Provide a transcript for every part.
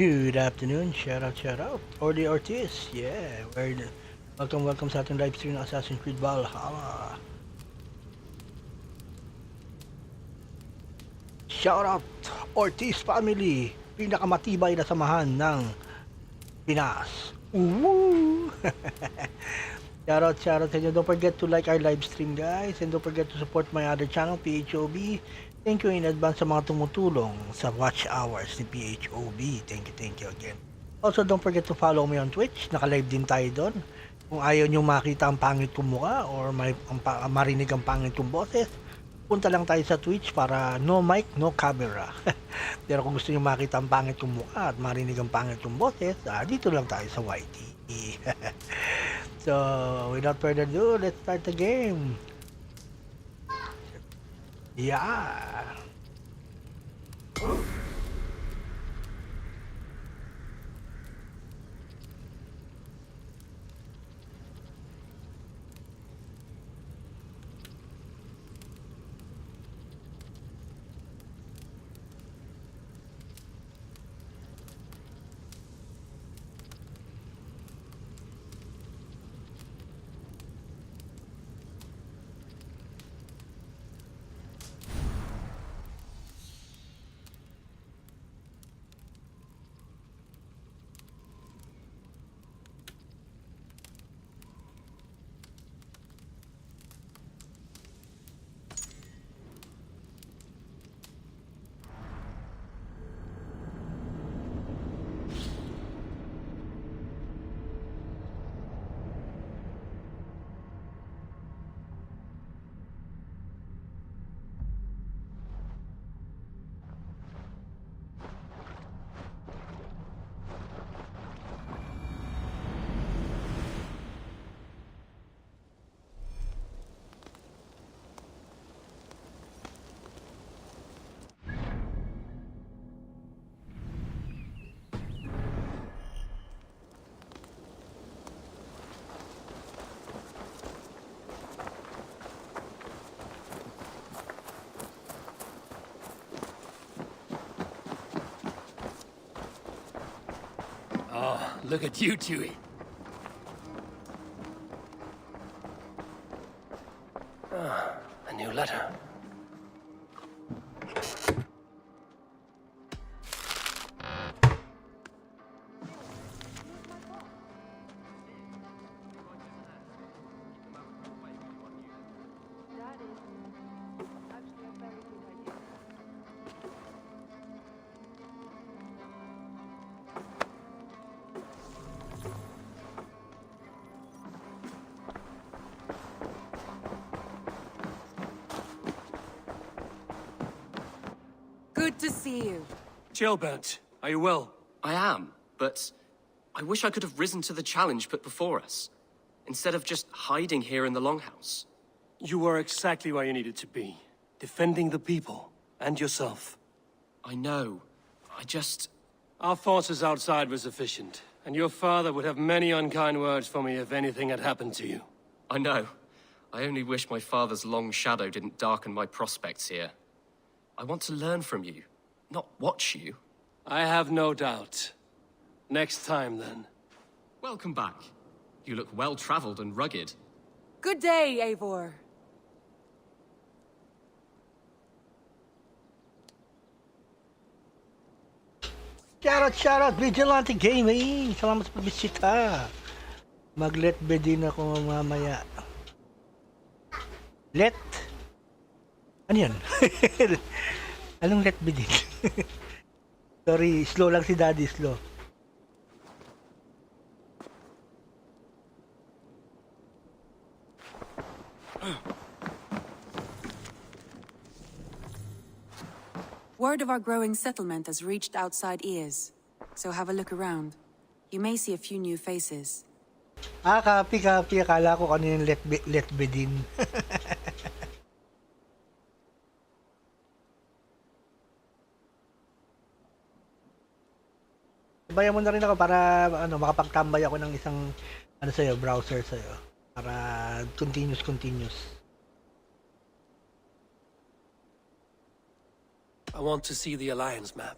Good afternoon, shout out. Orly Ortiz, yeah, welcome sa ating live stream ng Assassin's Creed Valhalla. Shout out Ortiz family, pinakamatibay na samahan ng Pinas. Woo! Shout out sa inyo. Don't forget to like our live stream, guys, and don't forget to support my other channel, PHOB. Thank you in advance sa mga tumutulong sa watch hours ni PHOB. Thank you again. Also, don't forget to follow me on Twitch. Naka-live din tayo doon. Kung ayaw nyo makita ang pangit kong mukha or marinig ang pangit kong boses, punta lang tayo sa Twitch para no mic, no camera. Pero kung gusto nyo makita ang pangit kong mukha at marinig ang pangit kong boses, dito lang tayo sa YT. So, without further ado, let's start the game. Yeah. Oh, look at you, Chewie. A new letter. Good to see you. Chillbert, are you well? I am, but I wish I could have risen to the challenge put before us, instead of just hiding here in the Longhouse. You were exactly where you needed to be, defending the people and yourself. I know. Our forces outside were sufficient, and your father would have many unkind words for me if anything had happened to you. I know. I only wish my father's long shadow didn't darken my prospects here. I want to learn from you, not watch you. I have no doubt. Next time, then. Welcome back. You look well-traveled and rugged. Good day, Eivor. Shout out, Vigilante Gaming! Salamat sa pagbisita. Mag-let be din ako mamaya. Let? Ano yun? Anong let be din? Sorry, slow lang si Daddy, slow. Word of our growing settlement has reached outside ears, so have a look around. You may see a few new faces. Copy. Akala ko ano yung let be din. Bayan mo na rin ako para makapagtambay ako ng isang browser sa'yo. Para continuous. I want to see the Alliance map.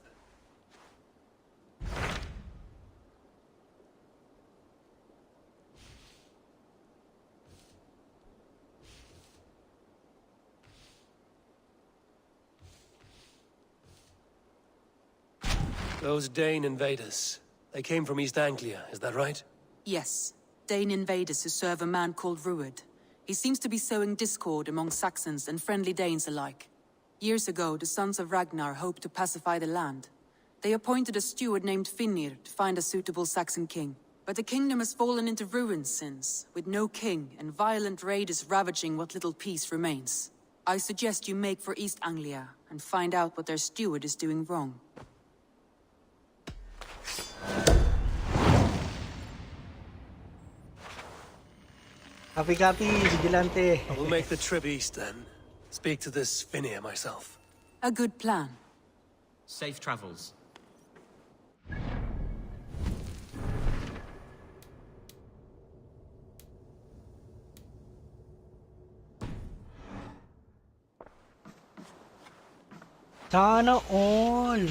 Those Dane invaders. They came from East Anglia, is that right? Yes, Dane invaders who serve a man called Ruud. He seems to be sowing discord among Saxons and friendly Danes alike. Years ago, the sons of Ragnar hoped to pacify the land. They appointed a steward named Finnir to find a suitable Saxon king. But the kingdom has fallen into ruins since, with no king and violent raiders ravaging what little peace remains. I suggest you make for East Anglia and find out what their steward is doing wrong. Copy, Vigilante. I will make the trip east then. Speak to this Finnir myself. A good plan. Safe travels. Sana all.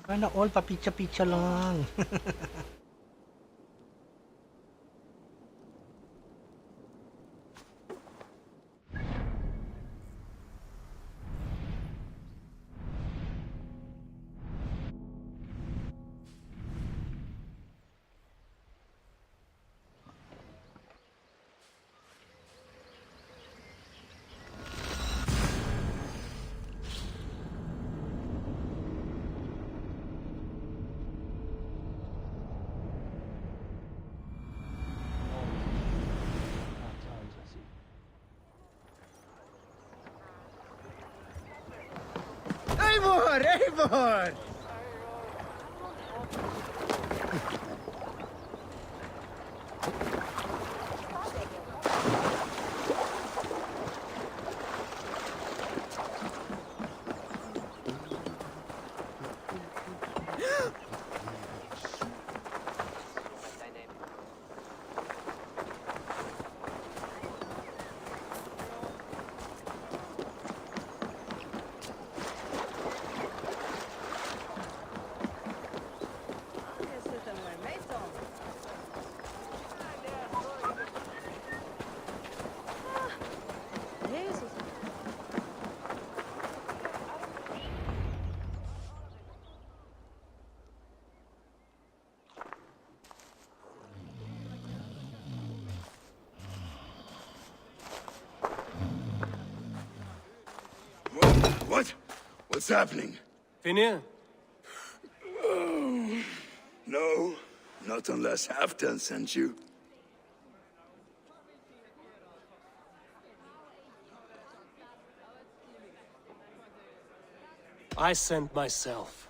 Sana all, papitsa-pitsa lang. Eivor! Eivor! What? What's happening? Finnir? No, not unless Halfdan sent you. I sent myself.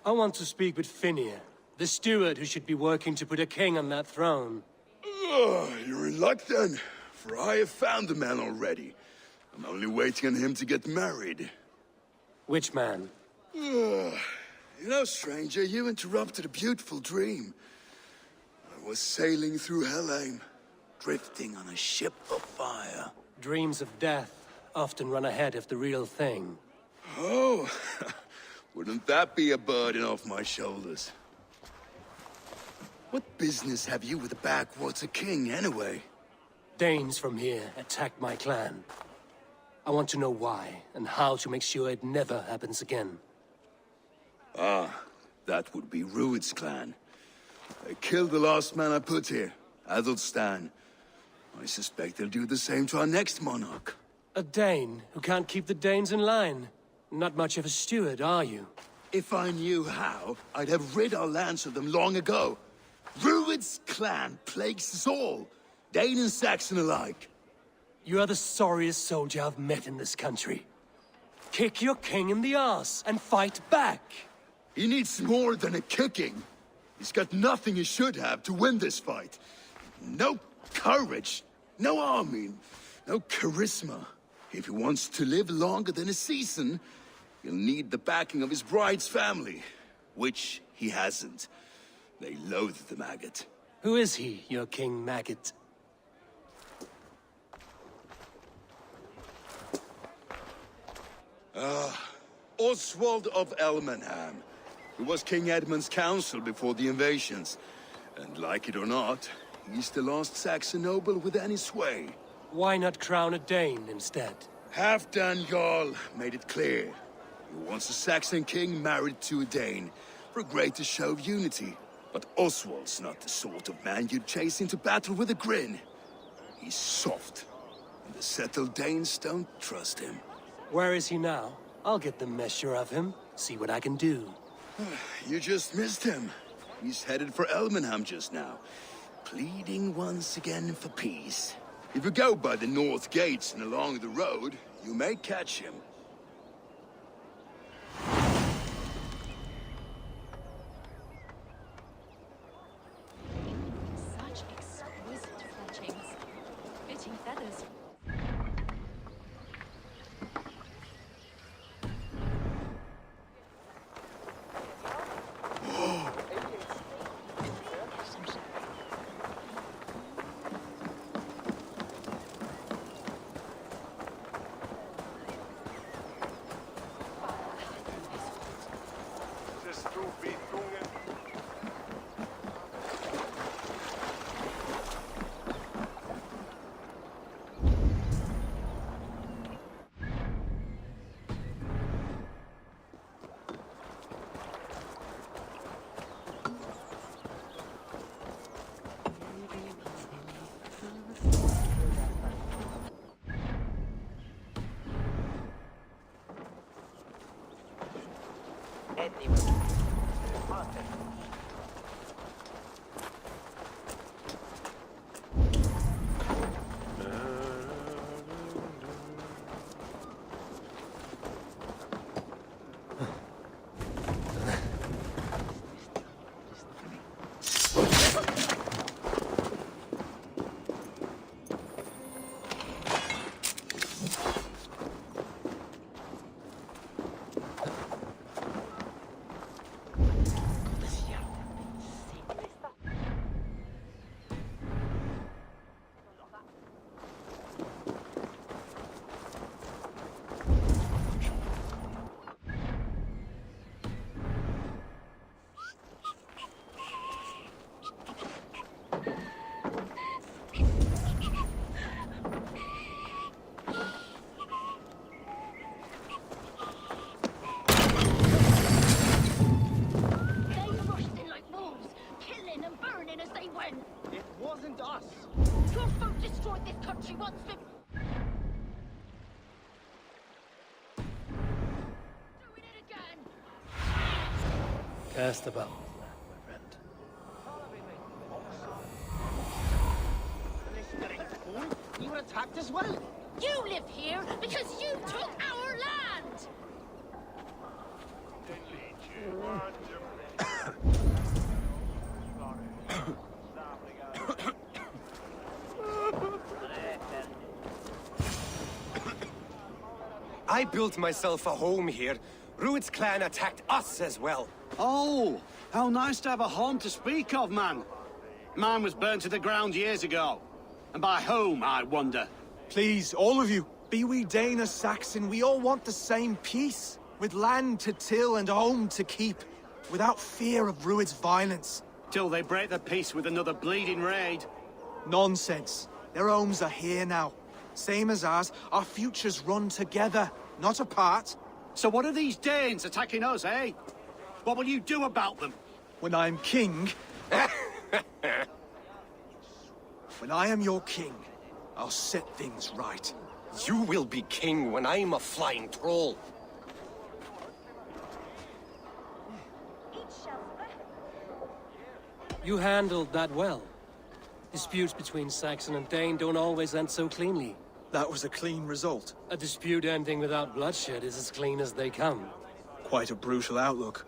I want to speak with Finnir, the steward who should be working to put a king on that throne. You're in luck then, for I have found the man already. I'm only waiting on him to get married. Which man? You know, stranger, you interrupted a beautiful dream. I was sailing through Helheim, drifting on a ship of fire. Dreams of death often run ahead of the real thing. Oh, wouldn't that be a burden off my shoulders? What business have you with the backwater king, anyway? Danes from here attacked my clan. I want to know why, and how to make sure it never happens again. That would be Ruud's clan. They killed the last man I put here, Adelstan. I suspect they'll do the same to our next monarch. A Dane who can't keep the Danes in line. Not much of a steward, are you? If I knew how, I'd have rid our lands of them long ago. Ruud's clan plagues us all, Dane and Saxon alike. You are the sorriest soldier I've met in this country. Kick your king in the arse and fight back! He needs more than a kicking. He's got nothing he should have to win this fight. No courage, no army, no charisma. If he wants to live longer than a season, he'll need the backing of his bride's family, which he hasn't. They loathe the maggot. Who is he, your King Maggot? Oswald of Elmenham, who was King Edmund's counsel before the invasions. And like it or not, he's the last Saxon noble with any sway. Why not crown a Dane instead? Halfdan Jarl made it clear. He wants a Saxon king married to a Dane, for a greater show of unity. But Oswald's not the sort of man you'd chase into battle with a grin. He's soft, and the settled Danes don't trust him. Where is he now? I'll get the measure of him, see what I can do. You just missed him. He's headed for Elmenham just now, pleading once again for peace. If you go by the north gates and along the road, you may catch him. Such exquisite fletchings. Fitting feathers. Cast about, my friend. You were attacked as well? You live here because you took our land! I built myself a home here. Rued's clan attacked us as well. Oh, how nice to have a home to speak of, man. Mine was burnt to the ground years ago. And by whom, I wonder? Please, all of you, be we Dane or Saxon, we all want the same peace. With land to till and a home to keep. Without fear of Rued's violence. Till they break the peace with another bleeding raid. Nonsense. Their homes are here now. Same as ours, our futures run together, not apart. So what are these Danes attacking us, eh? What will you do about them? When I'm king... when I am your king, I'll set things right. You will be king when I'm a flying troll. You handled that well. Disputes between Saxon and Dane don't always end so cleanly. That was a clean result. A dispute ending without bloodshed is as clean as they come. Quite a brutal outlook.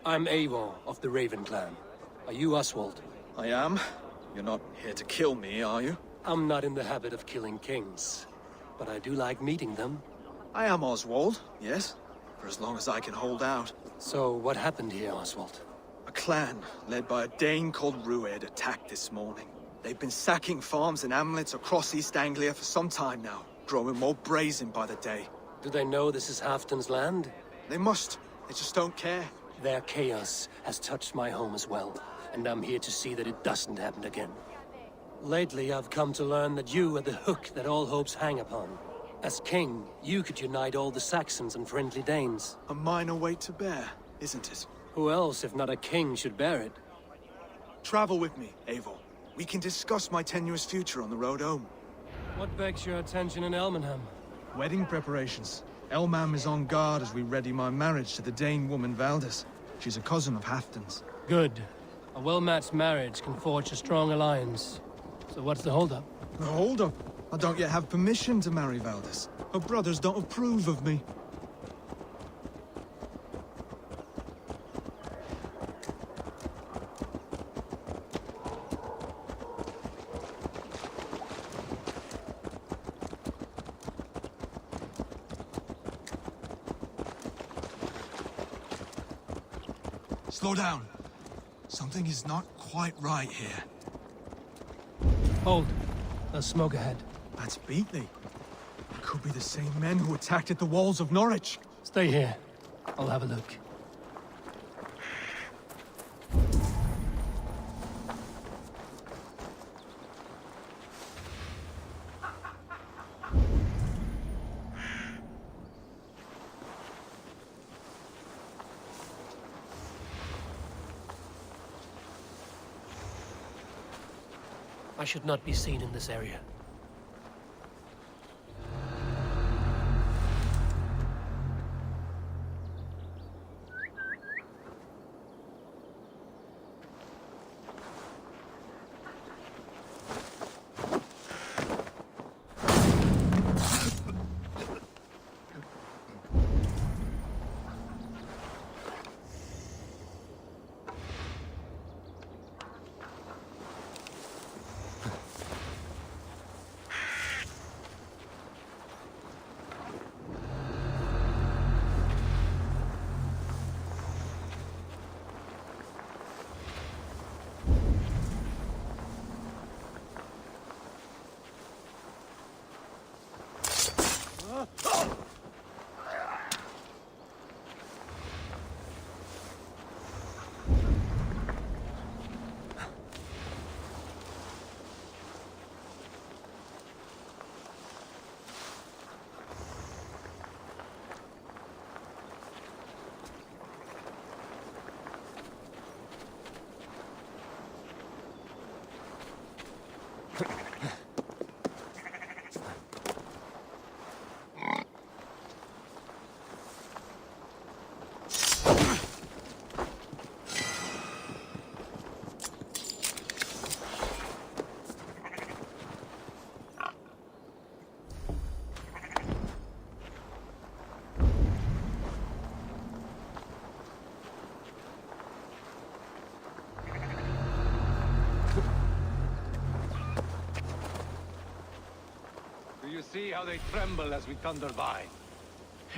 I'm Eivor of the Raven clan. Are you Oswald? I am. You're not here to kill me, are you? I'm not in the habit of killing kings, but I do like meeting them. I am Oswald, yes. For as long as I can hold out. So what happened here, Oswald? A clan, led by a Dane called Rued, attacked this morning. They've been sacking farms and hamlets across East Anglia for some time now, growing more brazen by the day. Do they know this is Halfton's land? They must. They just don't care. Their chaos has touched my home as well, and I'm here to see that it doesn't happen again. Lately, I've come to learn that you are the hook that all hopes hang upon. As king, you could unite all the Saxons and friendly Danes. A minor weight to bear, isn't it? Who else, if not a king, should bear it? Travel with me, Eivor. We can discuss my tenuous future on the road home. What begs your attention in Elmenham? Wedding preparations. Elmam is on guard as we ready my marriage to the Dane woman Valdis. She's a cousin of Halfdan's. Good. A well-matched marriage can forge a strong alliance. So what's the holdup? No, hold up. I don't yet have permission to marry Valdis. Her brothers don't approve of me. Slow down. Something is not quite right here. Hold. There's smoke ahead. That's Beatley. It could be the same men who attacked at the walls of Norwich. Stay here. I'll have a look. I should not be seen in this area. You see how they tremble as we thunder by.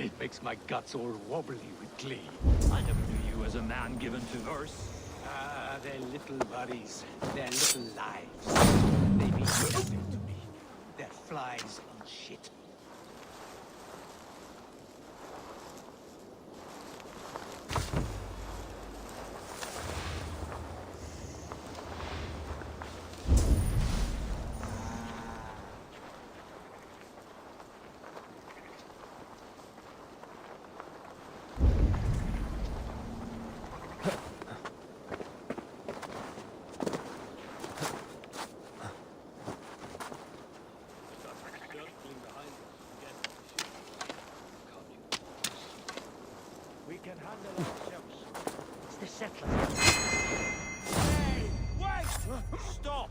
It makes my guts all wobbly with glee. I never knew you as a man given to verse. Ah, their little worries, their little lives. They mean nothing to me. They're flies in shit. Hey, wait! Stop!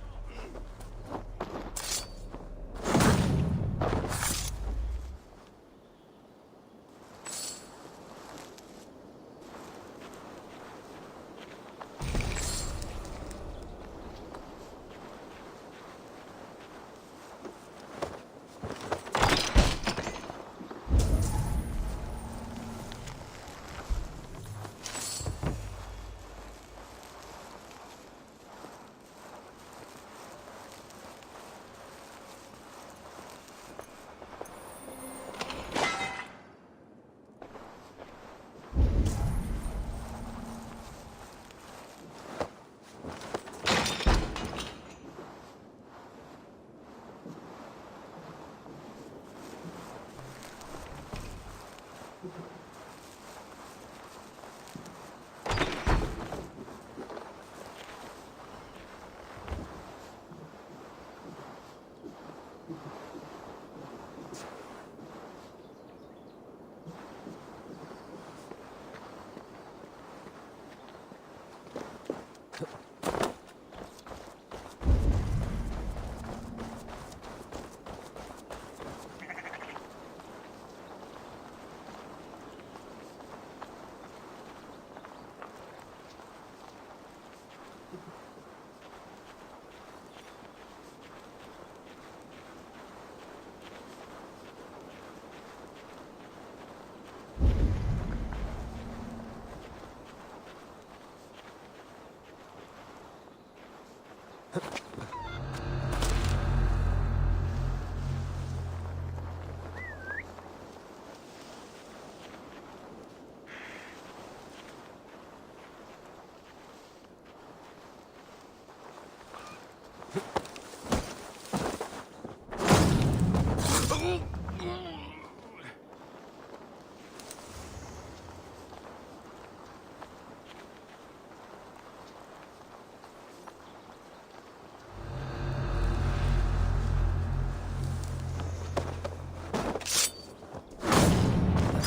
This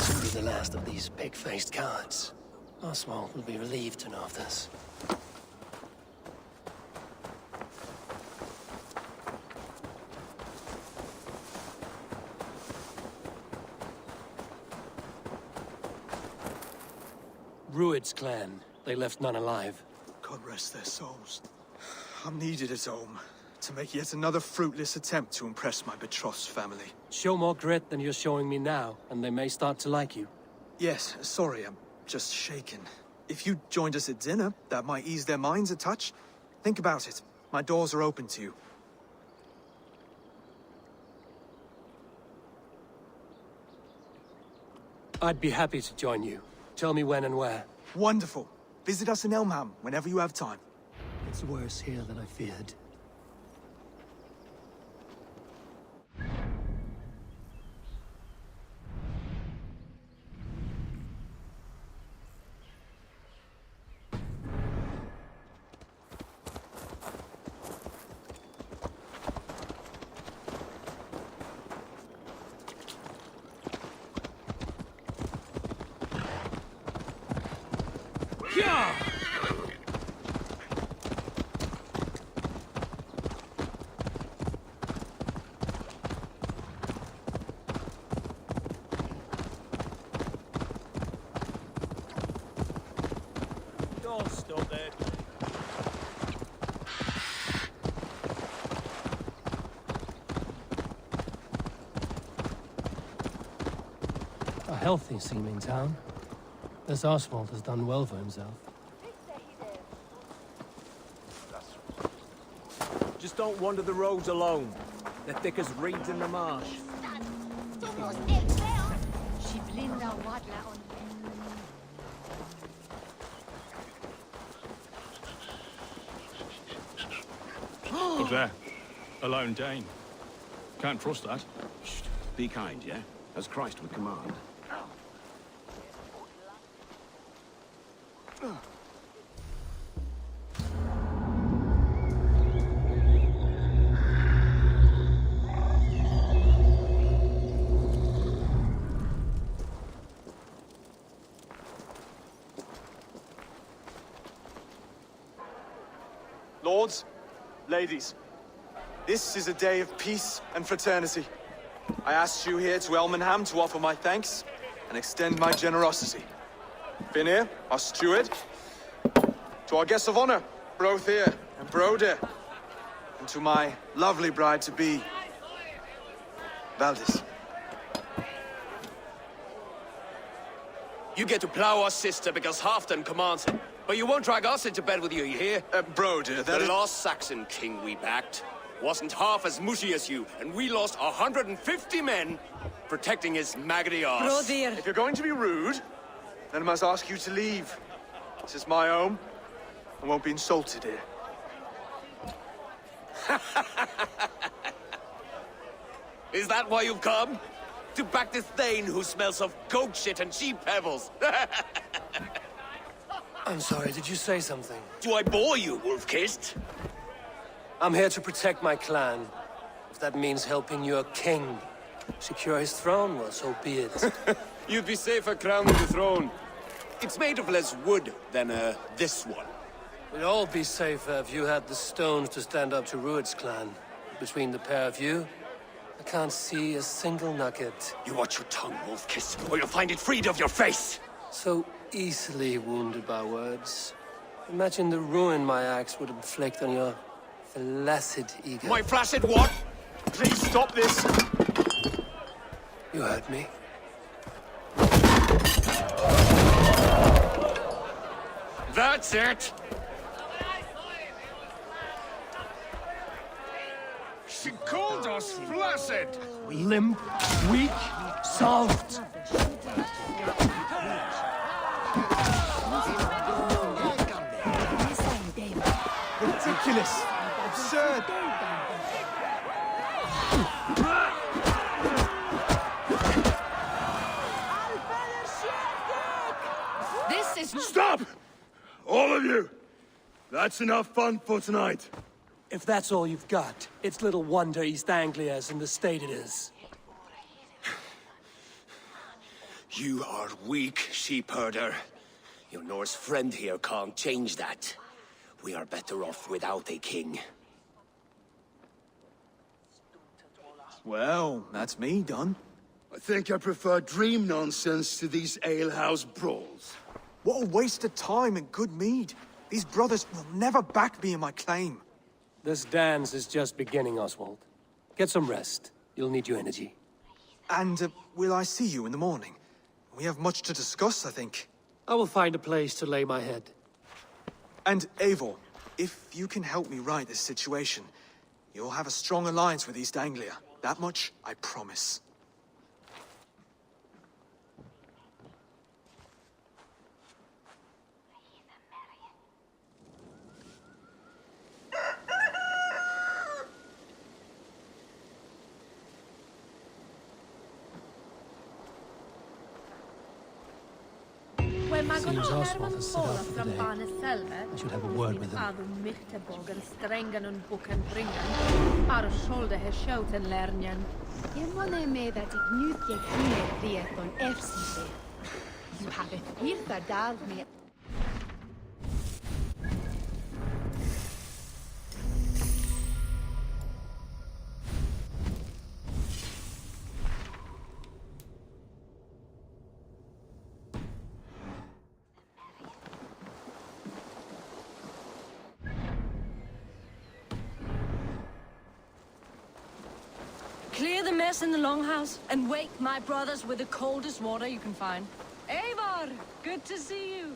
will be the last of these pig-faced cowards. Oswald will be relieved to know of this. Rued's clan. They left none alive. God rest their souls. I'm needed at home to make yet another fruitless attempt to impress my betrothed's family. Show more grit than you're showing me now, and they may start to like you. Yes, sorry, I'm just shaken. If you joined us at dinner, that might ease their minds a touch. Think about it. My doors are open to you. I'd be happy to join you. Tell me when and where. Wonderful. Visit us in Elmham whenever you have time. It's worse here than I feared. Don't stop it. A healthy seeming town. This Oswald has done well for himself. Just don't wander the roads alone. They're thick as reeds in the marsh. Who's there? A lone Dane. Can't trust that. Shh. Be kind, yeah? As Christ would command. Lords, ladies, this is a day of peace and fraternity. I asked you here to Elmenham to offer my thanks and extend my generosity. Finir, our steward, to our guests of honor, Brothir and Broder, and to my lovely bride-to-be, Valdis. You get to plow our sister because Halfdan commands it. But you won't drag us into bed with you hear? Broder, the last Saxon king we backed wasn't half as mushy as you, and we lost 150 men protecting his maggoty arse. If you're going to be rude, then I must ask you to leave. This is my home. I won't be insulted here. Is that why you've come? To back this Thane who smells of goat shit and sheep pebbles? I'm sorry, did you say something? Do I bore you, wolf-kissed? I'm here to protect my clan. If that means helping your king secure his throne, well, so be it. You'd be safer crowning the throne. It's made of less wood than, this one. We'd all be safer if you had the stones to stand up to Rued's clan. Between the pair of you, I can't see a single nugget. You watch your tongue, wolf-kiss, or you'll find it freed of your face! So easily wounded by words. Imagine the ruin my axe would inflict on your flaccid ego. My flaccid what? Please stop this! You heard me. That's it! She called us flaccid! Limp, weak, soft. Ridiculous! absurd! This is... Stop! All of you! That's enough fun for tonight. If that's all you've got, it's little wonder East Anglia's in the state it is. You are weak, sheep herder. Your Norse friend here can't change that. We are better off without a king. Well, that's me done. I think I prefer dream nonsense to these alehouse brawls. What a waste of time and good mead. These brothers will never back me in my claim. This dance is just beginning, Oswald. Get some rest. You'll need your energy. And will I see you in the morning? We have much to discuss, I think. I will find a place to lay my head. And Eivor, if you can help me right this situation, you'll have a strong alliance with East Anglia. That much, I promise. Seems Oswald has set out for the day. I should have a word with him. Ar skjolde he skjoten lernjen. Je wanneer mee dat ik nu je knieën leert on FCC. Je hebt het hier daar mee. Clear the mess in the longhouse and wake my brothers with the coldest water you can find. Eivor, good to see you.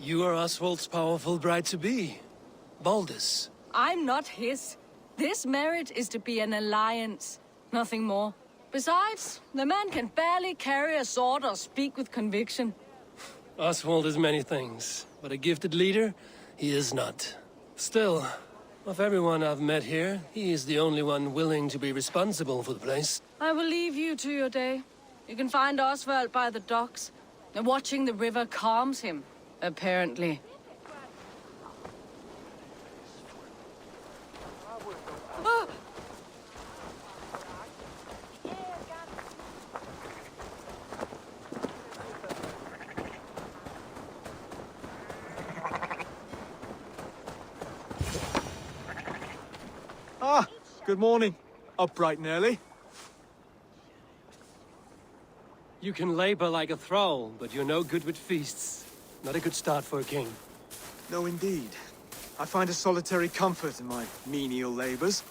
You are Oswald's powerful bride-to-be, Baldus. I'm not his. This marriage is to be an alliance, nothing more. Besides, the man can barely carry a sword or speak with conviction. Oswald is many things, but a gifted leader, he is not. Still, of everyone I've met here, he is the only one willing to be responsible for the place. I will leave you to your day. You can find Oswald by the docks. Watching the river calms him, apparently. Ah! Ah, good morning. Up bright and early. You can labor like a thrall, but you're no good with feasts. Not a good start for a king. No, indeed. I find a solitary comfort in my menial labors.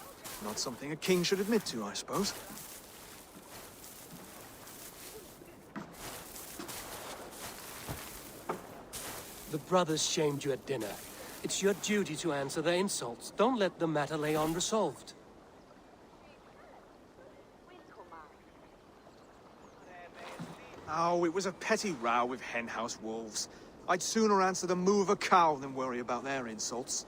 Not something a king should admit to, I suppose. The brothers shamed you at dinner. It's your duty to answer their insults. Don't let the matter lay unresolved. Oh, it was a petty row with henhouse wolves. I'd sooner answer the moo of a cow than worry about their insults.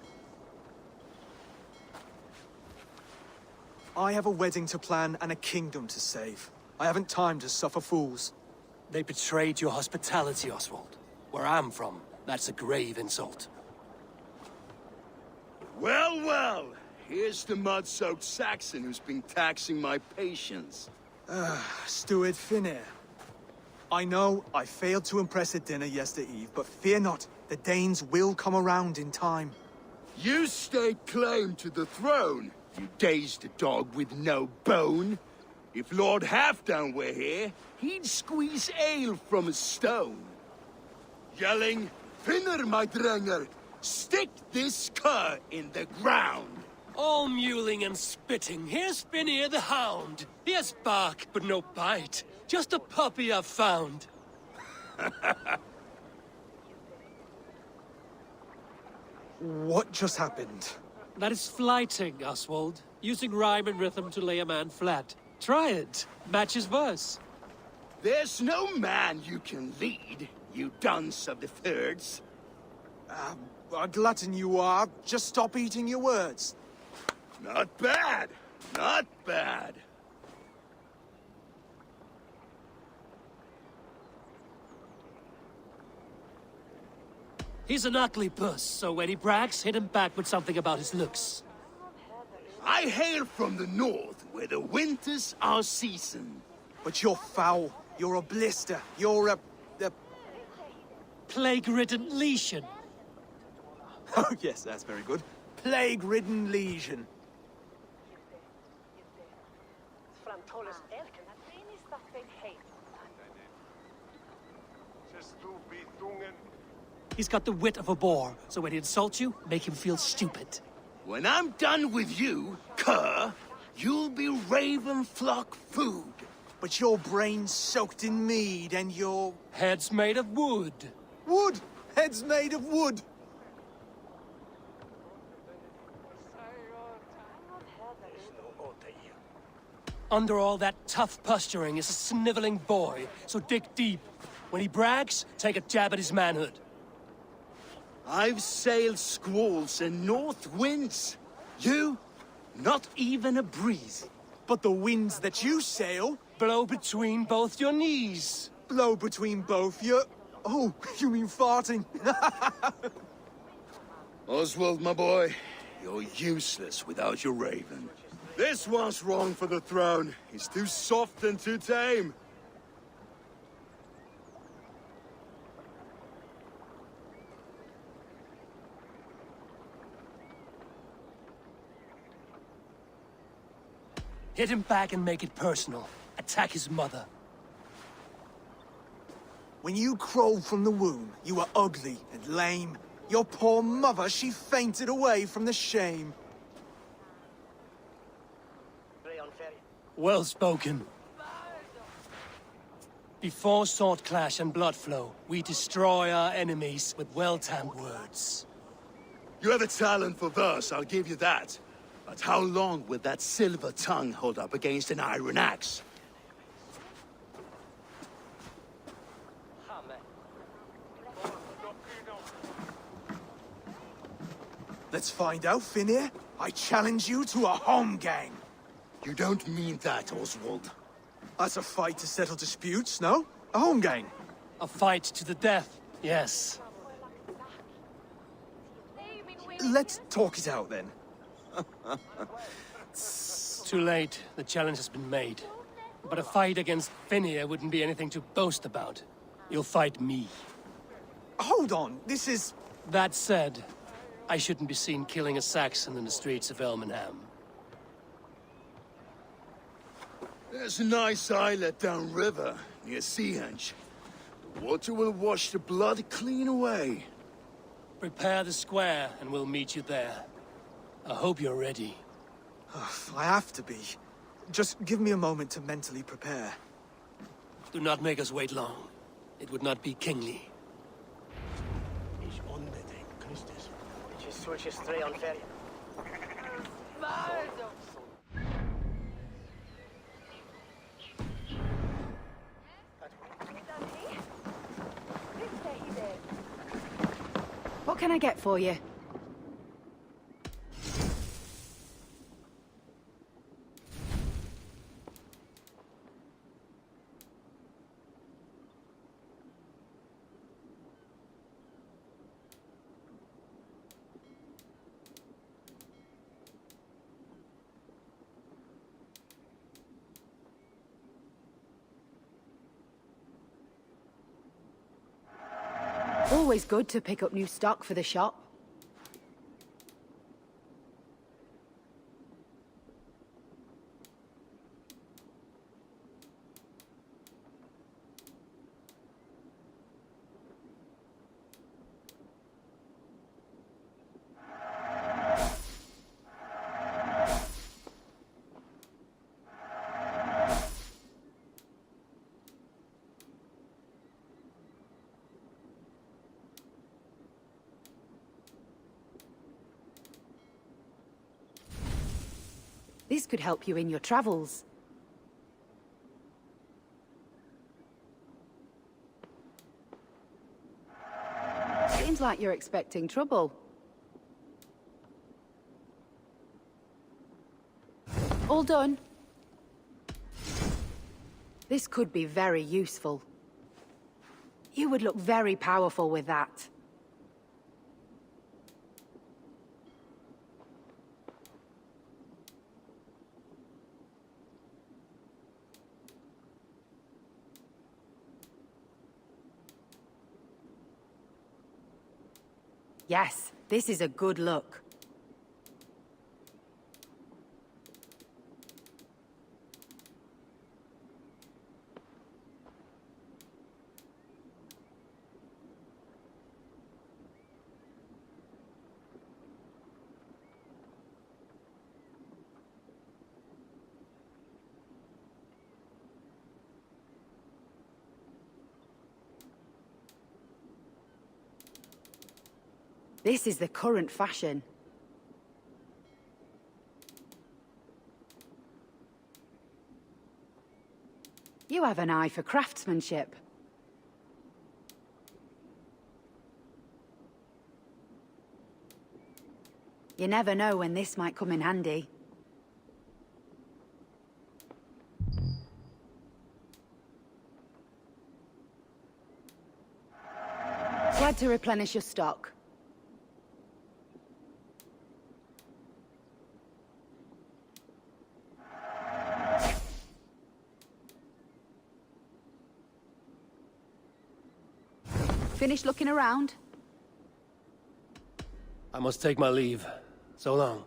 I have a wedding to plan and a kingdom to save. I haven't time to suffer fools. They betrayed your hospitality, Oswald. Where I'm from, that's a grave insult. Well, well. Here's the mud-soaked Saxon who's been taxing my patience. Steward Finir. I know I failed to impress at dinner yesterday eve, but fear not, the Danes will come around in time. You stake claim to the throne, you dazed dog with no bone. If Lord Halfdown were here, he'd squeeze ale from a stone. Yelling, Finner, my drenger, stick this cur in the ground. All mewling and spitting. Here's Finir the Hound. He has bark, but no bite. Just a puppy I've found. What just happened? That is flighting, Oswald. Using rhyme and rhythm to lay a man flat. Try it. Match his verse. There's no man you can lead, you dunce of the thirds. A glutton you are. Just stop eating your words. Not bad. Not bad. He's an ugly puss, so when he brags, hit him back with something about his looks. I hail from the north, where the winters are seasoned. But you're foul. You're a blister. You're a plague-ridden lesion. Oh, yes, that's very good. Plague-ridden lesion. He's got the wit of a boar, so when he insults you, make him feel stupid. When I'm done with you, cur, you'll be raven flock food. But your brain's soaked in mead and your... Head's made of wood. Wood! Head's made of wood! Under all that tough posturing is a sniveling boy, so dig deep. When he brags, take a jab at his manhood. I've sailed squalls and north winds. You, not even a breeze. But the winds that you sail... Blow between both your knees. Blow between both your... Oh, you mean farting? Oswald, my boy, you're useless without your raven. This one's wrong for the throne. He's too soft and too tame. Hit him back and make it personal. Attack his mother. When you crawled from the womb, you were ugly and lame. Your poor mother, she fainted away from the shame. Well spoken. Before sword clash and blood flow, we destroy our enemies with well-timed words. You have a talent for verse, I'll give you that. But how long will that silver tongue hold up against an iron axe? Let's find out, Finir. I challenge you to a home gang. You don't mean that, Oswald. That's a fight to settle disputes, no? A home gang. A fight to the death, yes. Let's talk it out, then. Too late. The challenge has been made. But a fight against Finir wouldn't be anything to boast about. You'll fight me. Hold on, this is... That said, I shouldn't be seen killing a Saxon in the streets of Elmenham. There's a nice islet downriver, near Seahenge. The water will wash the blood clean away. Prepare the square, and we'll meet you there. I hope you're ready. I have to be. Just give me a moment to mentally prepare. Do not make us wait long. It would not be kingly. What can I get for you? Always good to pick up new stock for the shop. This could help you in your travels. Seems like you're expecting trouble. All done? This could be very useful. You would look very powerful with that. Yes, this is a good look. This is the current fashion. You have an eye for craftsmanship. You never know when this might come in handy. Glad to replenish your stock. Finished looking around? I must take my leave. So long.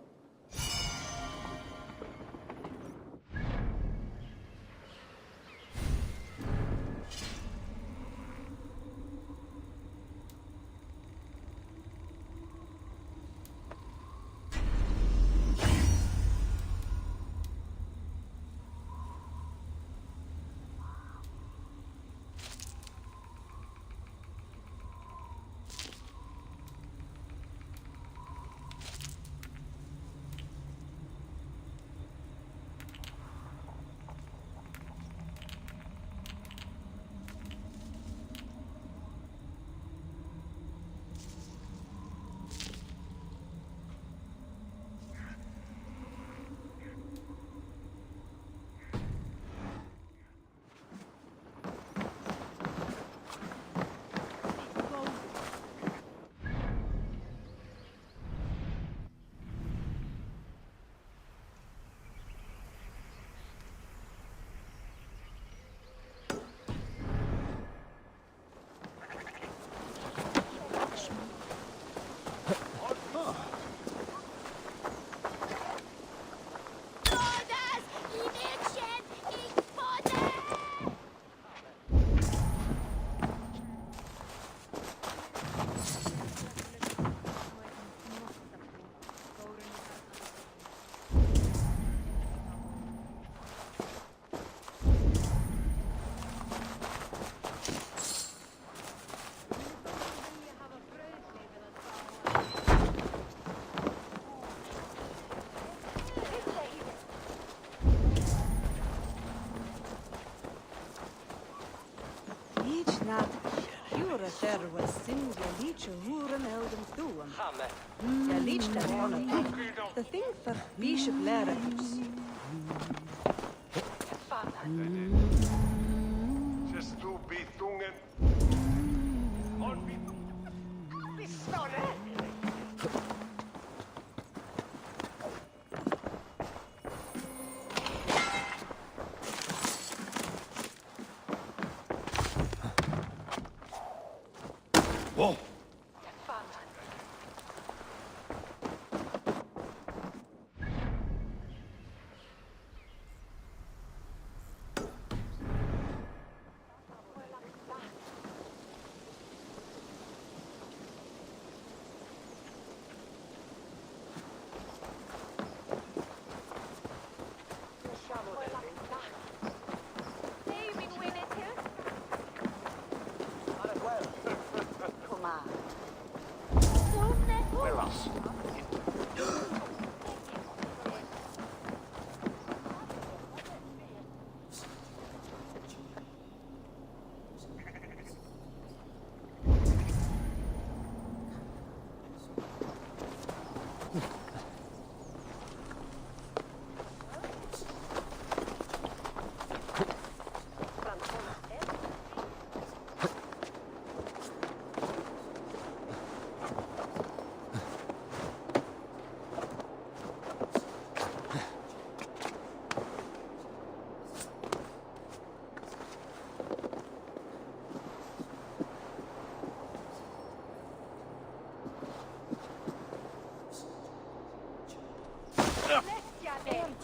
The thing for Bishop Leratus. Just to be tungen. Whoa!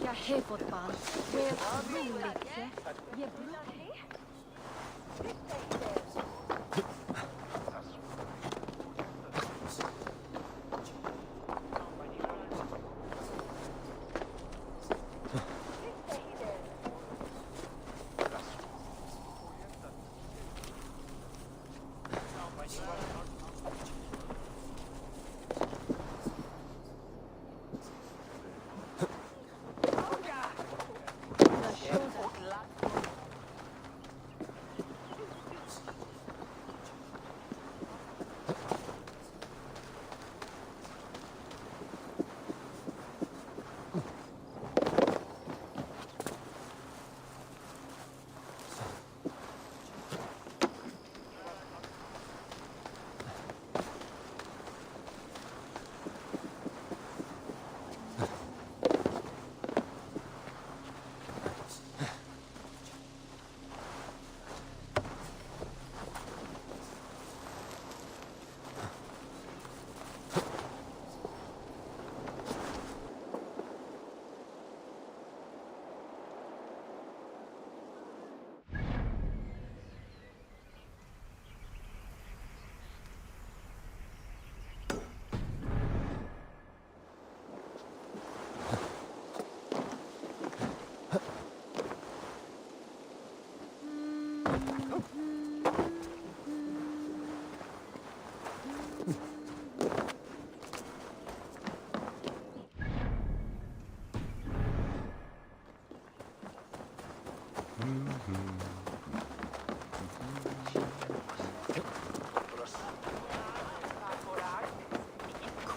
Jag har fått barn. Det är roligt. Jag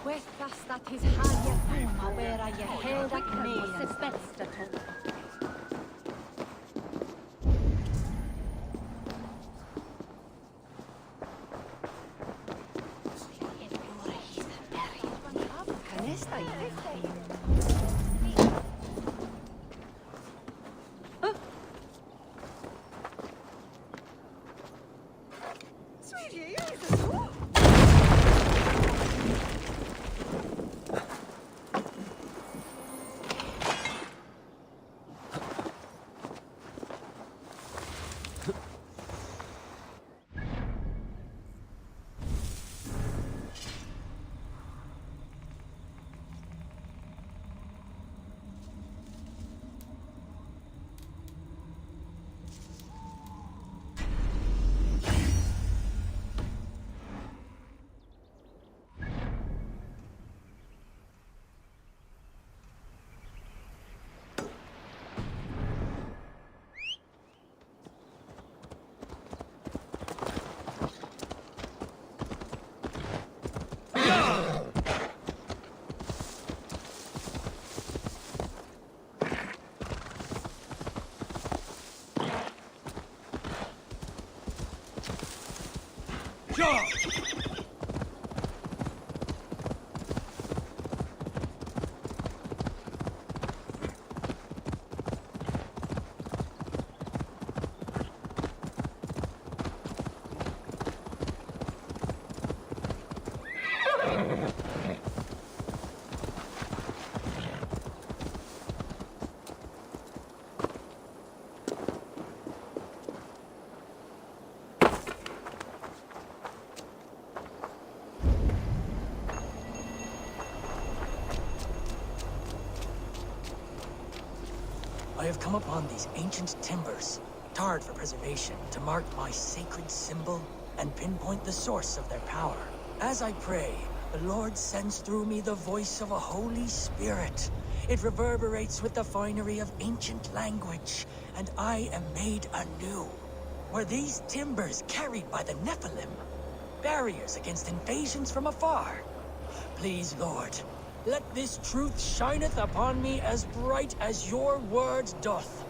Questa statis hagia fuma vera je hedak meien bästa tolva. have come upon these ancient timbers, tarred for preservation, to mark my sacred symbol and pinpoint the source of their power. As I pray, the Lord sends through me the voice of a Holy Spirit. It reverberates with the finery of ancient language, and I am made anew. Were these timbers carried by the Nephilim? Barriers against invasions from afar? Please, Lord, let this truth shineth upon me as bright as your word doth.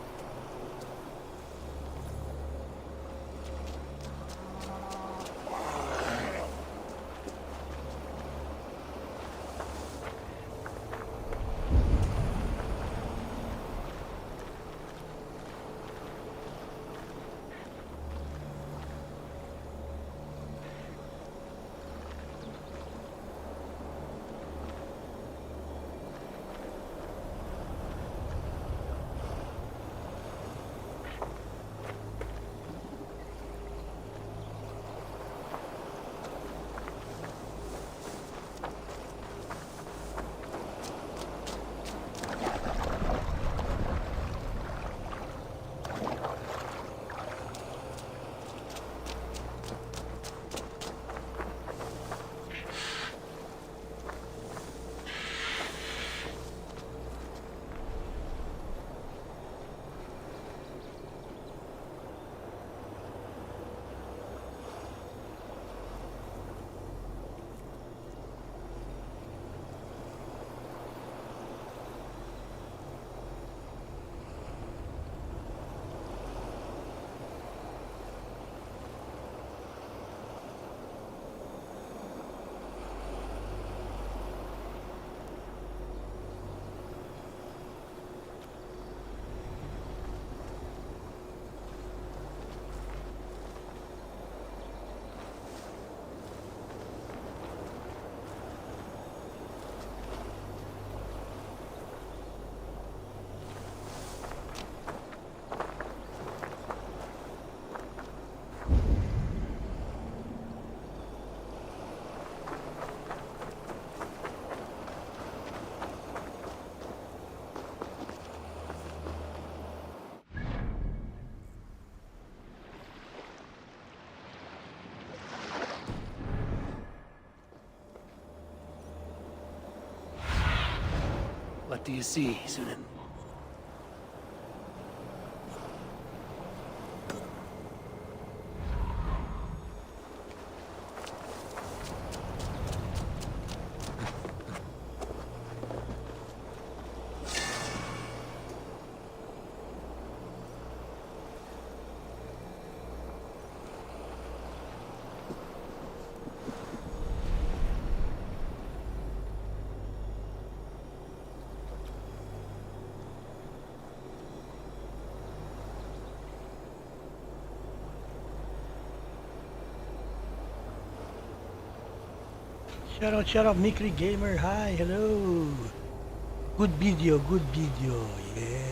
What do you see, Sunan? Shout out, Mikri Gamer. Hi, hello. Good video, yeah.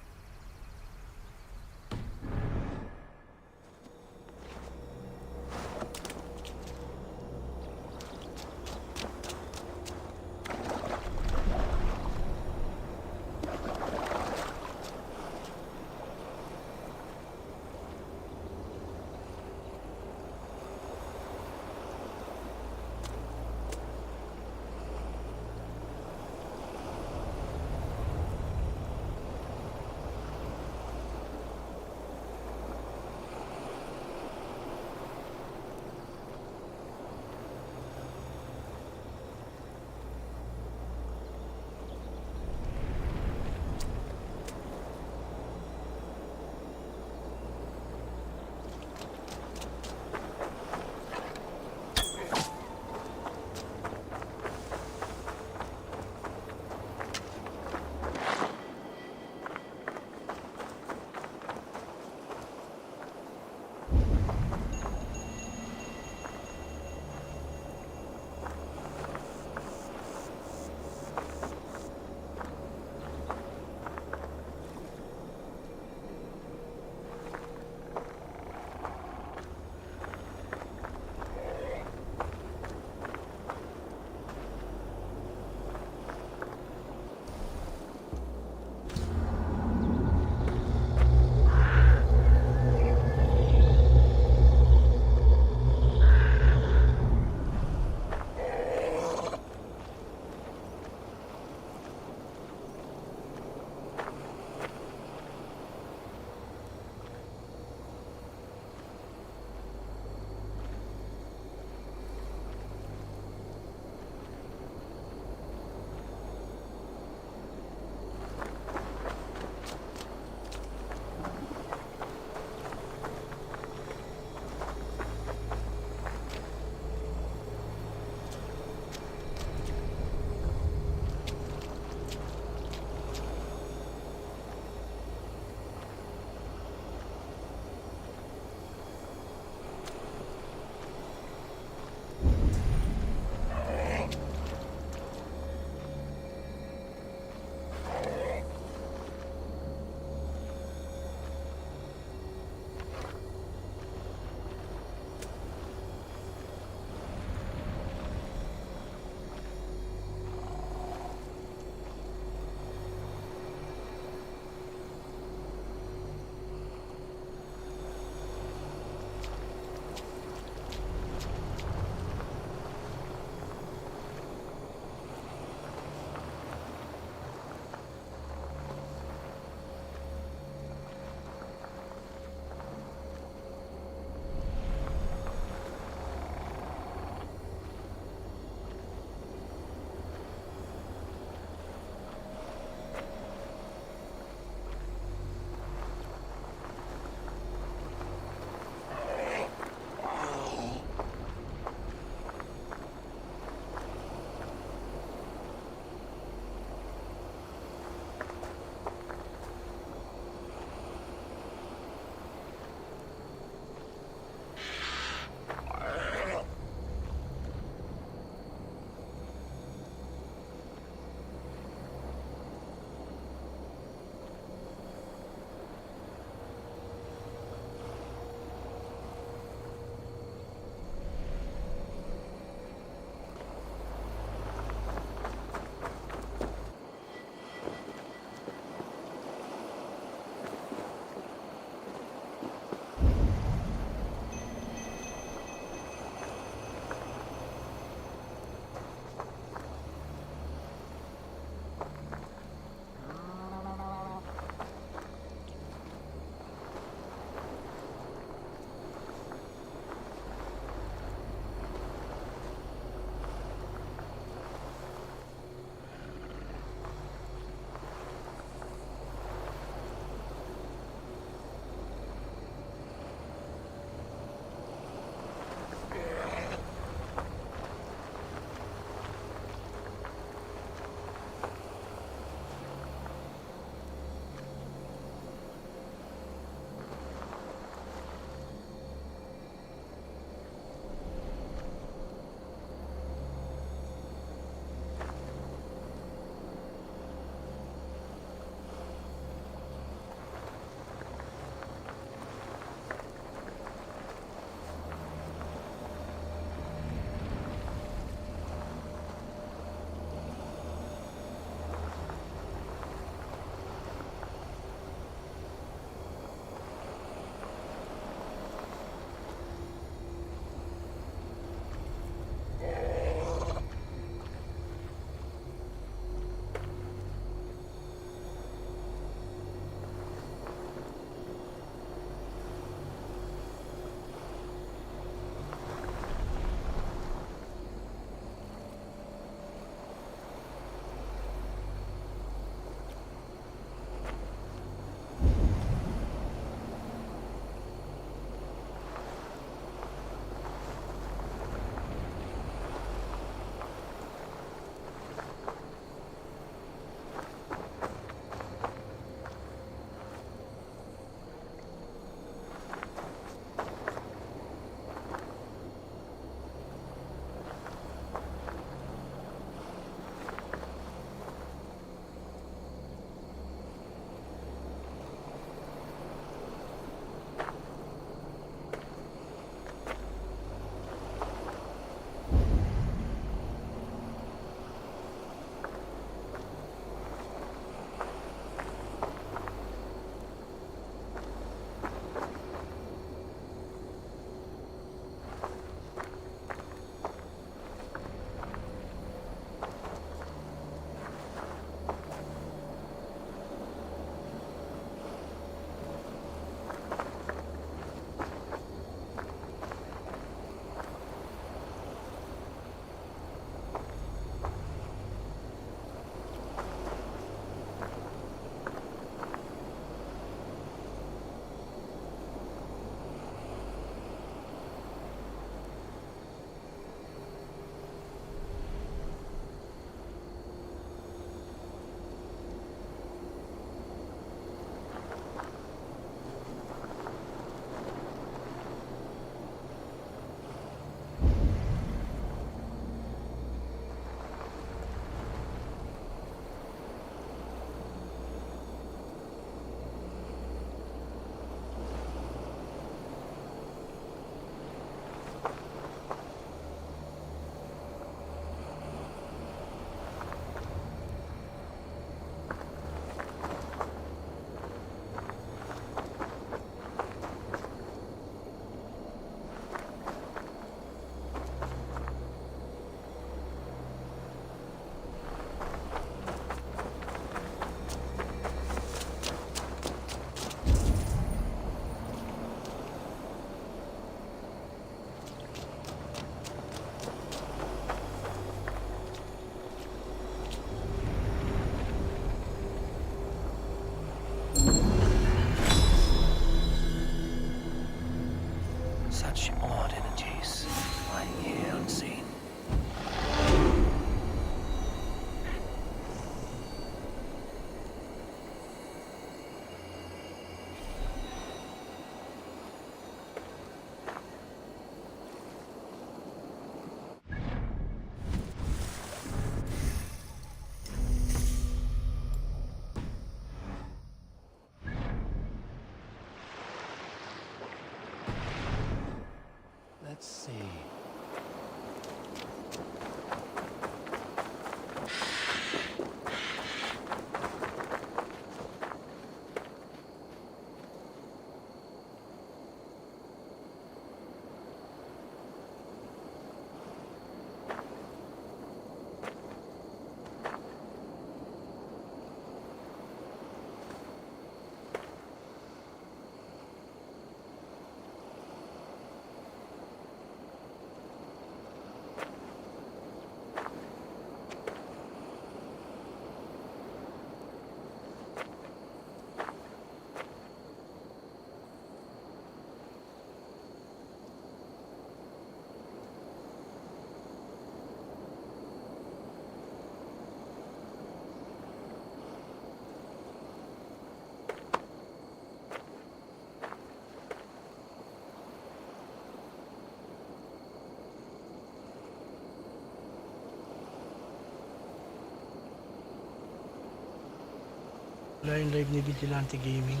Wala yung live ni Vigilante Gaming.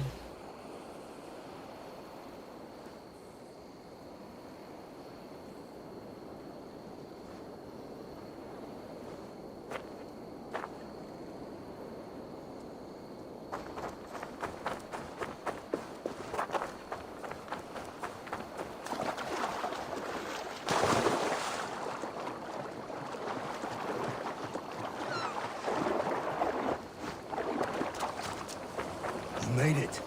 Made it.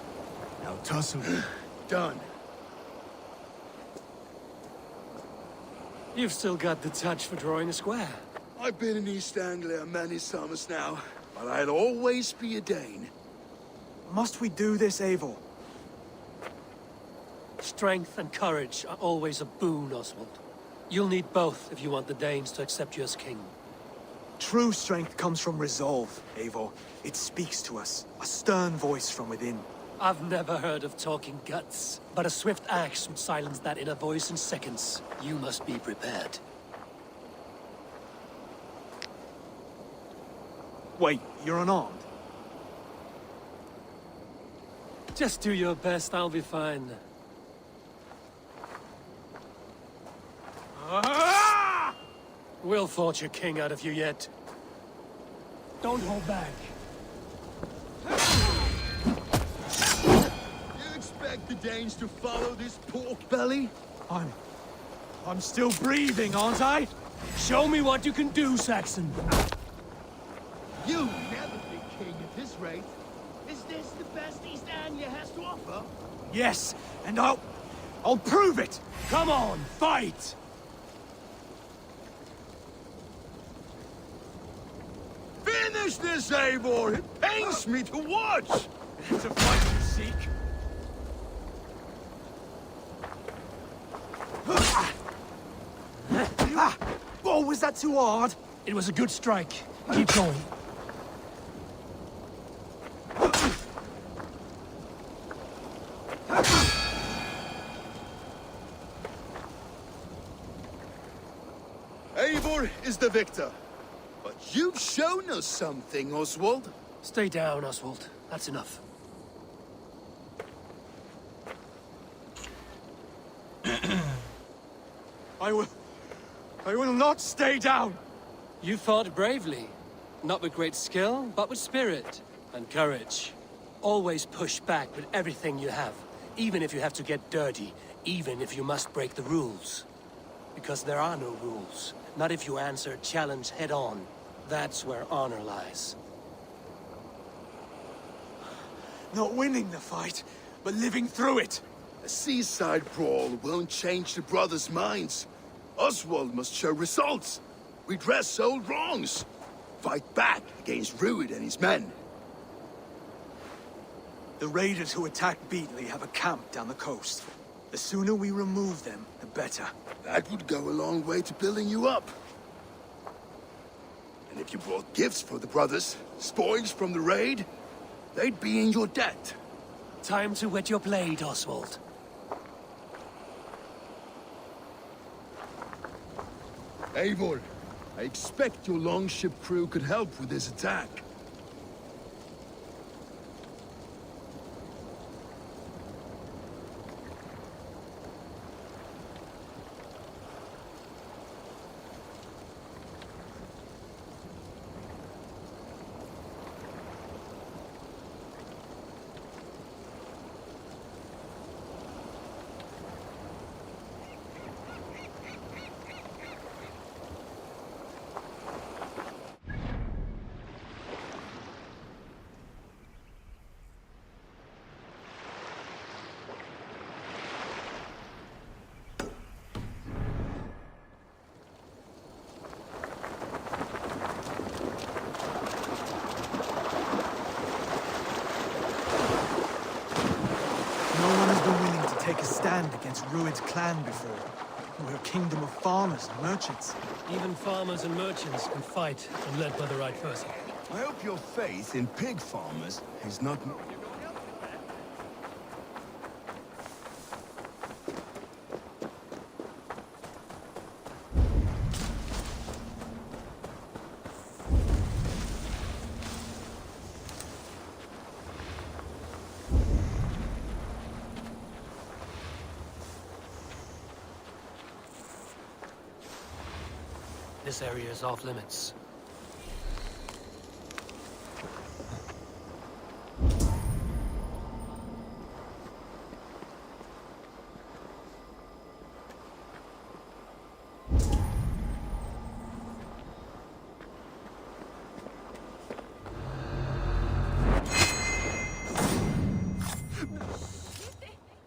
Now tussle. Done. You've still got the touch for drawing a square. I've been in East Anglia many summers now, but I'll always be a Dane. Must we do this, Eivor? Strength and courage are always a boon, Oswald. You'll need both if you want the Danes to accept you as king. True strength comes from resolve, Eivor. It speaks to us, a stern voice from within. I've never heard of talking guts, but a swift axe would silence that inner voice in seconds. You must be prepared. Wait, you're unarmed? Just do your best, I'll be fine. We'll forge your king out of you yet. Don't hold back. You expect the Danes to follow this pork belly? I'm still breathing, aren't I? Show me what you can do, Saxon. You'll never be king at this rate. Is this the best East Anglia has to offer? Yes, and I'll prove it! Come on, fight! Finish this, Eivor! It pains me to watch! It's a fight to seek. Oh, was that too hard? It was a good strike. Keep going. Eivor is the victor. But you've shown us something, Oswald. Stay down, Oswald. That's enough. I will not stay down! You fought bravely. Not with great skill, but with spirit and courage. Always push back with everything you have. Even if you have to get dirty. Even if you must break the rules. Because there are no rules. Not if you answer a challenge head-on. That's where honor lies. Not winning the fight, but living through it. A seaside brawl won't change the brothers' minds. Oswald must show results. Redress old wrongs. Fight back against Rued and his men. The raiders who attacked Beatley have a camp down the coast. The sooner we remove them, the better. That would go a long way to building you up. And if you brought gifts for the brothers, spoils from the raid, they'd be in your debt. Time to wet your blade, Oswald. Eivor, I expect your longship crew could help with this attack. Take a stand against Rued's clan before. We're a kingdom of farmers and merchants. Even farmers and merchants can fight when led by the right person. I hope your faith in pig farmers is not... This area is off limits.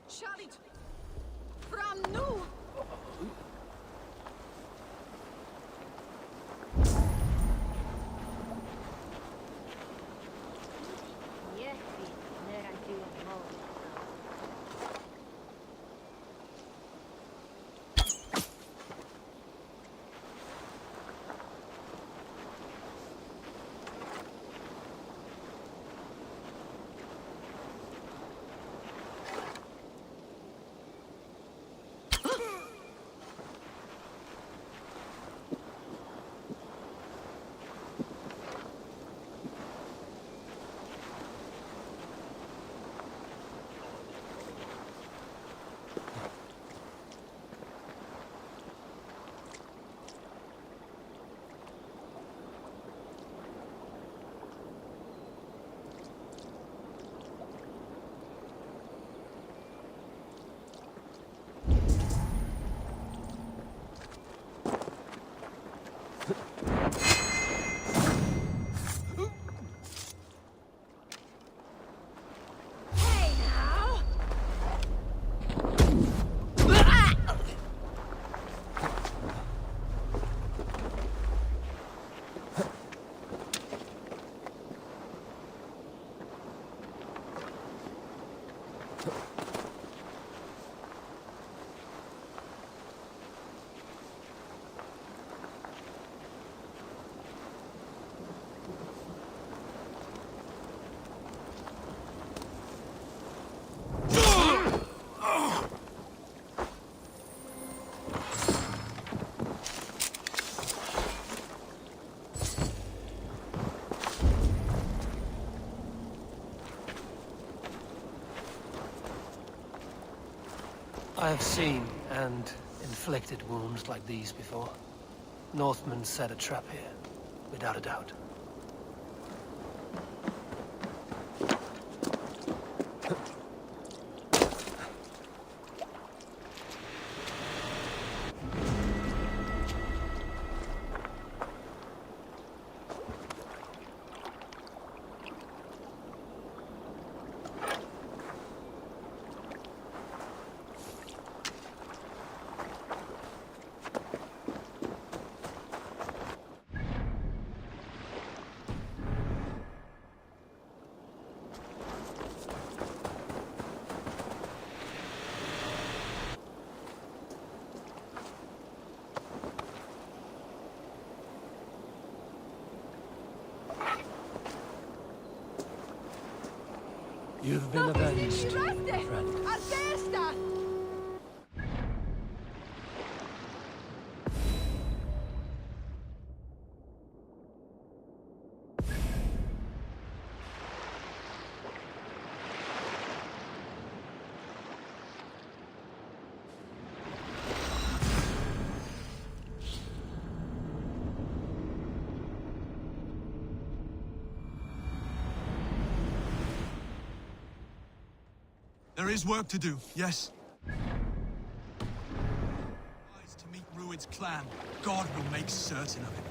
Charlie! From nu! I have seen and inflicted wounds like these before. Northmen set a trap here, without a doubt. You've been avenged, friend. A testa! There is work to do, yes. To meet Rued's clan, God will make certain of it.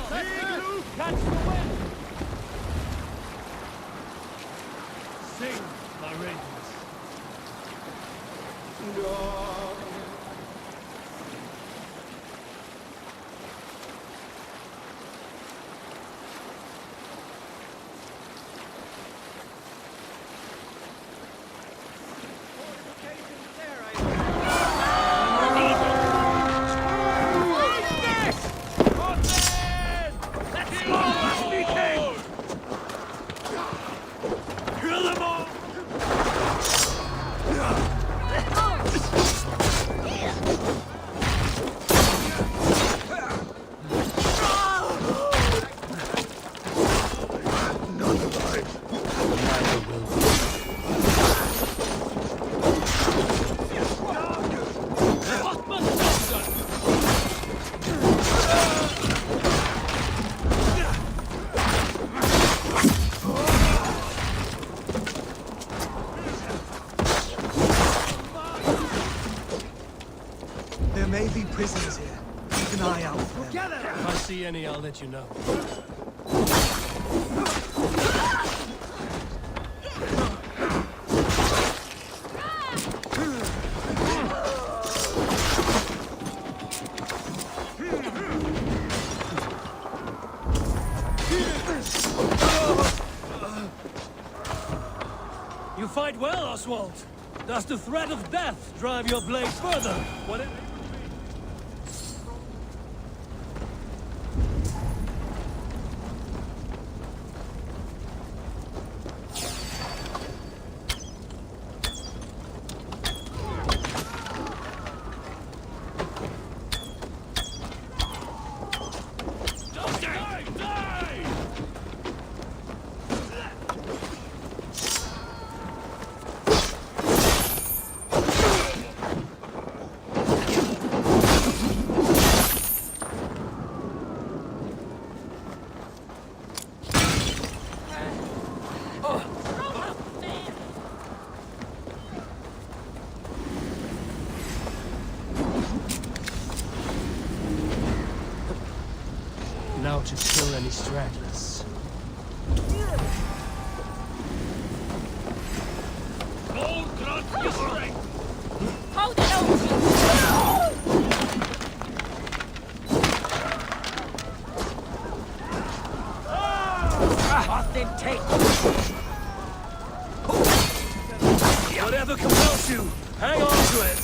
Sail! Catch the wind! Sing, my ravens. Kill them all! be prisoners here. Keep an eye out for them. If I see any, I'll let you know. You fight well, Oswald. Does the threat of death drive your blade further? Whatever. Now to kill any stragglers. Hold it on! Authentic. Whatever compels you, hang on to it.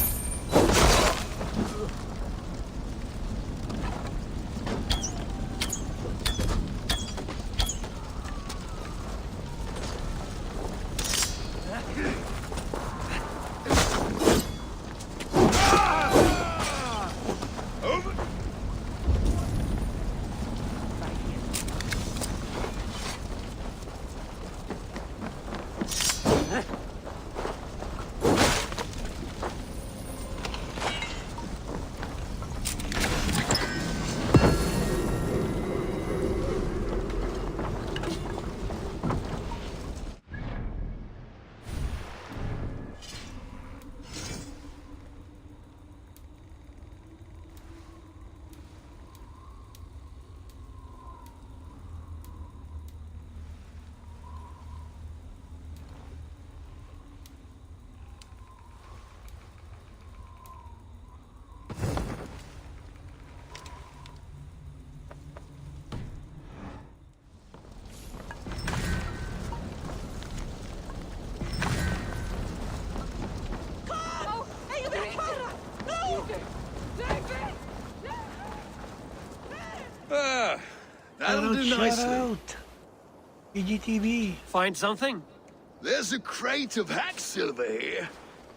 That'll do nicely. PGTV. Find something? There's a crate of hack silver here.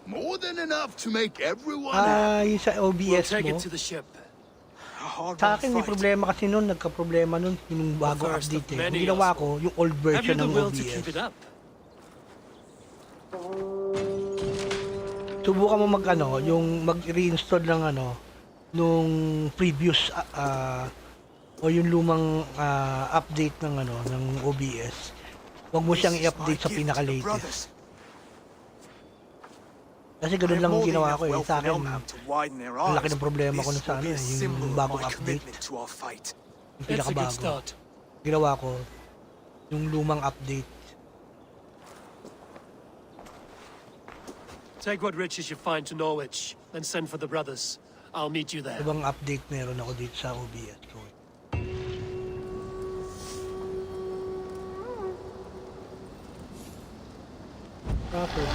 More than enough to make everyone Yung sa We'll OBS take mo. it to the ship. Sa akin may problema kasi nun, nagka-problema nun yung bago The first of update eh. many, Yung ginawa ko, Oswald. yung old Have you version the ng will OBS. to keep it up? Subukan mo yung mag-reinstall ng nung previous o yung lumang update ng OBS. Huwag mo siyang i-update sa pinaka-latest. Kasi ganun lang ang ginawa ko eh. Sa akin, ang laki ng problema ko sa yung bagong update. Yung pinakabago. Ginawa ko, yung lumang update. Take what riches you find to Norwich, then send for the brothers. I'll meet you there. Ibang update meron ako dito sa OBS ko. Proper.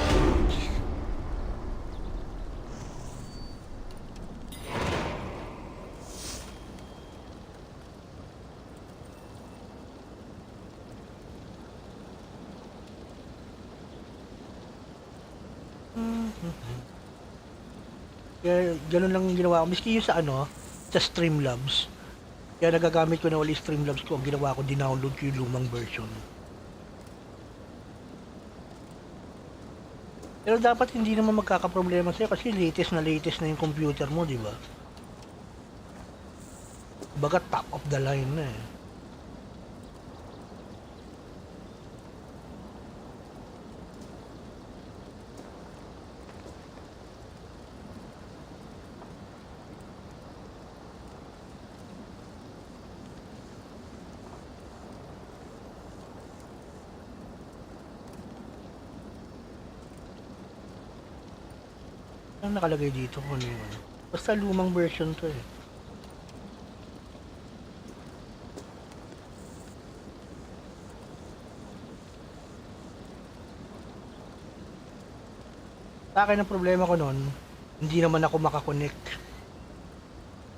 Kaya ganun lang ginawa ko. Miski yung sa sa Streamlabs. Kaya nagagamit ko na ulit Streamlabs ko. Ang ginawa ko, dinownload ko yung lumang version. Pero dapat hindi naman magkakaproblema sa'yo kasi latest na yung computer mo, di ba? Baga top of the line na eh. Ano nakalagay dito kung ano yung ano? Basta lumang version to eh. Sa akin ang problema ko nun, hindi naman ako makakonect.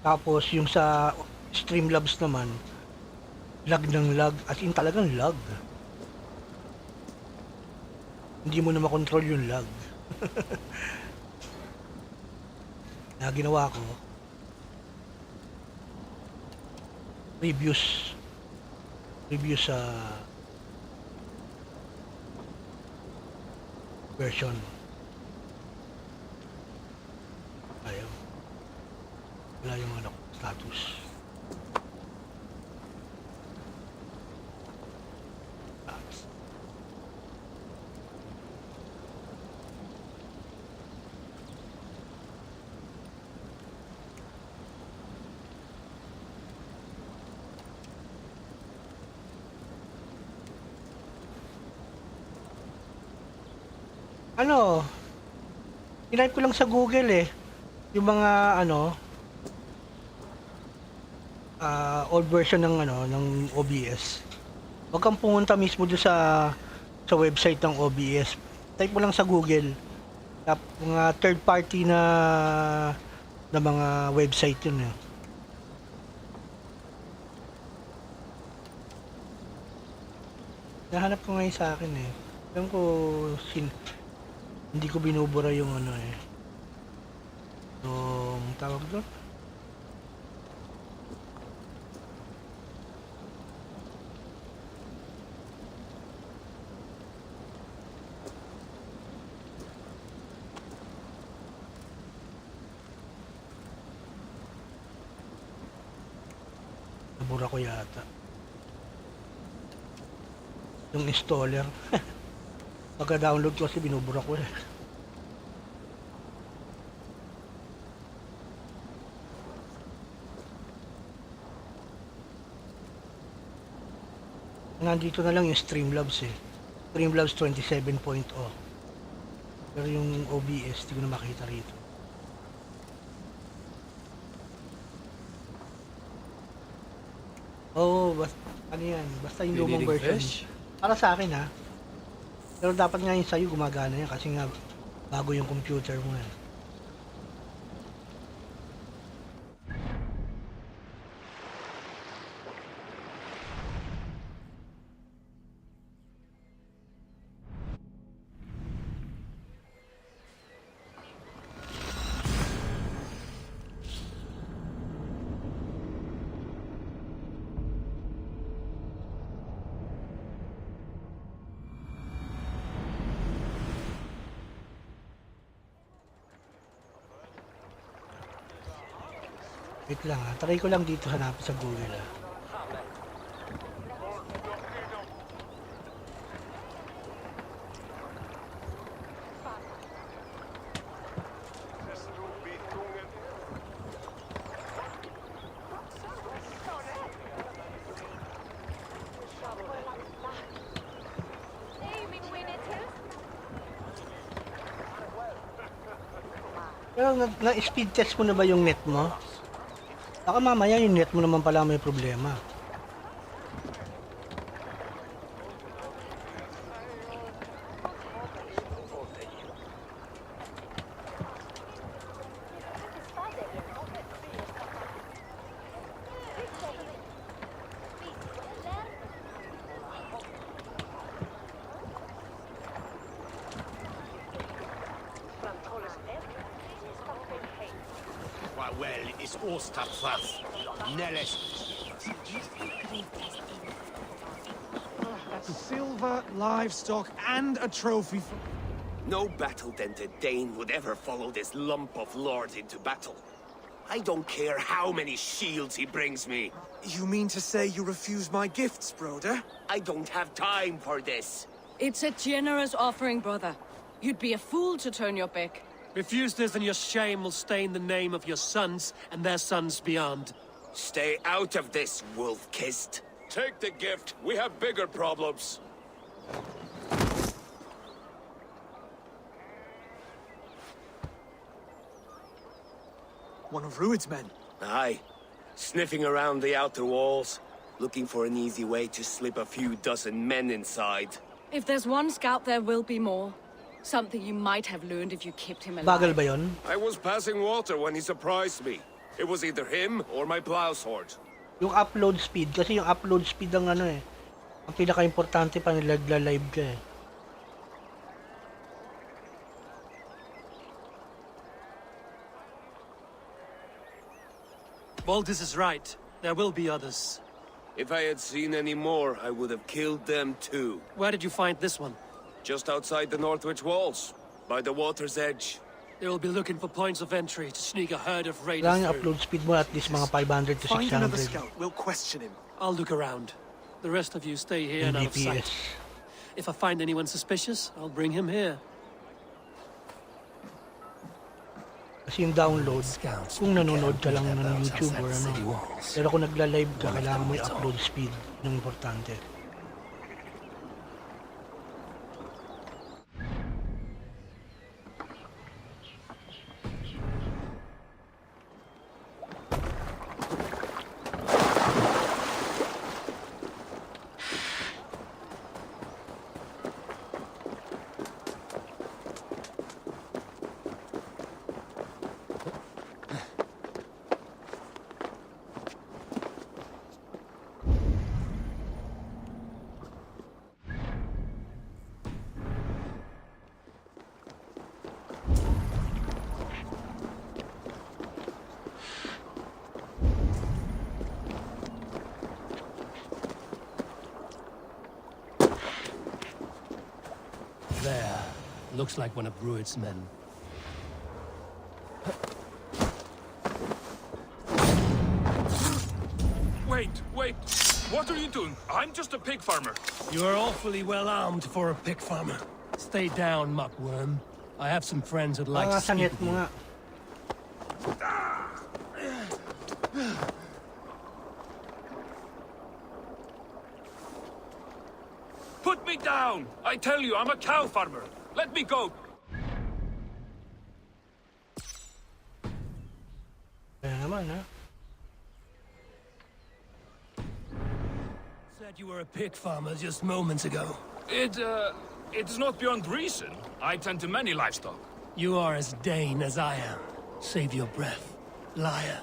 Tapos yung sa Streamlabs naman, lag ng lag, as in talagang lag. Hindi mo na makontrol yung lag. Na ginawa ko, reviews sa version. Ayaw. Wala yung ano, status. Ano, tinaype ko lang sa Google eh, yung mga ano, old version ng ano, ng OBS. Huwag kang pumunta mismo doon sa website ng OBS. Type mo lang sa Google. Mga third party na mga website yun eh. Nahanap ko ngayon sa akin eh. Alam ko hindi ko binubura yung ano eh. Yung tawag doon. Nabura ko yata. Yung installer. Pagka-download ko kasi binubura ko eh. Nandito na lang yung Streamlabs eh. Streamlabs 27.0. Pero yung OBS, di ko na makita rito. Oo, ano yan? Basta yung lumang version. Para sa akin ha. Pero dapat nga yung sa'yo gumagana yan kasi nga bago yung computer mo yan. Wait lang ha, try ko lang dito hanapin sa Google ha. Pero na-speed test mo na ba yung net mo? Baka mamaya yung net mo naman pala may problema. Silver, livestock, and a trophy for... No battle-dented Dane would ever follow this lump of lord into battle. I don't care how many shields he brings me. You mean to say you refuse my gifts, Broder? I don't have time for this. It's a generous offering, brother. You'd be a fool to turn your back. Refuse this and your shame will stain the name of your sons and their sons beyond. Stay out of this, wolf-kissed. Take the gift. We have bigger problems. One of Rued's men. Aye. Sniffing around the outer walls, looking for an easy way to slip a few dozen men inside. If there's one scout, there will be more. Something you might have learned if you kept him alive. Bagal ba yun? I was passing water when he surprised me. It was either him or my plow sword. Yung upload speed, kasi yung upload speed ang ano eh. Ang pinaka-importante pa nagla-live ka eh. Baldus is right. There will be others. If I had seen any more, I would have killed them too. Where did you find this one? Just outside the Northwich walls, by the water's edge. They will be looking for points of entry to sneak a herd of raiders Kailangan yung through. upload speed mo at least mga 500 to 600. Find another scout. We'll question him. I'll look around. The rest of you stay here and out of sight. If I find anyone suspicious, I'll bring him here. Kasi yung download, kung nanonood ka lang ng YouTube or ano, pero kung nagla-live ka, kailangan mo yung upload speed. Yung importante. There. Looks like one of Rued's men. Wait. What are you doing? I'm just a pig farmer. You are awfully well armed for a pig farmer. Stay down, muckworm. I have some friends who'd like to speak with you. Put me down! I tell you, I'm a cow farmer. Let me go. Kaya naman, ha? Said you were a pig farmer just moments ago. It's not beyond reason. I tend to many livestock. You are as Dane as I am. Save your breath, liar.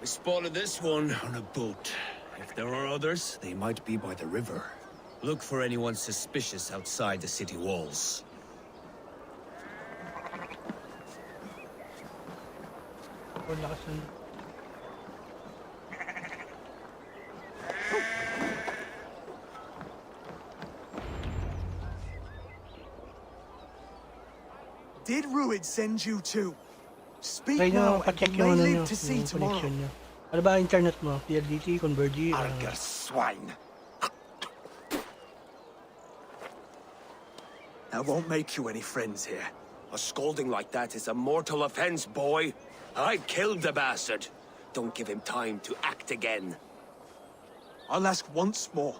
We spotted this one on a boat. If there are others, they might be by the river. Look for anyone suspicious outside the city walls. Did Rued send you too? Speak Try now, nyo and pa-check you yung may ano live nyo, to see yung tomorrow. connection nyo. Ano ba internet mo? PLDT, Converge? Arger swine. I won't make you any friends here. A scolding like that is a mortal offense, boy. I killed the bastard. Don't give him time to act again. I'll ask once more.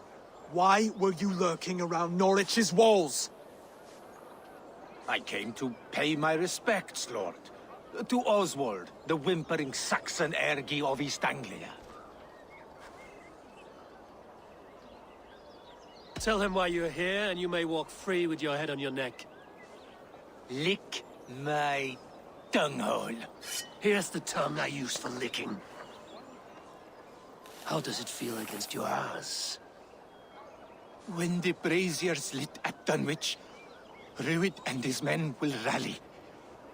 Why were you lurking around Norwich's walls? I came to pay my respects, Lord. To Oswald, the whimpering Saxon ergi of East Anglia. Tell him why you're here, and you may walk free with your head on your neck. Lick my dunghole. Here's the tongue I use for licking. How does it feel against your ass? When the braziers lit at Dunwich, Rued and his men will rally.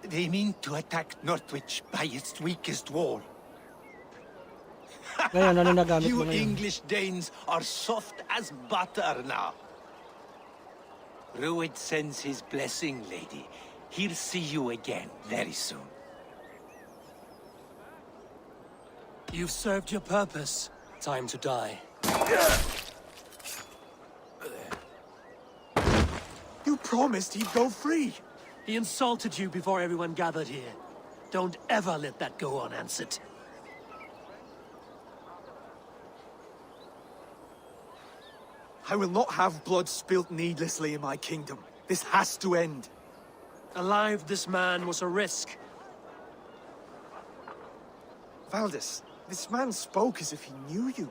They mean to attack Northwich by its weakest wall. Ngayon, ano nagamit You mo ngayon? English Danes are soft as butter now. Rued sends his blessing, lady. He'll see you again very soon. You've served your purpose. Time to die. You promised he'd go free. He insulted you before everyone gathered here. Don't ever let that go unanswered. I will not have blood spilt needlessly in my kingdom. This has to end. Alive, this man was a risk. Valdis, this man spoke as if he knew you.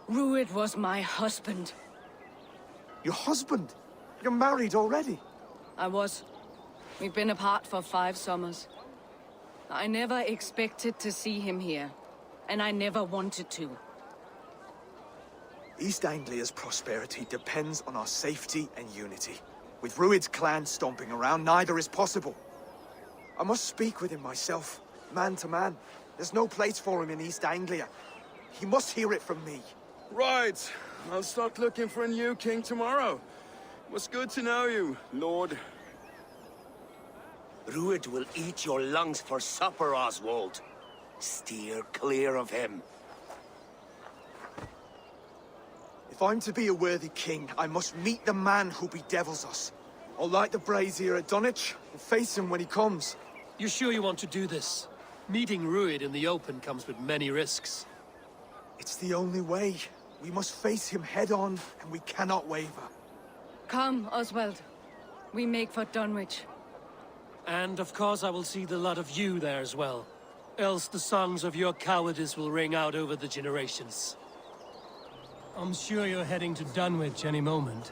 Rued was my husband. Your husband? You're married already? I was. We've been apart for 5 summers. I never expected to see him here, and I never wanted to. East Anglia's prosperity depends on our safety and unity. With Rued's clan stomping around, neither is possible. I must speak with him myself, man to man. There's no place for him in East Anglia. He must hear it from me. Right. I'll start looking for a new king tomorrow. It was good to know you, Lord. Rued will eat your lungs for supper, Oswald. Steer clear of him. If I'm to be a worthy king, I must meet the man who bedevils us. I'll light the brazier at Dunwich and face him when he comes. You sure you want to do this? Meeting Rued in the open comes with many risks. It's the only way. We must face him head-on, and we cannot waver. Come, Oswald. We make for Dunwich. And of course I will see the lot of you there as well. Else the songs of your cowardice will ring out over the generations. I'm sure you're heading to Dunwich any moment.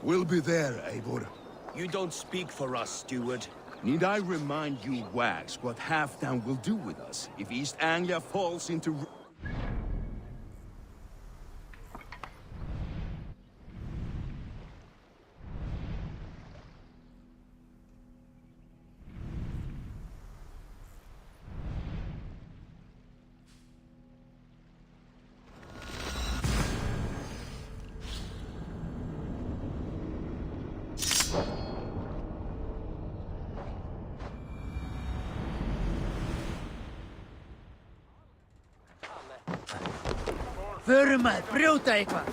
We'll be there, Eivor. You don't speak for us, steward. Need I remind you, Wags, what Halfdan will do with us if East Anglia falls into... Förma, brota eitthvað.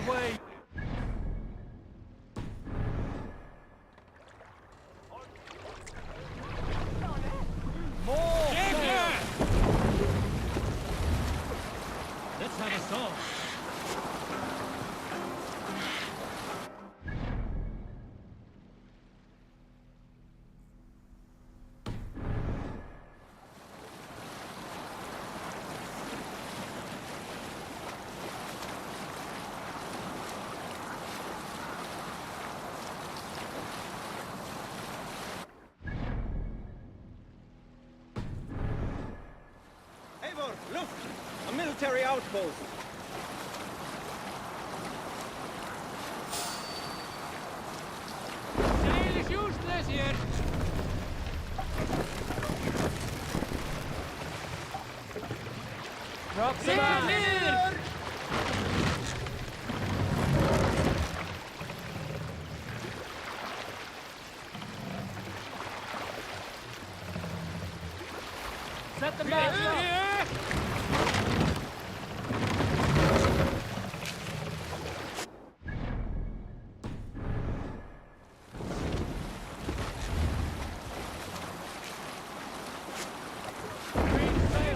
Away! More! Let's have a song. Eivor, look! A military outpost. Sail is useless here. Drop the man. Set the mast up. Green sail.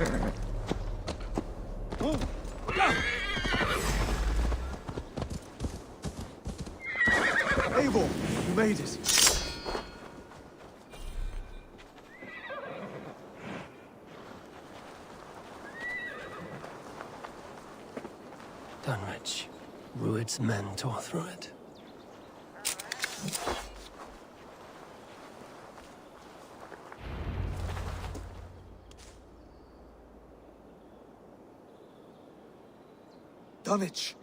Abel, you made it. Dunwich. Rued's men tore through it. Dunwich.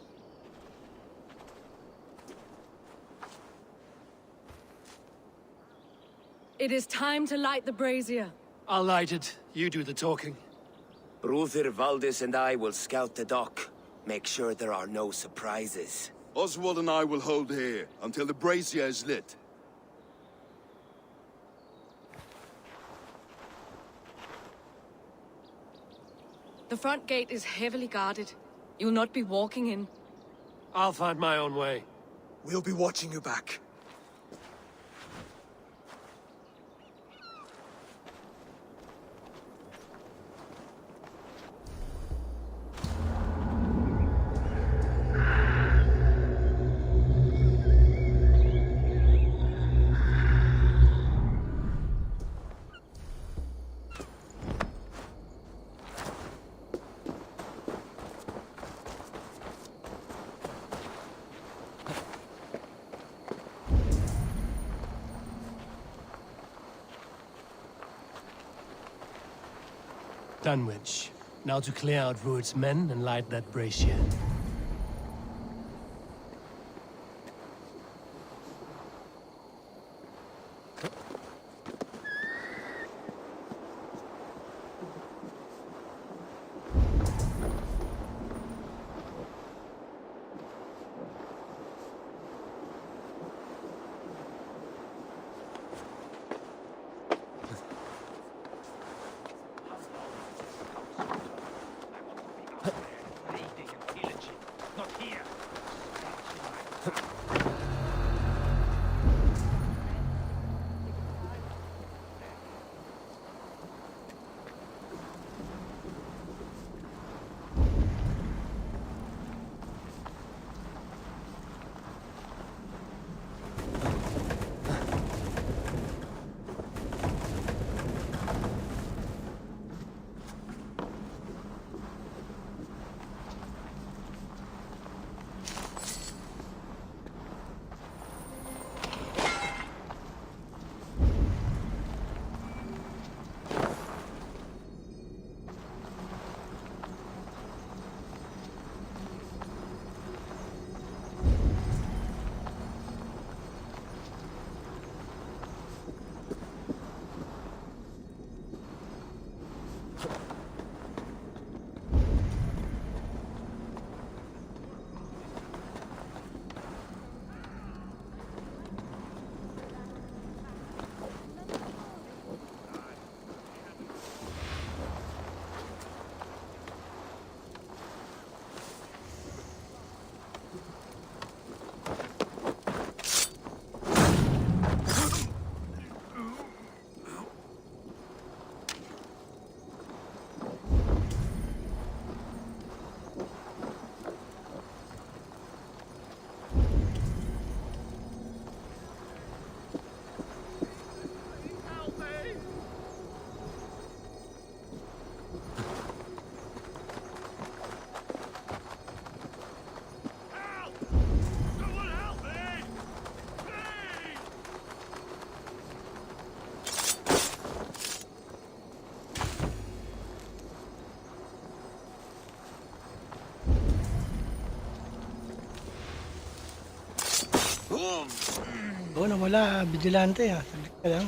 It is time to light the brazier. I'll light it. You do the talking. Bruther Valdis and I will scout the dock. Make sure there are no surprises. Oswald and I will hold here until the brazier is lit. The front gate is heavily guarded. You'll not be walking in. I'll find my own way. We'll be watching you back. Dunwich. Now to clear out Rued's men and light that brazier. Oo, nawala. Vigilante ah. Saglit ka lang.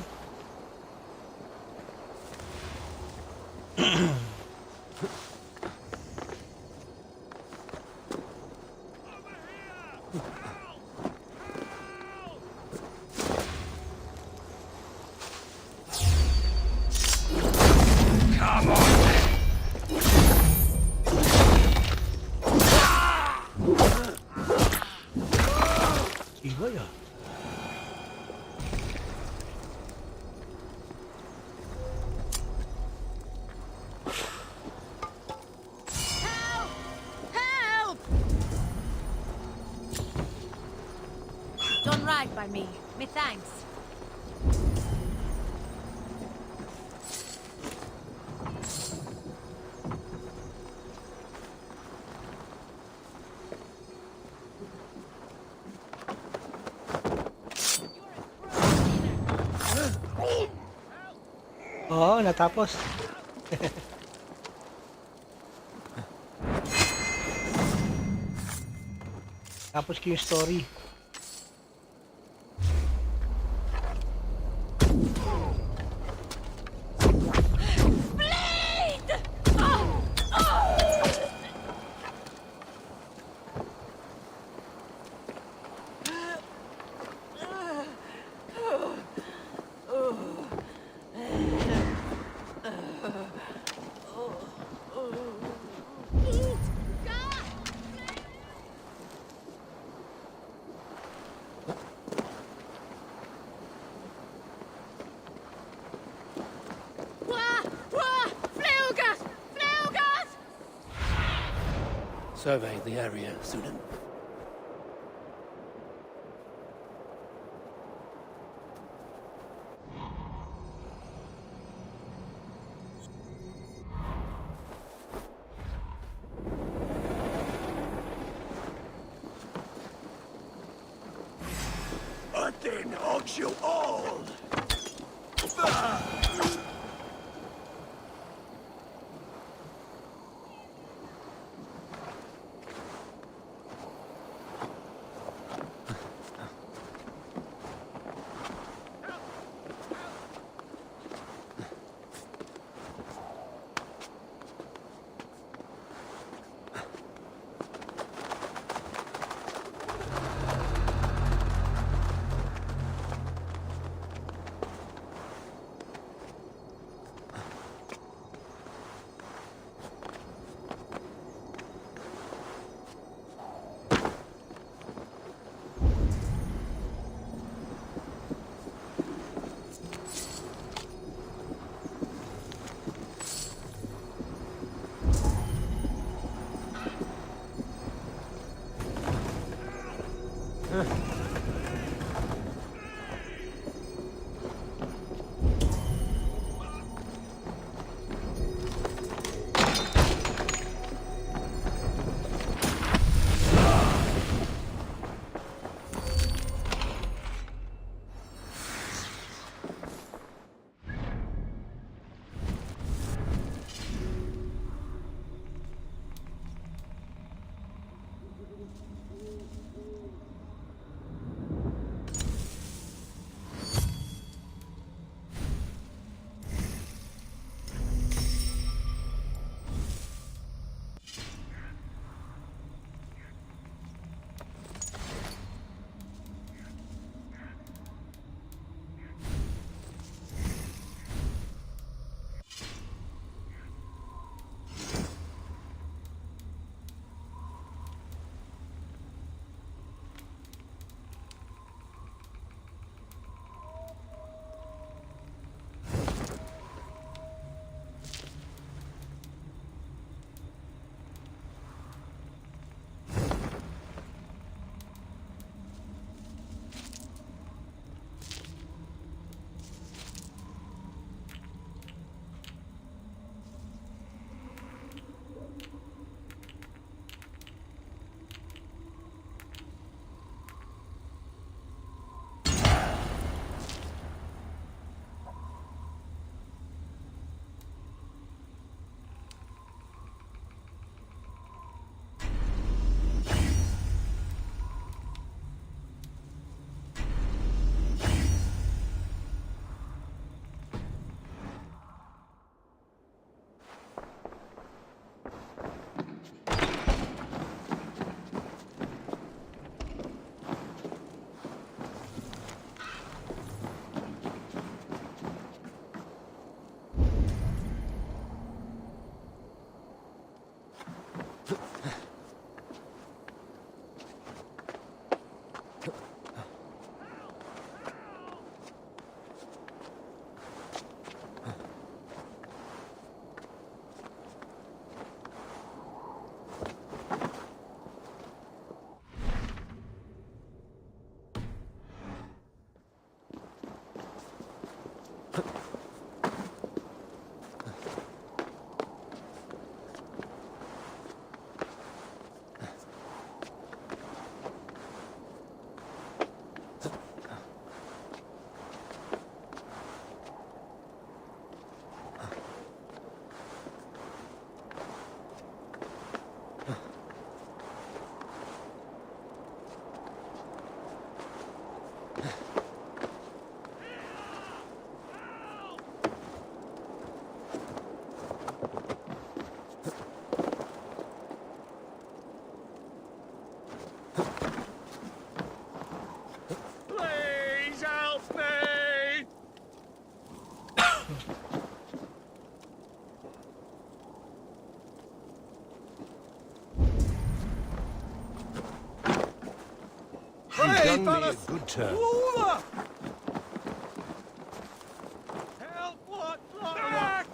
Iba ya. right by me. Me thanks. Oo, natapos. Tapos ko yung story. Survey the area, Sudan. Odin hogs you all! You've done me a good turn. Max!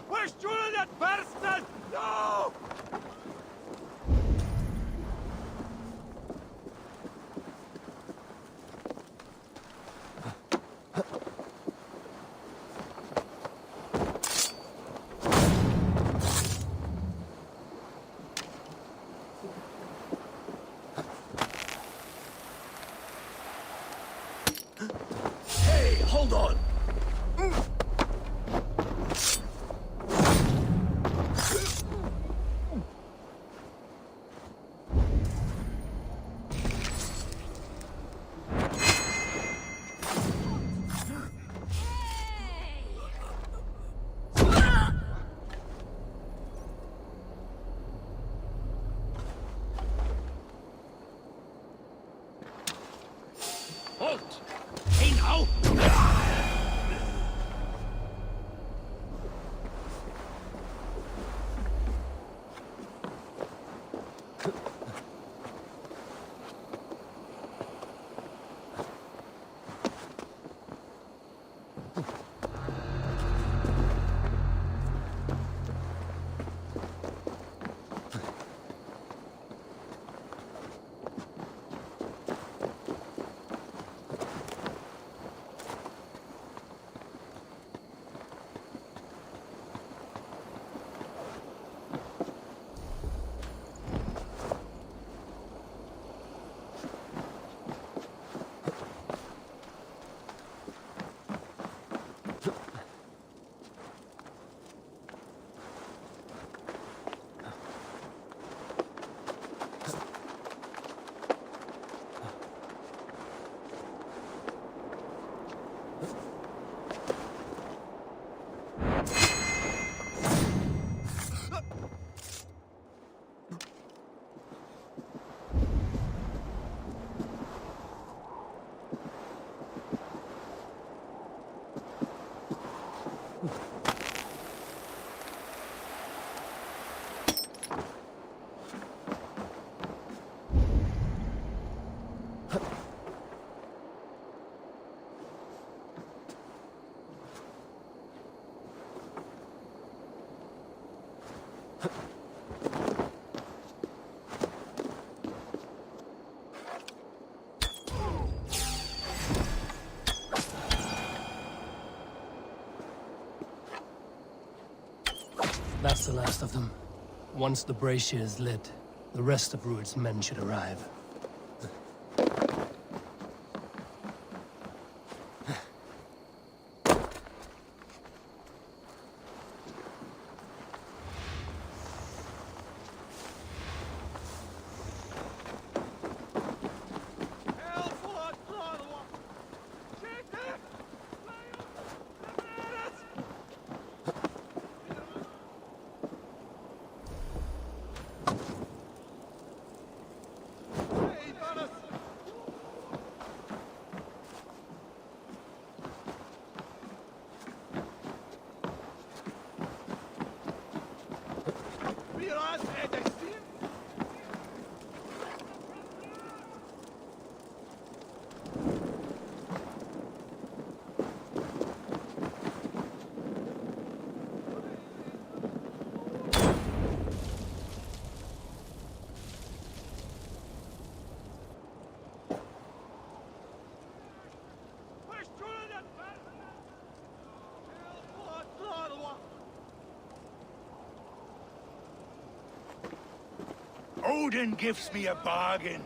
Where's Julian that bastard? No! Hey, hold on! Halt! Hey now! That's the last of them. Once the brazier is lit, the rest of Rued's men should arrive. Odin gives me a bargain.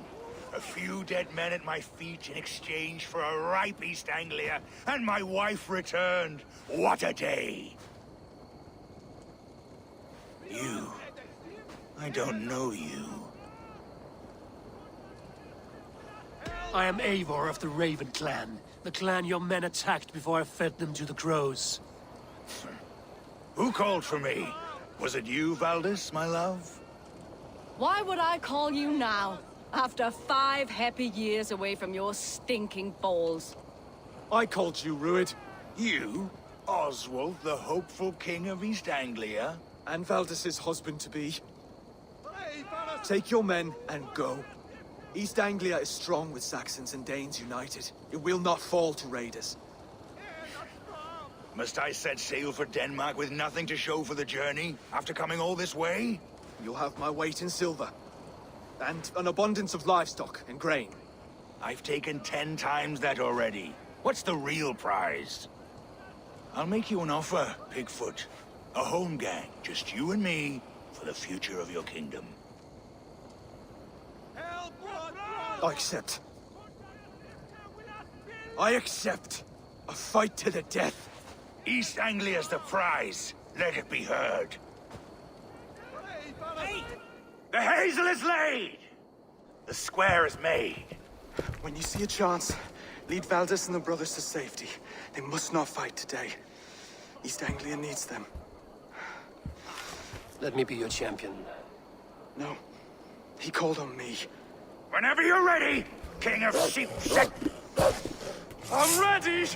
A few dead men at my feet in exchange for a ripe East Anglia, and my wife returned. What a day! You... I don't know you. I am Eivor of the Raven clan. The clan your men attacked before I fed them to the crows. Who called for me? Was it you, Valdis, my love? Why would I call you now, after 5 happy years away from your stinking balls? I called you, Rued. You? Oswald, the hopeful king of East Anglia? And Valdis's husband-to-be. Take your men and go. East Anglia is strong with Saxons and Danes united. It will not fall to raiders. Must I set sail for Denmark with nothing to show for the journey, after coming all this way? You'll have my weight in silver. And an abundance of livestock and grain. I've taken 10 times that already. What's the real prize? I'll make you an offer, Pigfoot. A home gang, just you and me, for the future of your kingdom. I accept. I accept. A fight to the death. East Anglia's the prize. Let it be heard. The hazel is laid! The square is made. When you see a chance, lead Valdis and the brothers to safety. They must not fight today. East Anglia needs them. Let me be your champion. No. He called on me. Whenever you're ready, King of Sheep. I'm ready!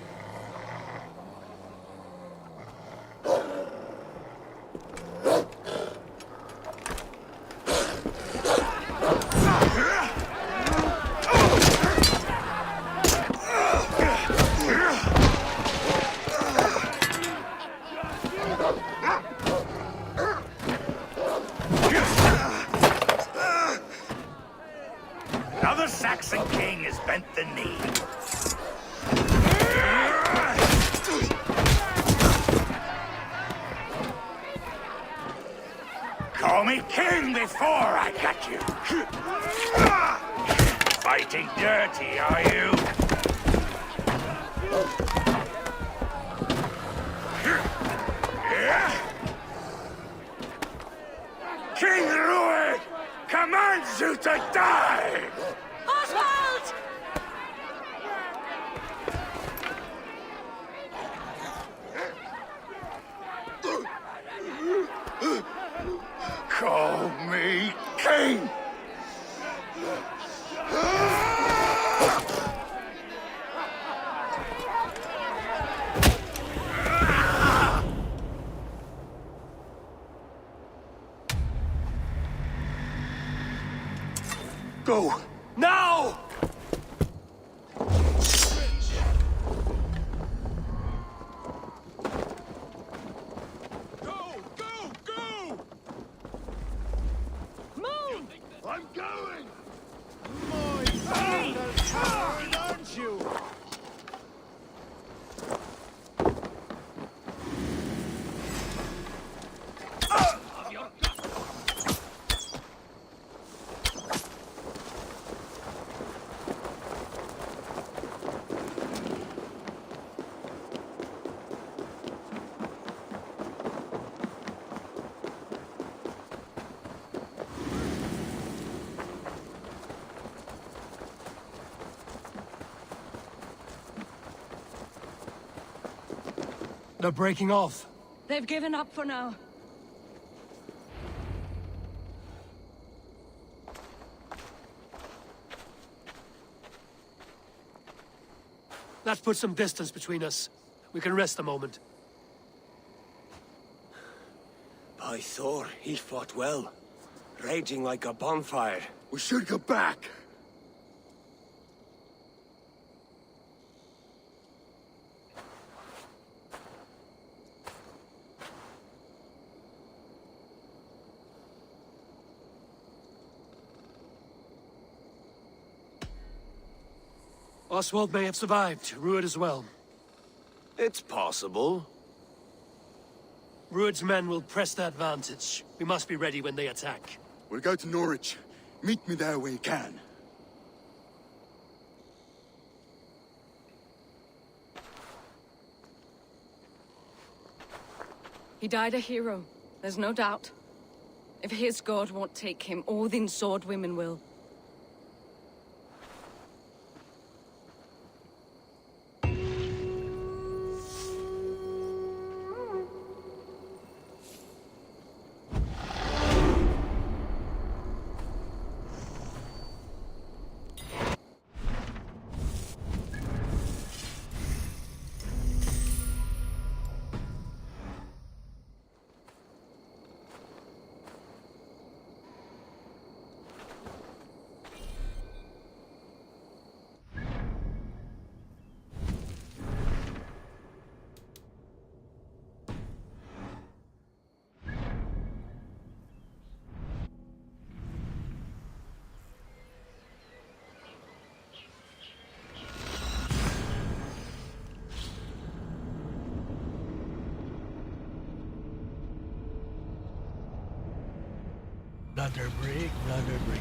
Now the Saxon king has bent the knee. Call me king before I got you. Fighting dirty, are you? King Rued commands you to die! Oswald! Call me king! Go! Now! I'm going! Aren't you? They're breaking off. They've given up for now. Let's put some distance between us. We can rest a moment. By Thor, he fought well. Raging like a bonfire. We should go back. Oswald may have survived, Rued as well. It's possible. Rued's men will press the advantage. We must be ready when they attack. We'll go to Norwich. Meet me there when you can. He died a hero, there's no doubt. If his god won't take him, Odin's sword women will. Bladder break, bladder break.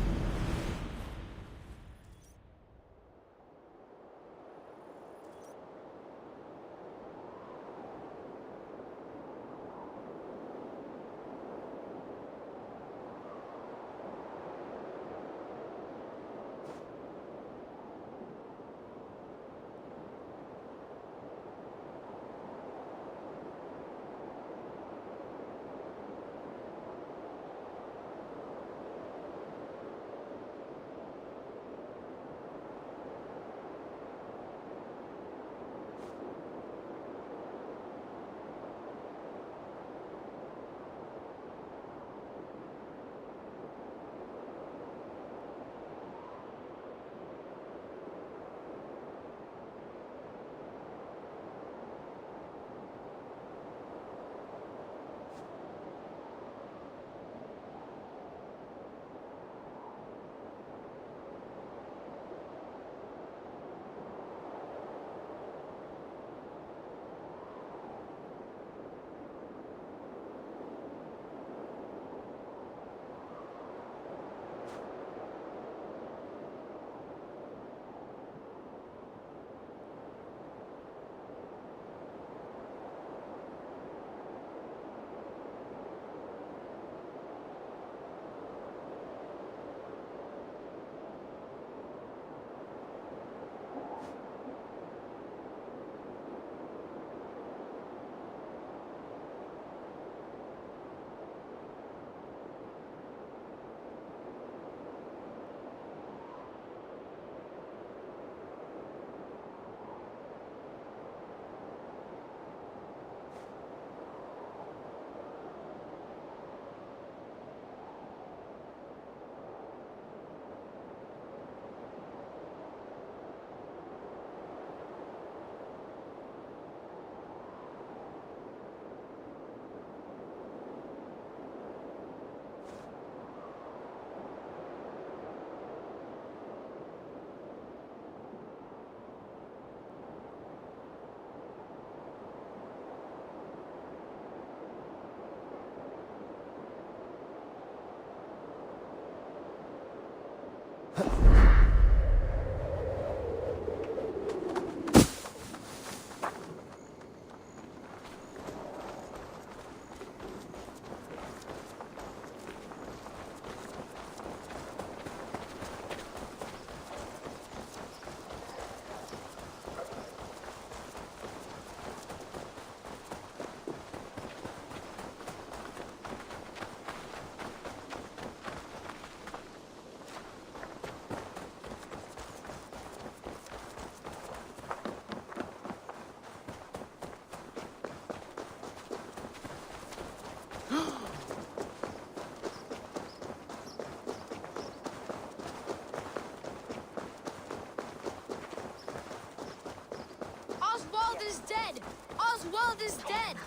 Oswald is dead! Oswald is dead!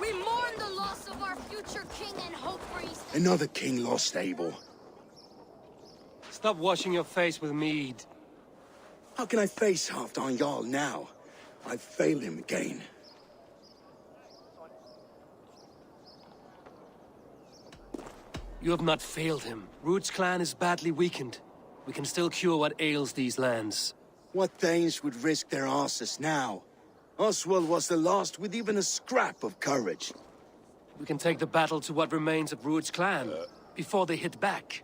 We mourn the loss of our future king and hope for East. Another king lost, Abel. Stop washing your face with mead. How can I face Halfdan Jarl now? I've failed him again. You have not failed him. Ruud's clan is badly weakened. We can still cure what ails these lands. What Thanes would risk their asses now? Oswald was the last with even a scrap of courage. We can take the battle to what remains of Ruud's clan, before they hit back.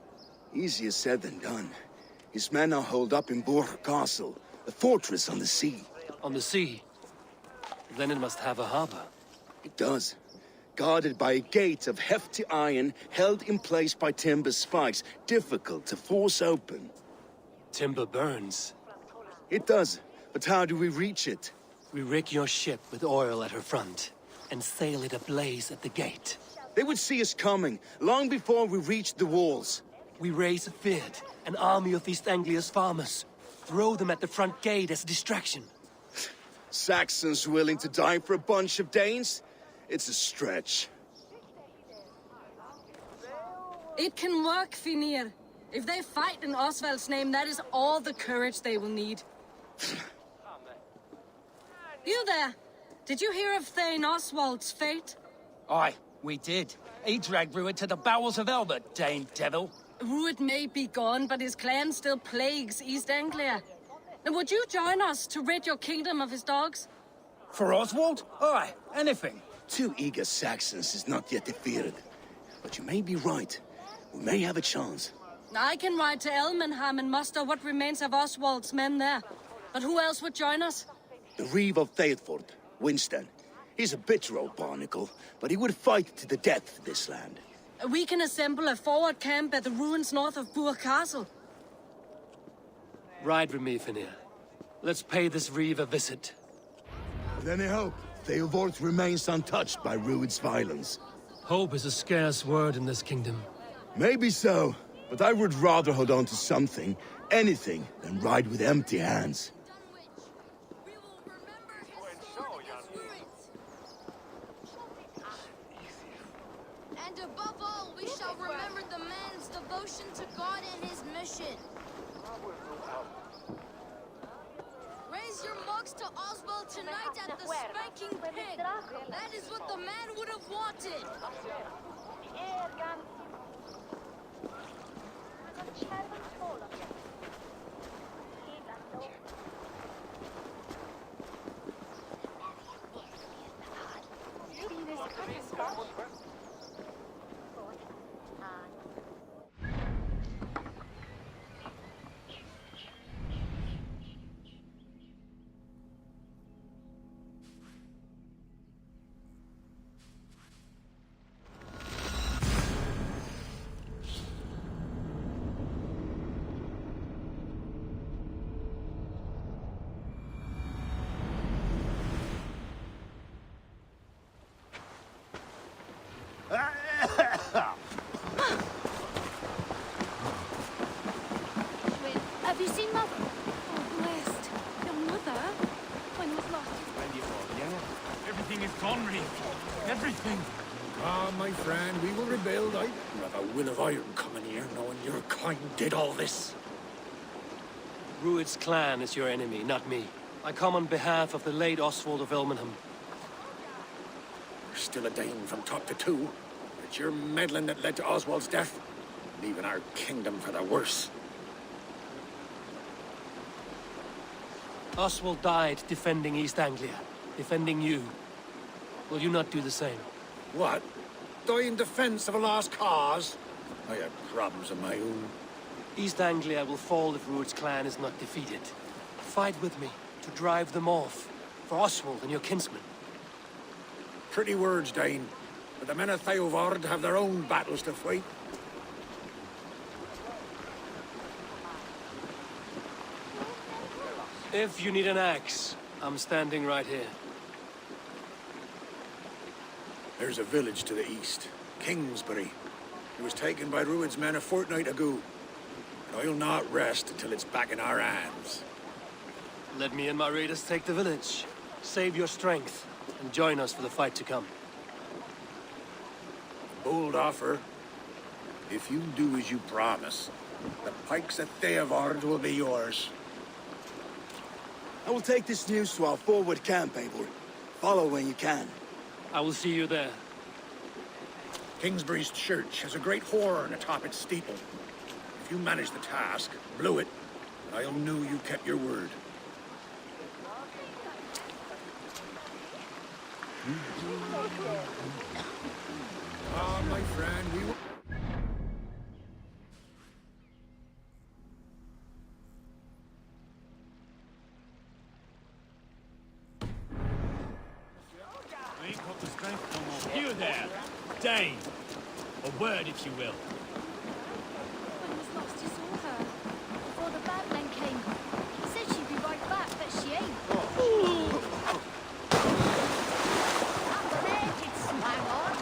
Easier said than done. His men are holed up in Borg Castle, a fortress on the sea. On the sea? Then it must have a harbor. It does. Guarded by a gate of hefty iron, held in place by timber spikes, difficult to force open. Timber burns. It does, but how do we reach it? We rig your ship with oil at her front, and sail it ablaze at the gate. They would see us coming, long before we reach the walls. We raise a Fyrd, an army of East Anglia's farmers. Throw them at the front gate as a distraction. Saxons willing to die for a bunch of Danes? It's a stretch. It can work, Finir. If they fight in Oswald's name, that is all the courage they will need. You there! Did you hear of Thane Oswald's fate? Aye, we did. He dragged Rued to the bowels of Elbert, Dane Devil. Rued may be gone, but his clan still plagues East Anglia. And would you join us to rid your kingdom of his dogs? For Oswald? Aye, anything. 2 eager Saxons is not yet defeated. But you may be right. We may have a chance. I can ride to Elmenham and muster what remains of Oswald's men there. But who else would join us? The Reeve of Thetford, Winston. He's a bitter old barnacle, but he would fight to the death for this land. We can assemble a forward camp at the ruins north of Bourg Castle. Ride with me, Finir. Let's pay this Reeve a visit. With any hope, Theodort remains untouched by Rued's violence. Hope is a scarce word in this kingdom. Maybe so, but I would rather hold on to something, anything, than ride with empty hands. And above all, we shall remember the man's devotion to God and his mission. Raise your mugs to Oswald tonight at the spanking pig. That is what the man would have wanted. Have you seen Mother? Oh, blessed. Your mother? When was lost? Everything is gone, Reeve. Everything. Ah, my friend, we will rebuild. I have a will of iron coming here, knowing your kind did all this. Rued's clan is your enemy, not me. I come on behalf of the late Oswald of Elmenham. You're still a Dane from top to two. It's your meddling that led to Oswald's death, leaving our kingdom for the worse. Oswald died defending East Anglia, defending you. Will you not do the same? What? Die in defense of a lost cause? I have problems of my own. East Anglia will fall if Rued's clan is not defeated. Fight with me to drive them off, for Oswald and your kinsmen. Pretty words, Dane. But the men of Theodord have their own battles to fight. If you need an axe, I'm standing right here. There's a village to the east, Kingsbury. It was taken by Rued's men a fortnight ago. And I'll not rest until it's back in our hands. Let me and my raiders take the village. Save your strength, and join us for the fight to come. Bold offer. If you do as you promise, the pikes of Theodord will be yours. I will take this news to our forward camp, Eivor. Follow when you can. I will see you there. Kingsbury's church has a great horn atop its steeple. If you manage the task, blow it, I'll know you kept your word. Ah, my friend, we will... I ain't got the strength no more. You there, Dane. A word, if you will. When was lost, you saw her. Before the bad men came. Said she'd be right back, but she ain't. Up there, did slang on.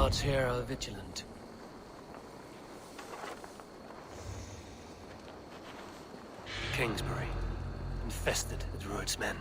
guards here are vigilant. Kingsbury, infested with Druid's men.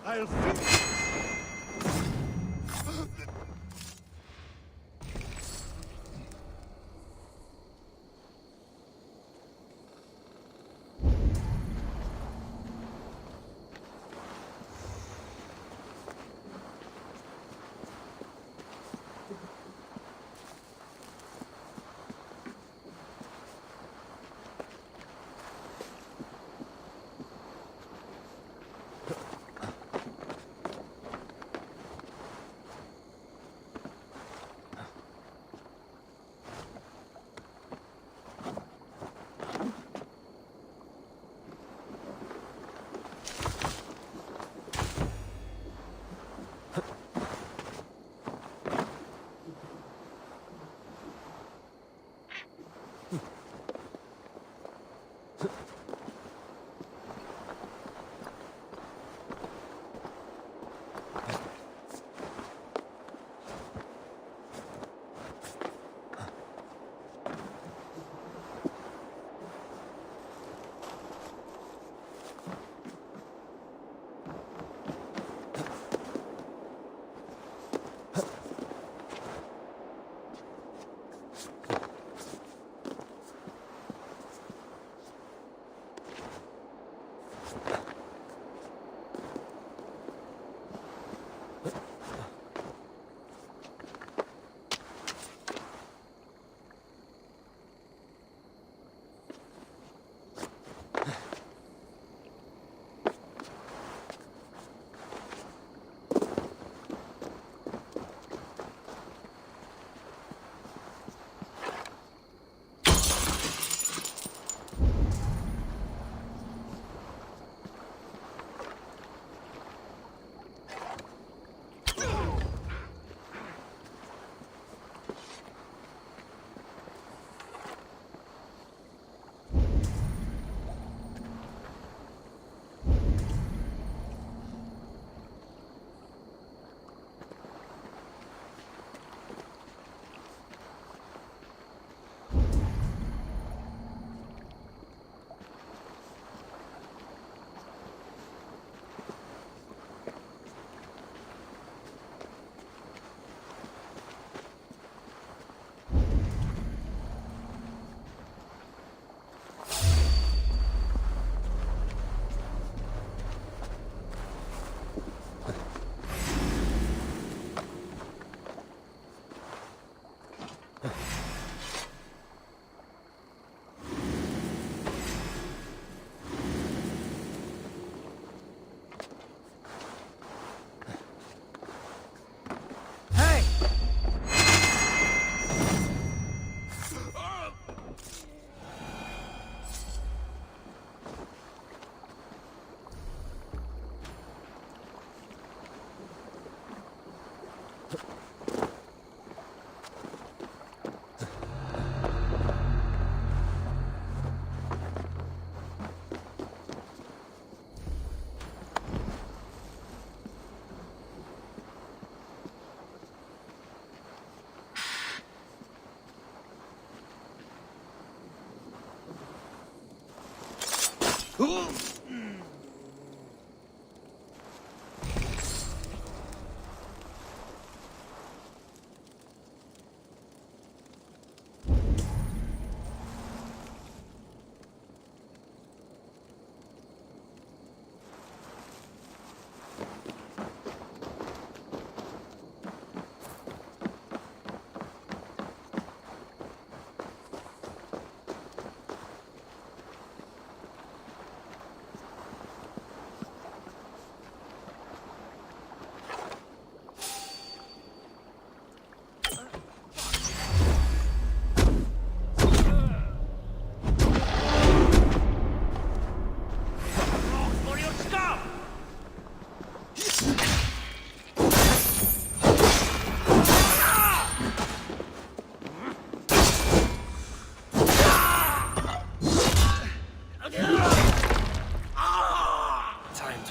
I'll finish.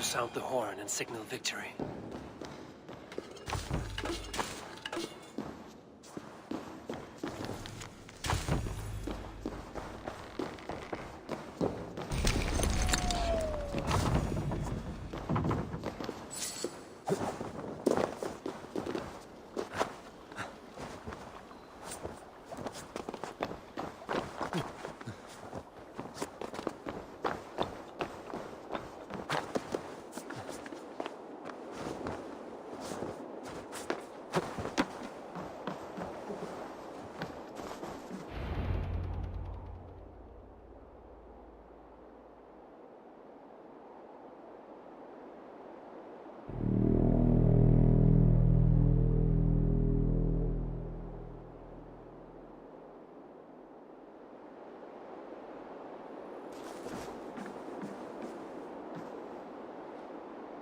Sound the horn and signal victory.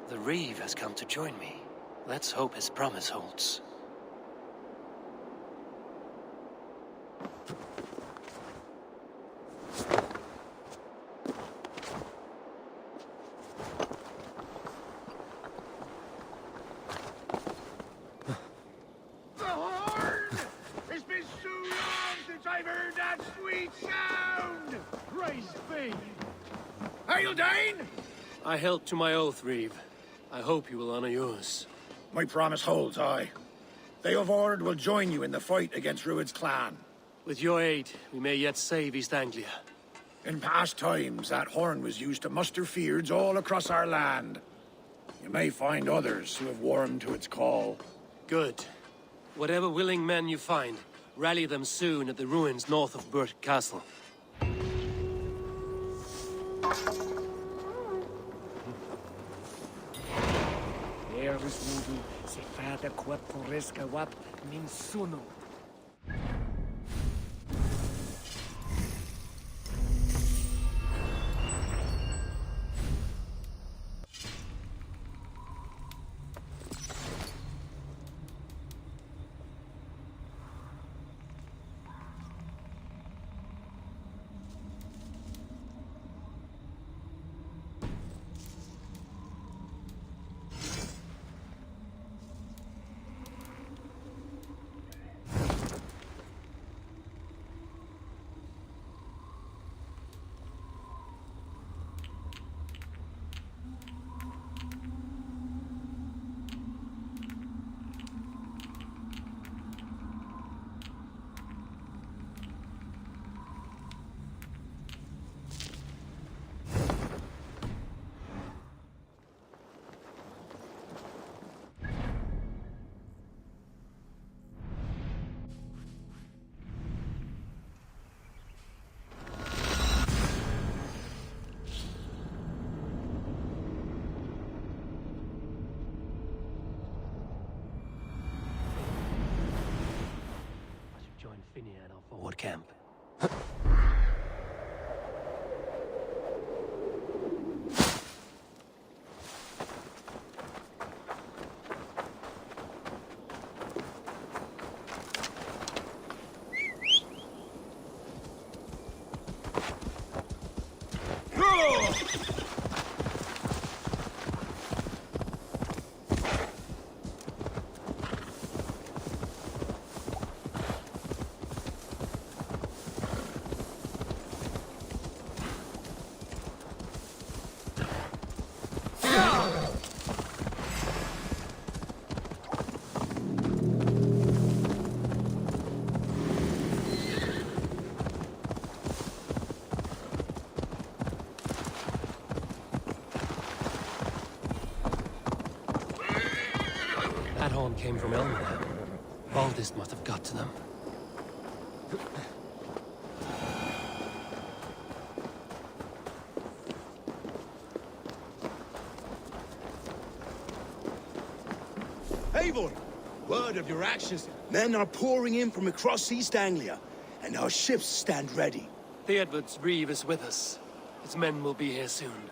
The Reeve has come to join me. Let's hope his promise holds. The horn! It's been so long since I've heard that sweet sound! Praise be! Hail, Dane! I held to my oath, Reeve. I hope you will honor yours. My promise holds, aye. They of Ord will join you in the fight against Rued's clan. With your aid, we may yet save East Anglia. In past times, that horn was used to muster fyrds all across our land. You may find others who have warmed to its call. Good. Whatever willing men you find, rally them soon at the ruins north of Burt Castle. There is Moody, se fada quap poresca wap min suno. Join Finny at our forward camp. That horn came from Elmham. Baldist must have got to them. Eivor! Word of your actions. Men are pouring in from across East Anglia, and our ships stand ready. The Edward's Reeve is with us. His men will be here soon.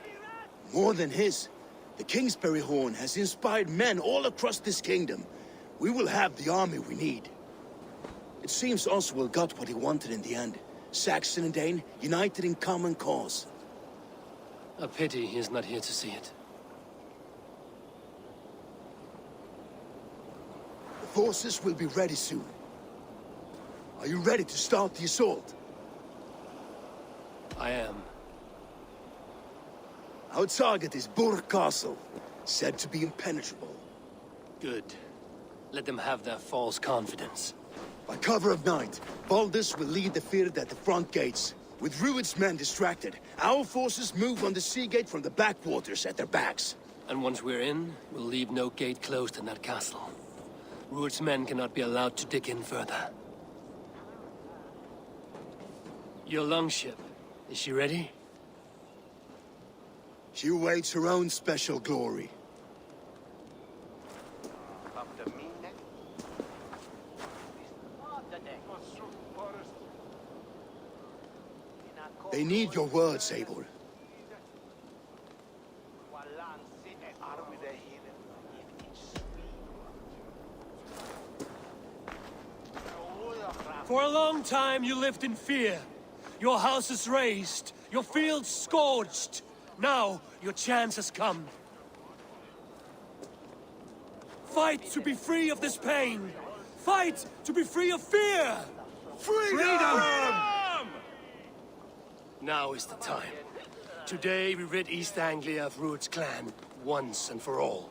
More than his. The Kingsbury Horn has inspired men all across this kingdom. We will have the army we need. It seems Oswald got what he wanted in the end. Saxon and Dane united in common cause. A pity he is not here to see it. The forces will be ready soon. Are you ready to start the assault? I am. Our target is Burt Castle, said to be impenetrable. Good. Let them have their false confidence. By cover of night, Baldus will lead the field at the front gates. With Rued's men distracted, our forces move on the sea gate from the backwaters at their backs. And once we're in, we'll leave no gate closed in that castle. Rued's men cannot be allowed to dig in further. Your longship, is she ready? She awaits her own special glory. They need your words, Eivor. For a long time you lived in fear. Your houses razed, your fields scorched. Now your chance has come. Fight to be free of this pain. Fight to be free of fear. Freedom! Now is the time. Today we rid East Anglia of Rued's clan, once and for all.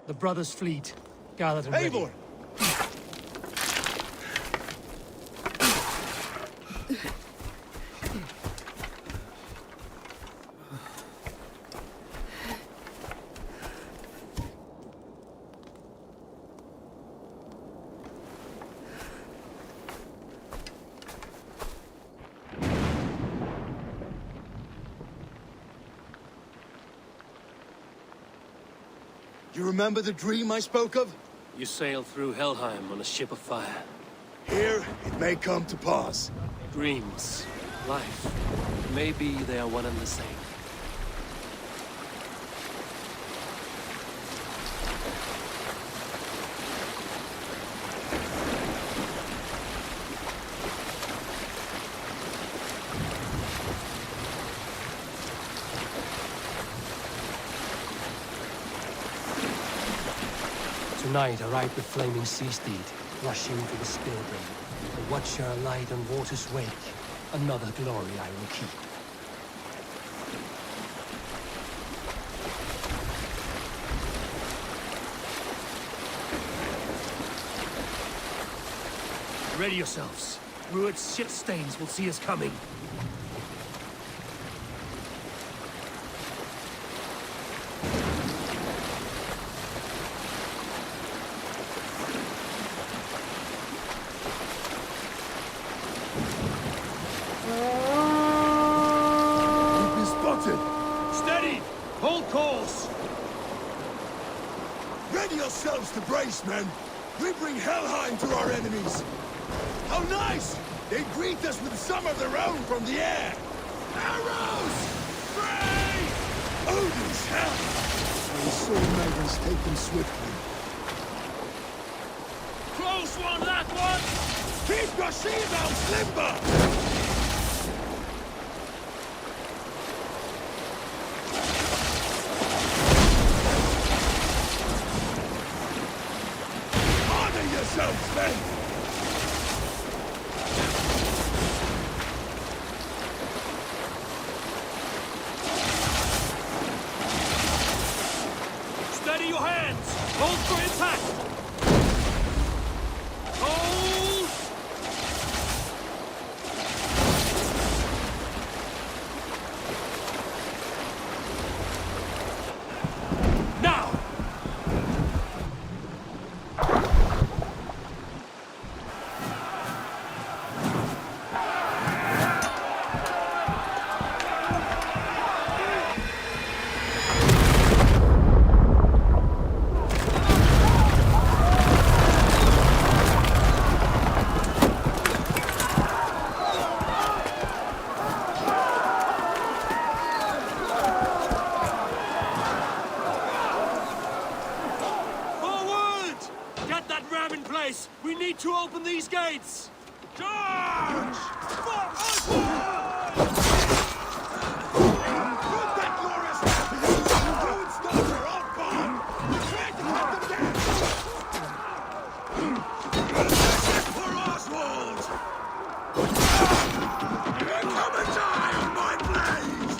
The brothers' fleet gathered and ready. You remember the dream I spoke of? You sailed through Helheim on a ship of fire. Here, it may come to pass. Dreams, life, maybe they are one and the same. Tonight I ride the flaming sea steed, rushing to the Spillbrim. A watcher light on water's wake, another glory I will keep. Ready yourselves. Rued's ship stains will see us coming. To brace, men. We bring Helheim to our enemies. How nice! They greet us with some of their own from the air. Arrows! Praise! Odin's help! The sword maidens take them swiftly. Close one, that one! Keep your shields limber! Yourselves, men! Steady your hands! Hold for impact! Hold! Now! We need to open these gates! Charge! For Oswald! Put that glorious Rued's daughter on board! Try to cut them down! For Oswald! Come and die on my blade!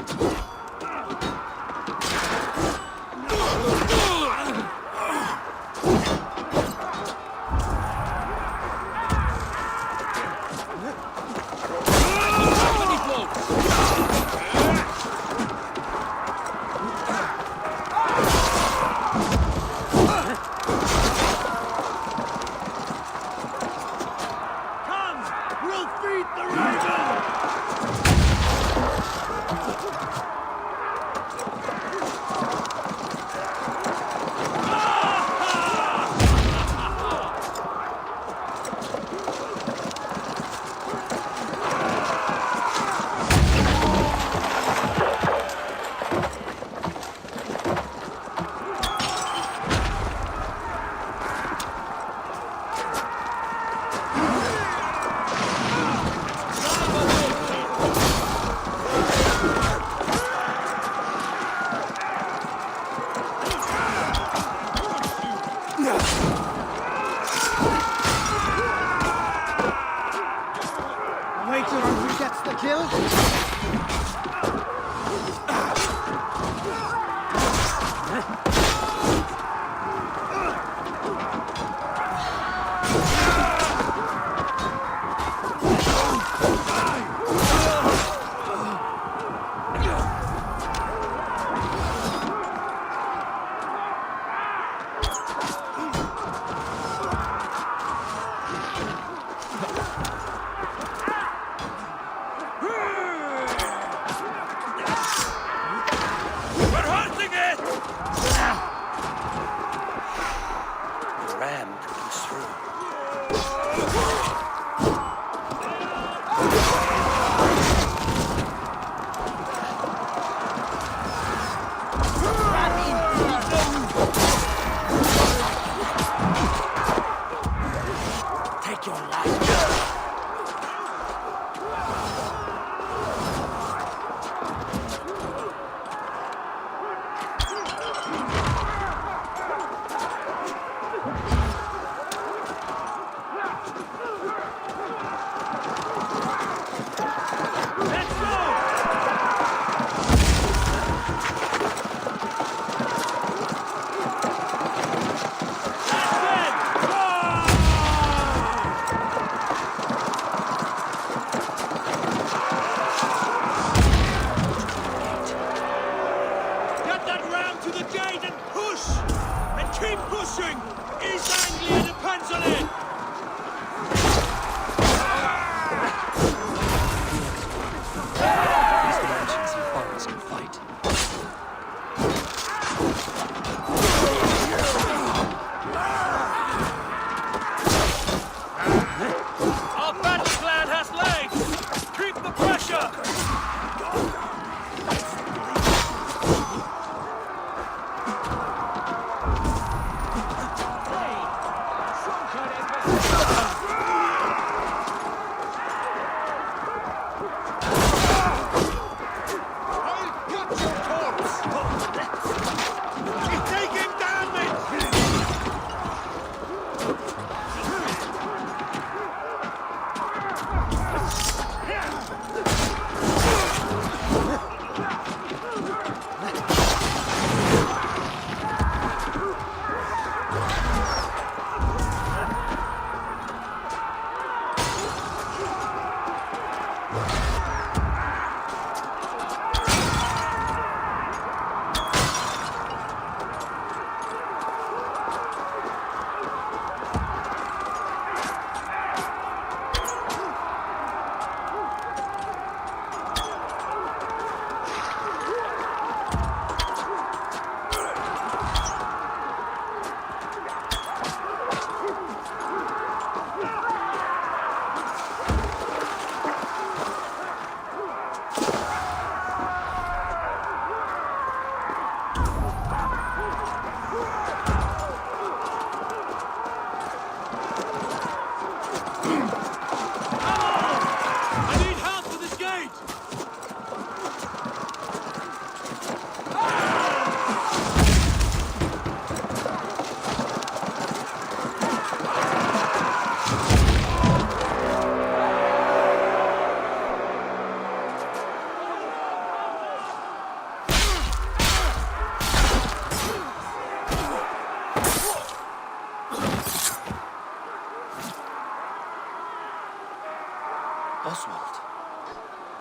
Oswald.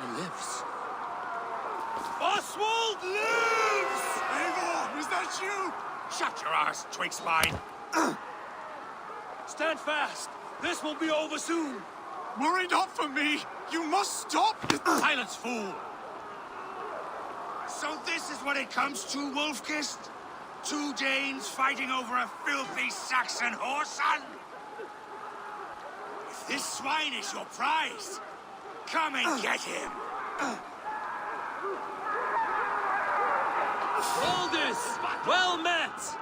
He lives. Oswald lives! Eivor, is that you? Shut your arse, twig spine. Stand fast. This will be over soon. Worry not for me. You must stop. Silence, fool. So this is what it comes to, Wolfkist? 2 Danes fighting over a filthy Saxon whoreson? If this swine is your prize, come and get him. Aldous! Well met!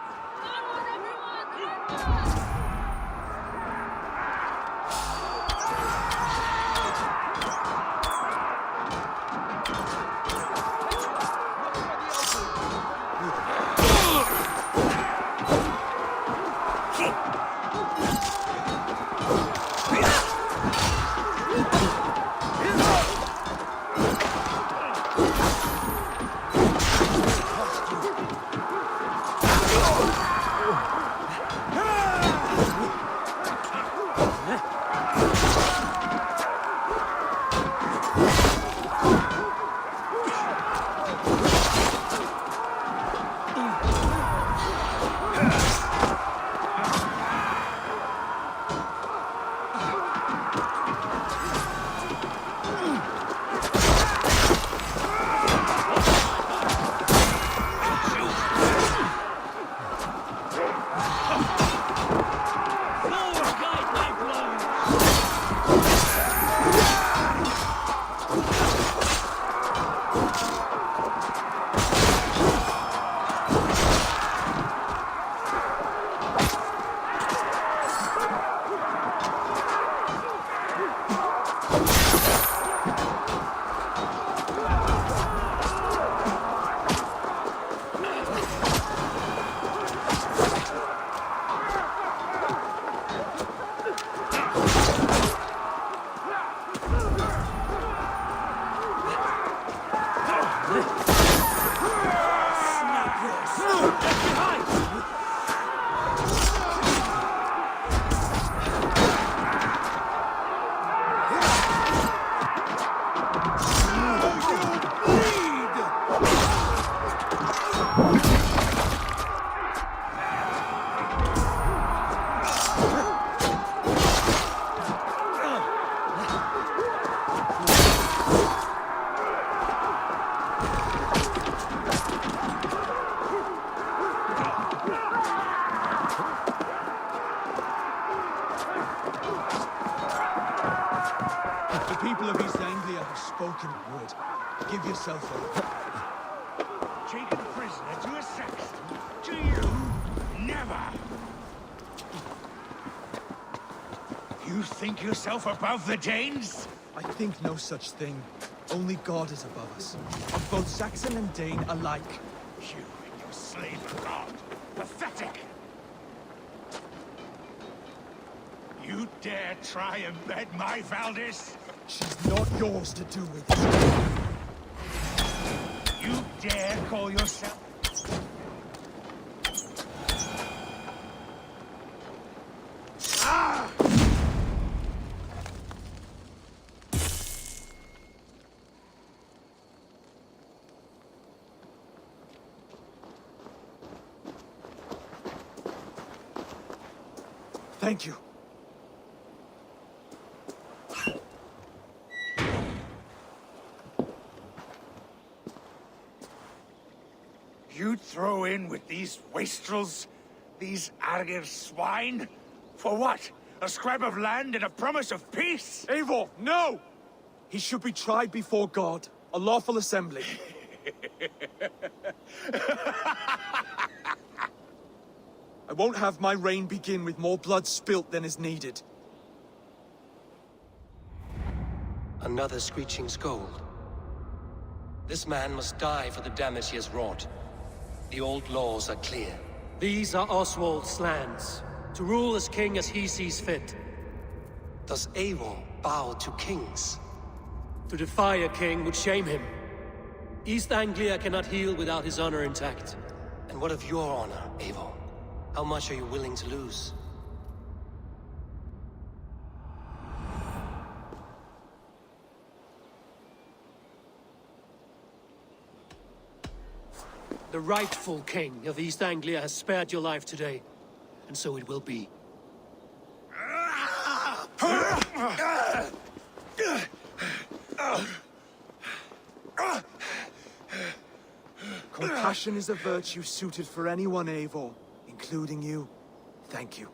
The people of East Anglia have spoken word. Give yourself over. Taken prisoner to a Saxon? To you? Never! You think yourself above the Danes? I think no such thing. Only God is above us. Of both Saxon and Dane alike. You and your slave of God. Pathetic! You dare try and bed my Valdis? She's not yours to do with. You dare call yourself... Ah! Thank you. You'd throw in with these wastrels? These Argir swine? For what? A scrap of land and a promise of peace? Eivor, no! He should be tried before God. A lawful assembly. I won't have my reign begin with more blood spilt than is needed. Another screeching scold. This man must die for the damage he has wrought. The old laws are clear. These are Oswald's lands, to rule as king as he sees fit. Does Eivor bow to kings? To defy a king would shame him. East Anglia cannot heal without his honor intact. And what of your honor, Eivor? How much are you willing to lose? The rightful king of East Anglia has spared your life today, and so it will be. Compassion is a virtue suited for anyone, Eivor, including you. Thank you.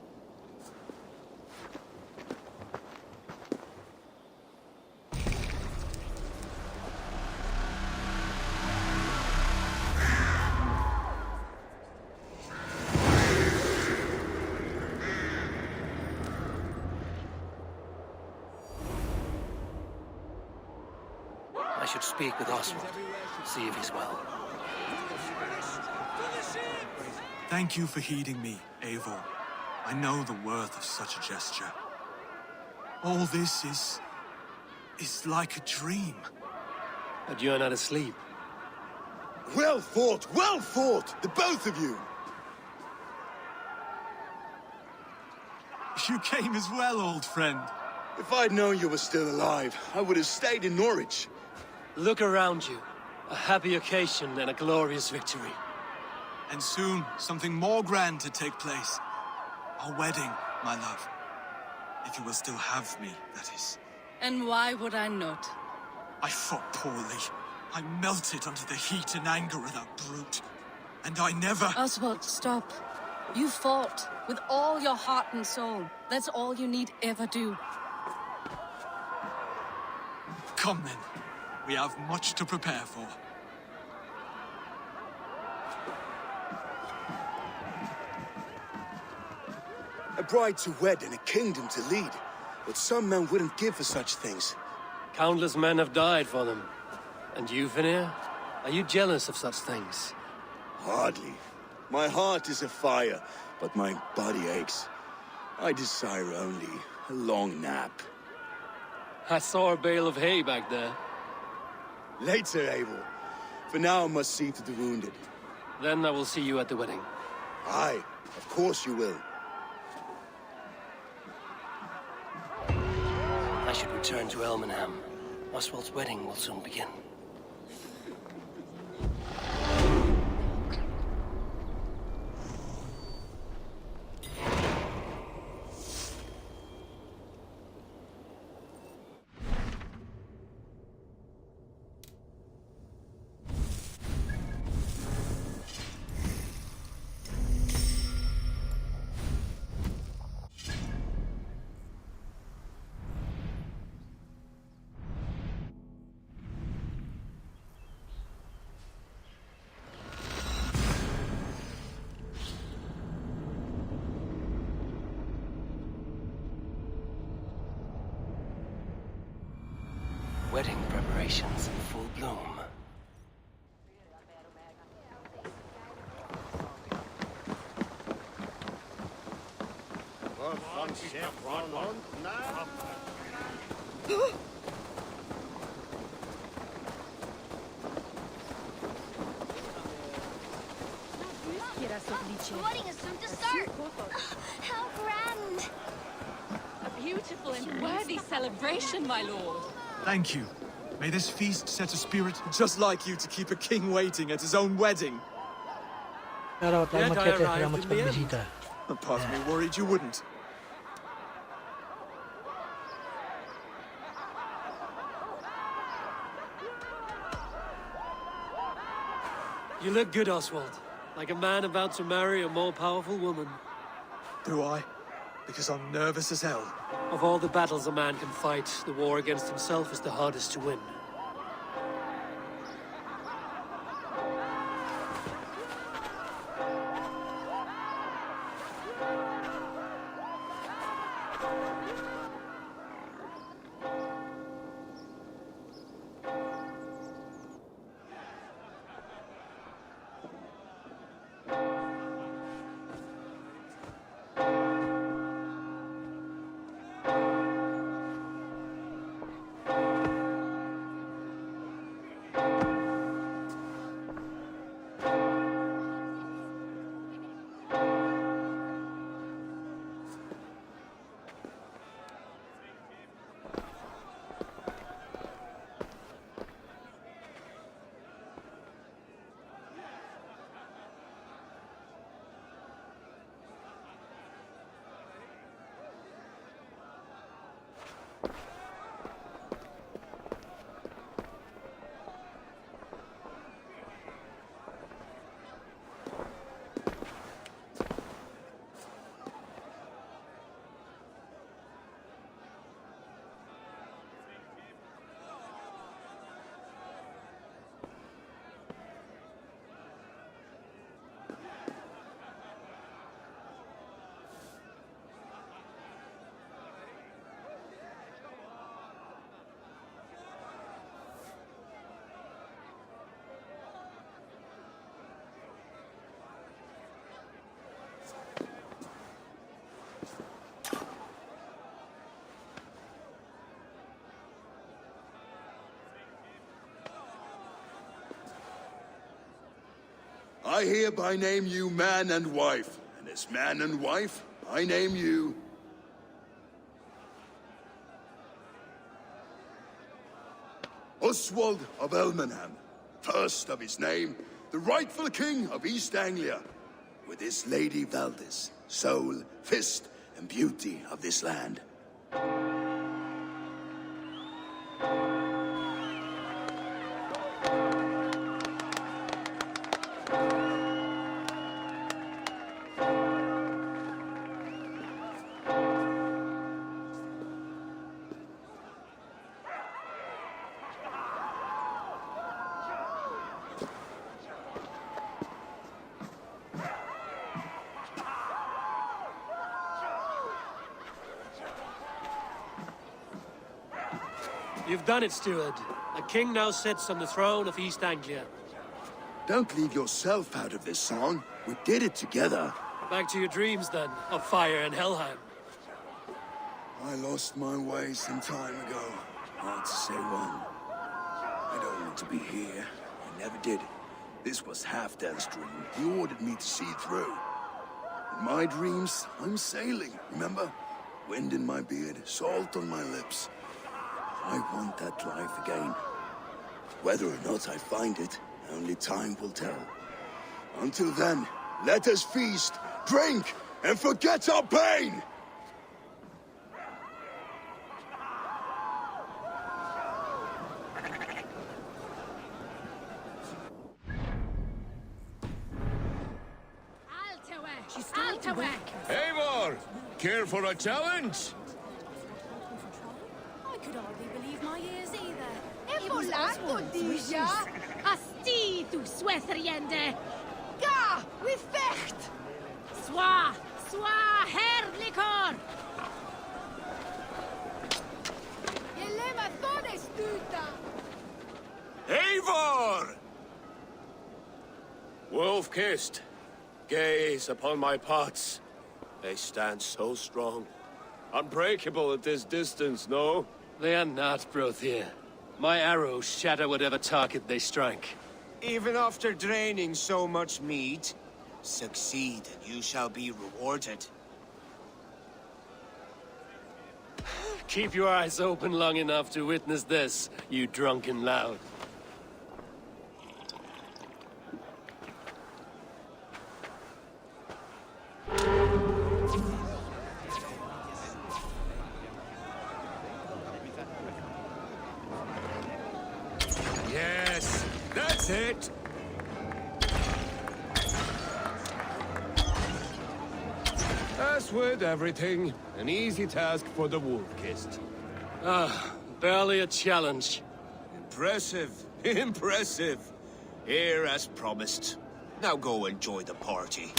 I should speak with Oswald, see if he's well. Thank you for heeding me, Eivor. I know the worth of such a gesture. All this is like a dream. But you are not asleep. Well fought, the both of you! You came as well, old friend. If I'd known you were still alive, I would have stayed in Norwich. Look around you. A happy occasion and a glorious victory. And soon, something more grand to take place. Our wedding, my love. If you will still have me, that is. And why would I not? I fought poorly. I melted under the heat and anger of that brute. And I never... Oswald, stop. You fought with all your heart and soul. That's all you need ever do. Come then. We have much to prepare for. A bride to wed and a kingdom to lead. But some men wouldn't give for such things. Countless men have died for them. And you, Finir? Are you jealous of such things? Hardly. My heart is afire, but my body aches. I desire only a long nap. I saw a bale of hay back there. Later, Abel. For now, I must see to the wounded. Then I will see you at the wedding. Aye, of course you will. I should return to Elmenham. Oswald's wedding will soon begin. Wedding preparations in full bloom. The wedding is soon to start. How grand! A beautiful and worthy celebration, my lord. Thank you. May this feast set a spirit just like you to keep a king waiting at his own wedding. Salamat tayo Yet I Machete. arrived Salamat in sa the end. pagbisita. A part of me worried you wouldn't. You look good, Oswald. Like a man about to marry a more powerful woman. Do I? Because I'm nervous as hell. Of all the battles a man can fight, the war against himself is the hardest to win. I hereby name you man and wife. And as man and wife, I name you... Oswald of Elmenham, first of his name, the rightful king of East Anglia, with his lady Valdis, soul, fist, and beauty of this land. You've done it, steward. A king now sits on the throne of East Anglia. Don't leave yourself out of this song. We did it together. Back to your dreams, then, of fire and Helheim. I lost my way some time ago. Hard to say when. I don't want to be here. I never did. This was Halfdan's dream. He ordered me to see through. In my dreams, I'm sailing, remember? Wind in my beard, salt on my lips. I want that life again. Whether or not I find it, only time will tell. Until then, let us feast, drink, and forget our pain! Eivor! Care for a challenge? I could hardly believe my ears either. E volato, Dija! Asti, du Swethriende! Ga, we fecht! Swa, herrlikor! Jelema thone stuta! Eivor! Wolf-kissed, gaze upon my pots. They stand so strong. Unbreakable at this distance, no? They are not, Brothir. My arrows shatter whatever target they strike. Even after draining so much meat, succeed and you shall be rewarded. Keep your eyes open long enough to witness this, you drunken lout. Yes, that's it. As with everything, an easy task for the wolf-kissed. Barely a challenge. Impressive, impressive. Here as promised. Now go enjoy the party.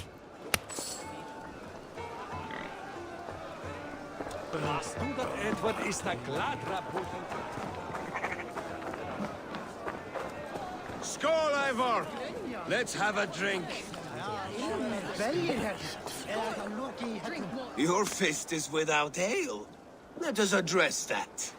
Skål, Eivor! Let's have a drink. Your fist is without ale. Let us address that.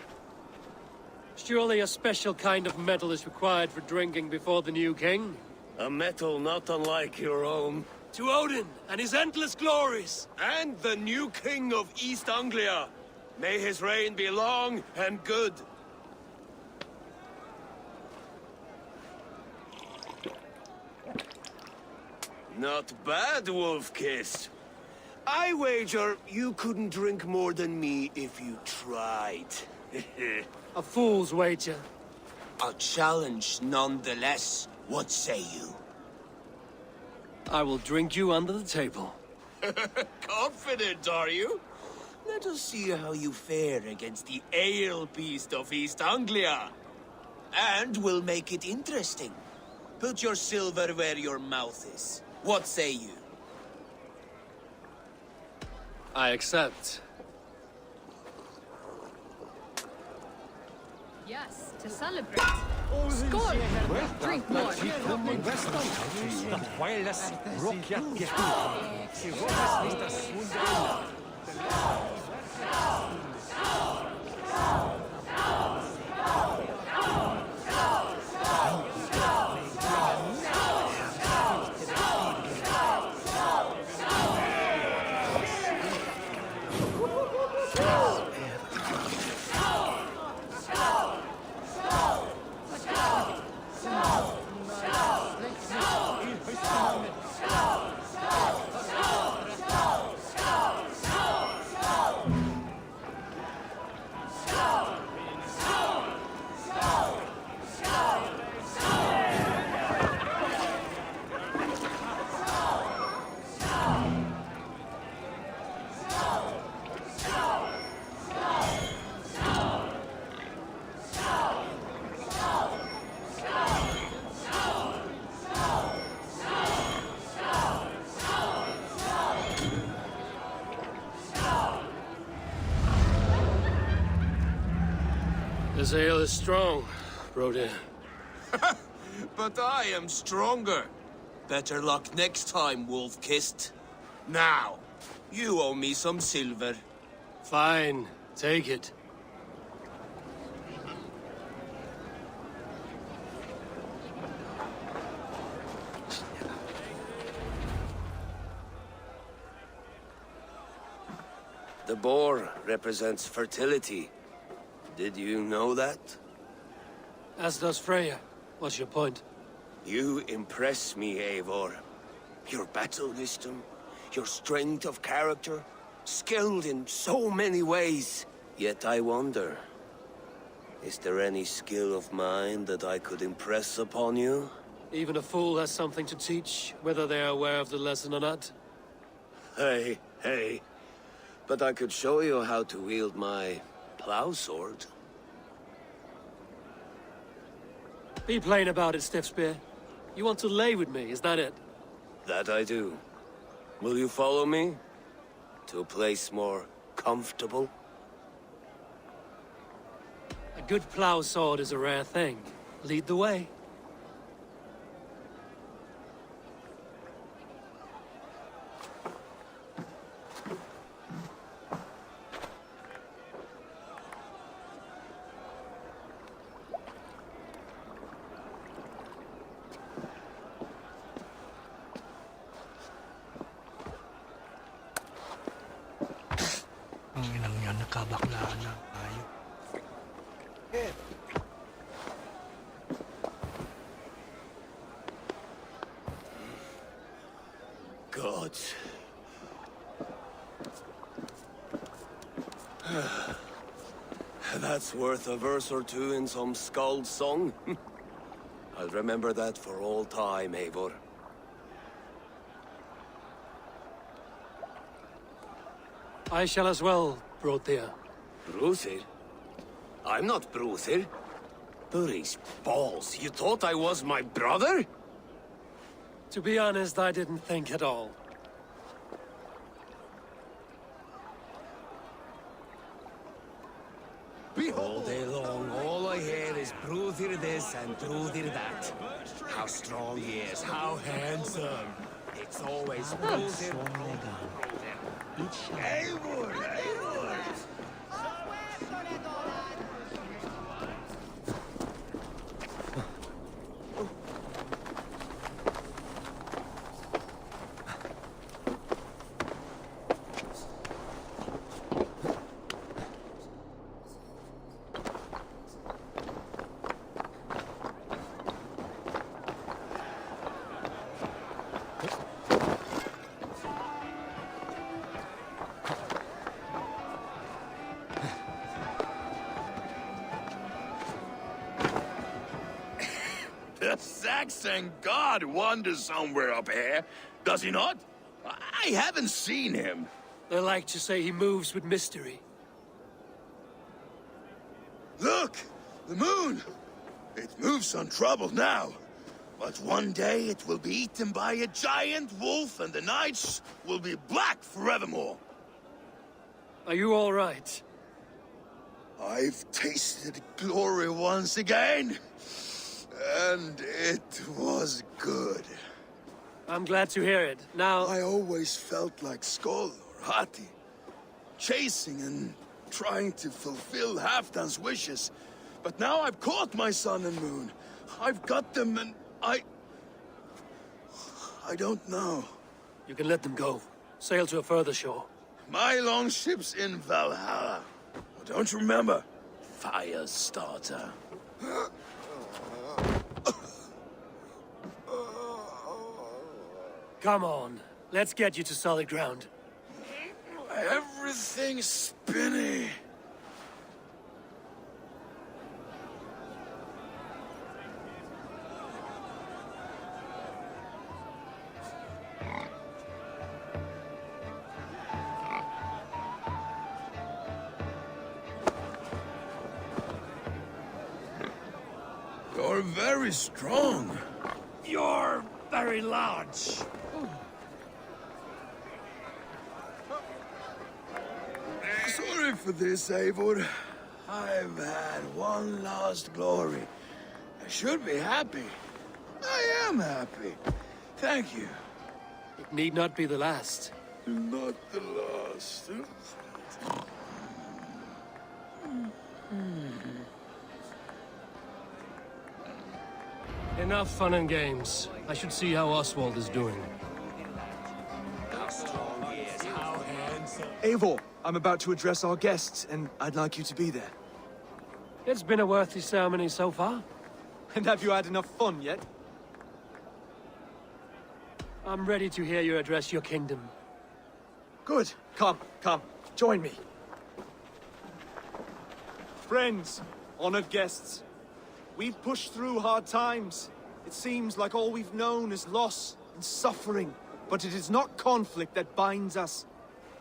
Surely a special kind of metal is required for drinking before the new king? A metal not unlike your own. To Odin and his endless glories! And the new king of East Anglia. May his reign be long and good. Not bad, Wolf-kissed. I wager you couldn't drink more than me if you tried. A fool's wager. A challenge nonetheless. What say you? I will drink you under the table. Confident, are you? Let us see how you fare against the ale beast of East Anglia. And we'll make it interesting. Put your silver where your mouth is. What say you? I accept. Yes, to celebrate. Skål! Drink more. This ale is strong, Brody. But I am stronger. Better luck next time, Wolf-Kissed. Now, you owe me some silver. Fine, take it. The boar represents fertility. Did you know that? As does Freya. What's your point? You impress me, Eivor. Your battle wisdom, your strength of character, skilled in so many ways. Yet I wonder, is there any skill of mine that I could impress upon you? Even a fool has something to teach, whether they are aware of the lesson or not. Hey. But I could show you how to wield my plow sword. Be plain about it, Stiffspear. You want to lay with me, is that it? That I do. Will you follow me? To a place more comfortable? A good plow sword is a rare thing. Lead the way. Ang inang yan, nakabaklaan na tayo. Okay. God. That's worth a verse or two in some skald's song. I'll remember that for all time, Eivor. I shall as well, Brothir. Bruthir? I'm not Bruthir. Burry's balls, you thought I was my brother? To be honest, I didn't think at all. All day long, all I hear is Bruthir this and Bruthir that. How strong he is, how handsome. It's always Bruthir. Eivor! The Saxon god wanders somewhere up here, does he not? I haven't seen him. They like to say he moves with mystery. Look! The moon! It moves untroubled now. But one day it will be eaten by a giant wolf and the nights will be black forevermore. Are you all right? I've tasted glory once again. And it was good. I'm glad to hear it. Now... I always felt like Skoll or Hati. Chasing and trying to fulfill Halfdan's wishes. But now I've caught my sun and moon. I've got them and I don't know. You can let them go. Sail to a further shore. My longship's in Valhalla. Don't you remember? Fire starter. Come on. Let's get you to solid ground. Everything's spinny. You're very strong. You're very large. Sorry for this, Eivor. I've had one last glory. I should be happy. I am happy. Thank you. It need not be the last. Not the last. Enough fun and games. I should see how Oswald is doing. Eivor, I'm about to address our guests, and I'd like you to be there. It's been a worthy ceremony so far. And have you had enough fun yet? I'm ready to hear you address your kingdom. Good. Come, join me. Friends, honored guests, we've pushed through hard times. It seems like all we've known is loss and suffering, but it is not conflict that binds us.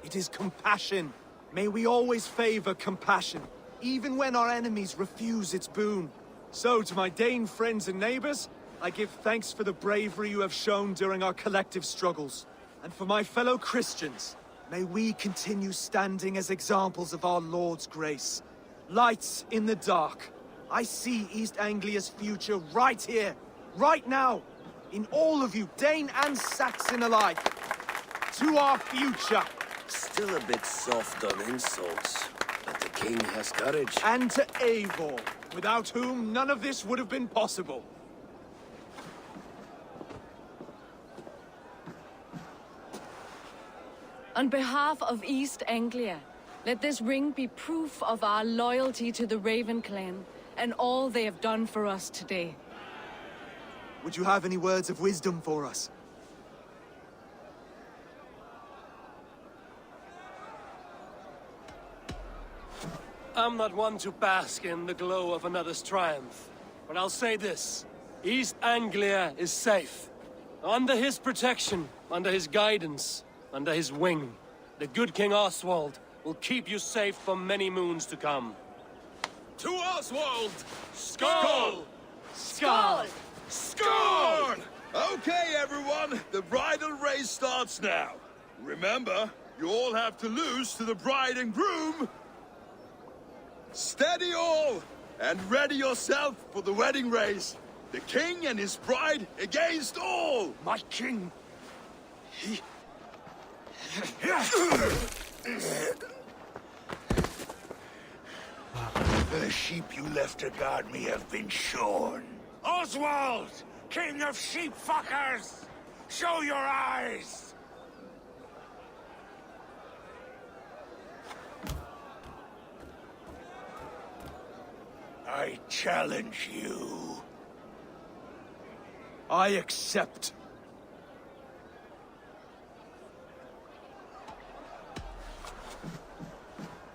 It is compassion. May we always favor compassion, even when our enemies refuse its boon. So, to my Dane friends and neighbors, I give thanks for the bravery you have shown during our collective struggles. And for my fellow Christians, may we continue standing as examples of our Lord's grace. Lights in the dark. I see East Anglia's future right here, right now, in all of you, Dane and Saxon alike. To our future. Still a bit soft on insults, but the king has courage. And to Eivor, without whom none of this would have been possible. On behalf of East Anglia, let this ring be proof of our loyalty to the Raven clan and all they have done for us today. Would you have any words of wisdom for us? I'm not one to bask in the glow of another's triumph, but I'll say this. East Anglia is safe. Under his protection, under his guidance, under his wing. The good King Oswald will keep you safe for many moons to come. To Oswald! Skull! Skull! Skull! Okay, everyone, the bridal race starts now. Remember, you all have to lose to the bride and groom. Steady all, and ready yourself for the wedding race. The king and his bride against all. My king, he... The sheep you left to guard me have been shorn. Oswald! King of sheep fuckers! Show your eyes! I challenge you. I accept.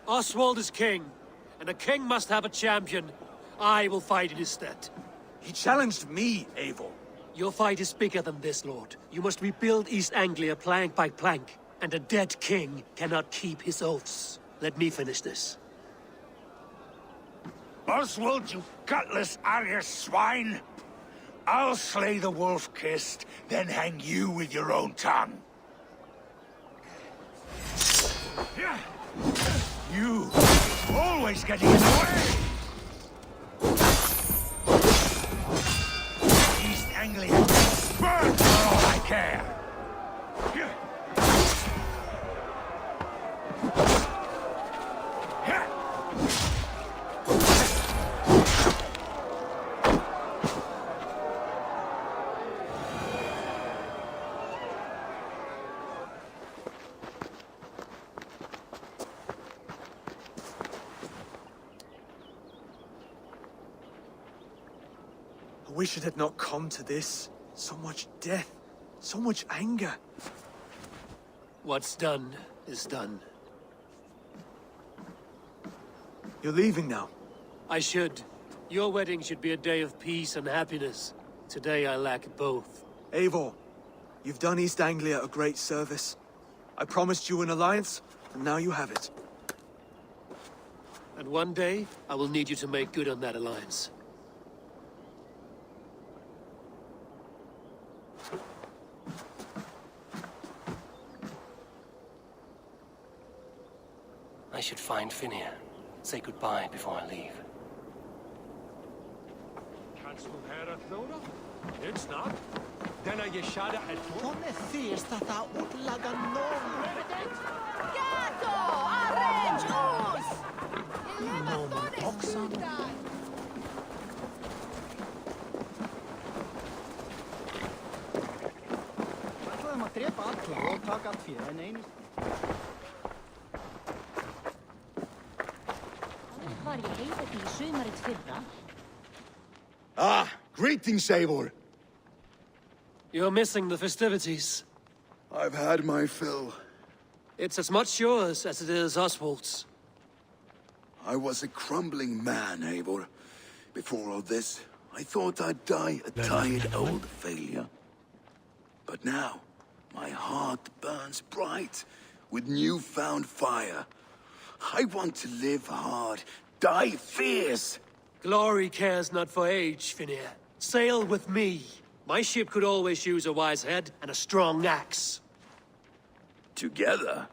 Oswald is king, and a king must have a champion. I will fight in his stead. He challenged me, Eivor. Your fight is bigger than this, Lord. You must rebuild East Anglia plank by plank, and a dead king cannot keep his oaths. Let me finish this. Oswald, you gutless Arya swine! I'll slay the wolf-kissed, then hang you with your own tongue. You always getting in the way! East Anglia, burn for all I care! I wish it had not come to this. So much death, so much anger. What's done is done. You're leaving now. I should. Your wedding should be a day of peace and happiness. Today I lack both. Eivor, you've done East Anglia a great service. I promised you an alliance, and now you have it. And one day, I will need you to make good on that alliance. I should find Finir. say goodbye before I leave. Kannst du höra Thora? It's not. Den är geschade ett år. Tonne fyrsta ta utlaga någon. Gato! Arrange us! Någon också. ætlaði að drepa alla og taka allt fyrir en einu. Var ég heitið í sumarið fyrra? Ah, greetings, Eivor. You're missing the festivities. I've had my fill. It's as much yours as it is Oswald's. I was a crumbling man, Eivor. Before all this, I thought I'd die a tired old failure. But now, my heart burns bright with newfound fire. I want to live hard, die fierce. Glory cares not for age, Finir. Sail with me. My ship could always use a wise head and a strong axe. Together?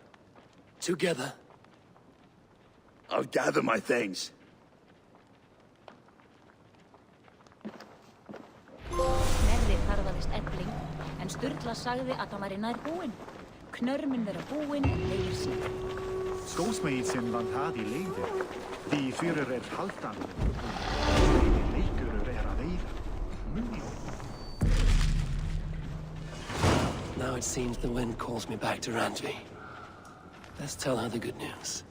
Together. I'll gather my things. Snerri karðaðist Elling, en Sturla sagði að það væri nær búinn. Knörr mun vera búinn leir sín. Skósmeidsen vant had í leiðir. Því fyrir haldan. Leikurur að veiða. Now it seems the wind calls me back to Randvi. Let's tell her the good news.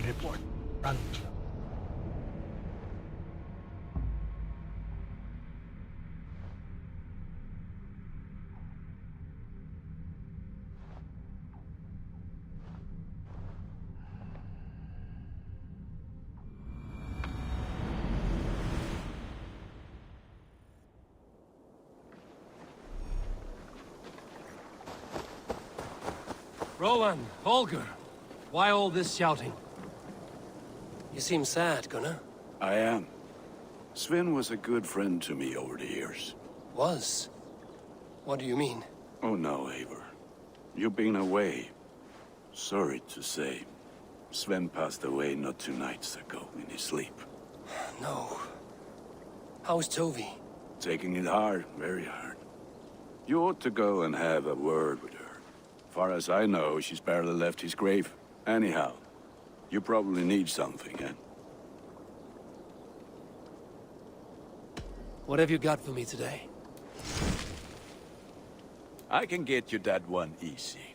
Report. Run. Rowan, Holger, why all this shouting? You seem sad, Gunnar. I am. Sven was a good friend to me over the years. Was? What do you mean? Oh no, Eivor. You've been away. Sorry to say. Sven passed away not 2 nights ago in his sleep. No. How's Tovi? Taking it hard, very hard. You ought to go and have a word with her. Far as I know, she's barely left his grave. Anyhow, you probably need something, eh? What have you got for me today? I can get you that one easy.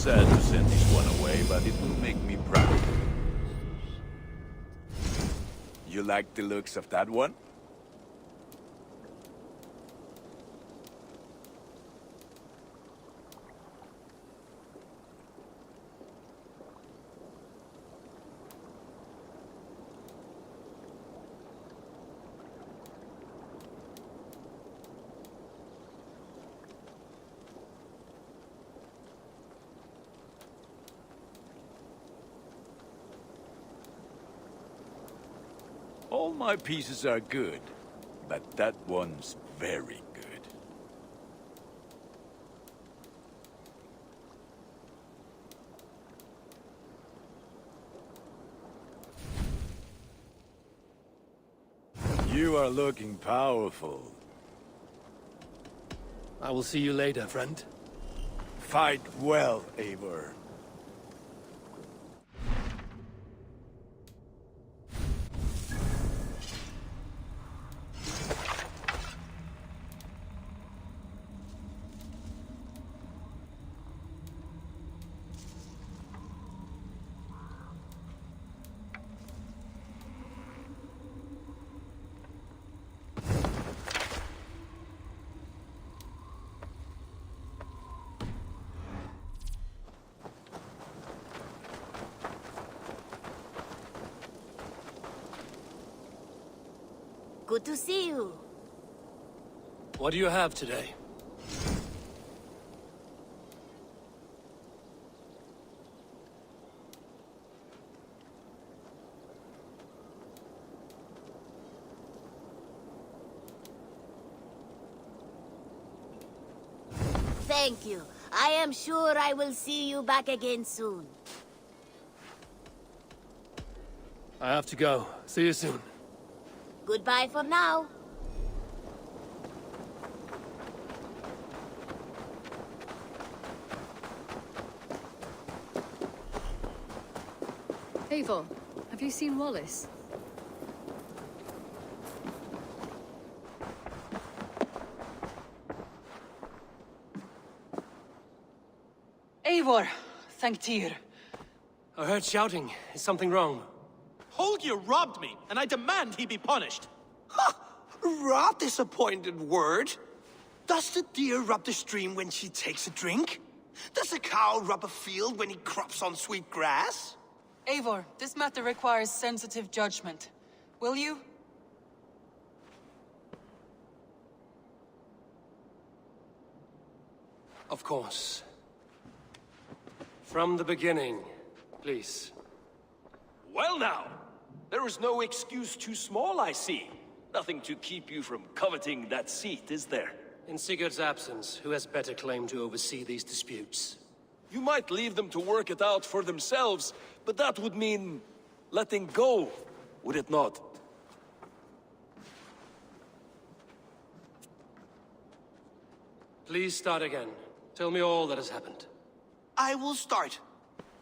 Sad to send this one away, but it will make me proud. You like the looks of that one? All my pieces are good, but that one's very good. You are looking powerful. I will see you later, friend. Fight well, Eivor. Good to see you. What do you have today? Thank you. I am sure I will see you back again soon. I have to go. See you soon. Goodbye for now. Eivor, have you seen Wallace? Eivor, thank Tyr. I heard shouting. Is something wrong? Holger robbed me, and I demand he be punished. Rot is a pointed word. Does the deer rub the stream when she takes a drink? Does a cow rub a field when he crops on sweet grass? Eivor, this matter requires sensitive judgment. Will you? Of course. From the beginning, please. Well now, there is no excuse too small, I see. Nothing to keep you from coveting that seat, is there? In Sigurd's absence, who has better claim to oversee these disputes? You might leave them to work it out for themselves, but that would mean letting go, would it not? Please start again. Tell me all that has happened. I will start.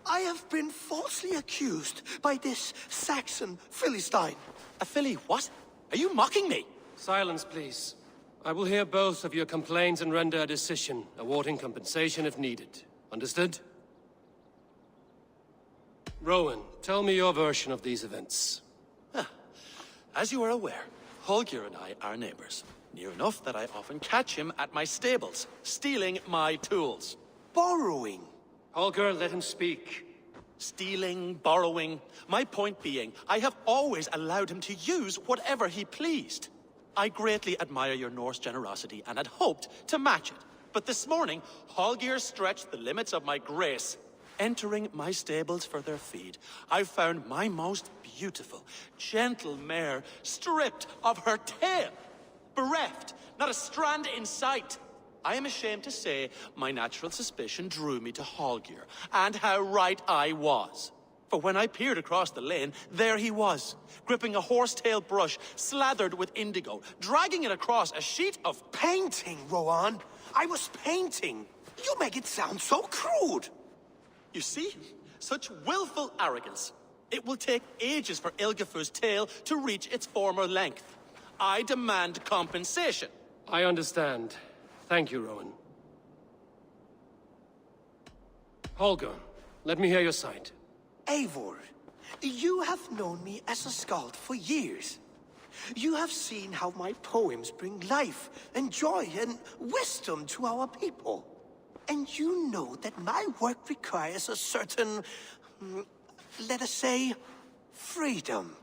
I have been falsely accused by this Saxon Philistine. A Philly what? Are you mocking me? Silence, please. I will hear both of your complaints and render a decision, awarding compensation if needed. Understood? Rowan, tell me your version of these events. As you are aware, Holger and I are neighbors. Near enough that I often catch him at my stables, stealing my tools. Borrowing. Holger, let him speak. Stealing, borrowing. My point being, I have always allowed him to use whatever he pleased. I greatly admire your Norse generosity and had hoped to match it. But this morning, Holger stretched the limits of my grace. Entering my stables for their feed, I found my most beautiful, gentle mare stripped of her tail. Bereft, not a strand in sight. I am ashamed to say my natural suspicion drew me to Holger, and how right I was. For when I peered across the lane, there he was, gripping a horsetail brush slathered with indigo, dragging it across a sheet of painting, Rowan. I was painting. You make it sound so crude. You see? Such willful arrogance. It will take ages for Ilgafur's tail to reach its former length. I demand compensation. I understand. Thank you, Rowan. Holger, let me hear your side. Eivor, you have known me as a skald for years. You have seen how my poems bring life and joy and wisdom to our people. And you know that my work requires a certain, let us say, freedom.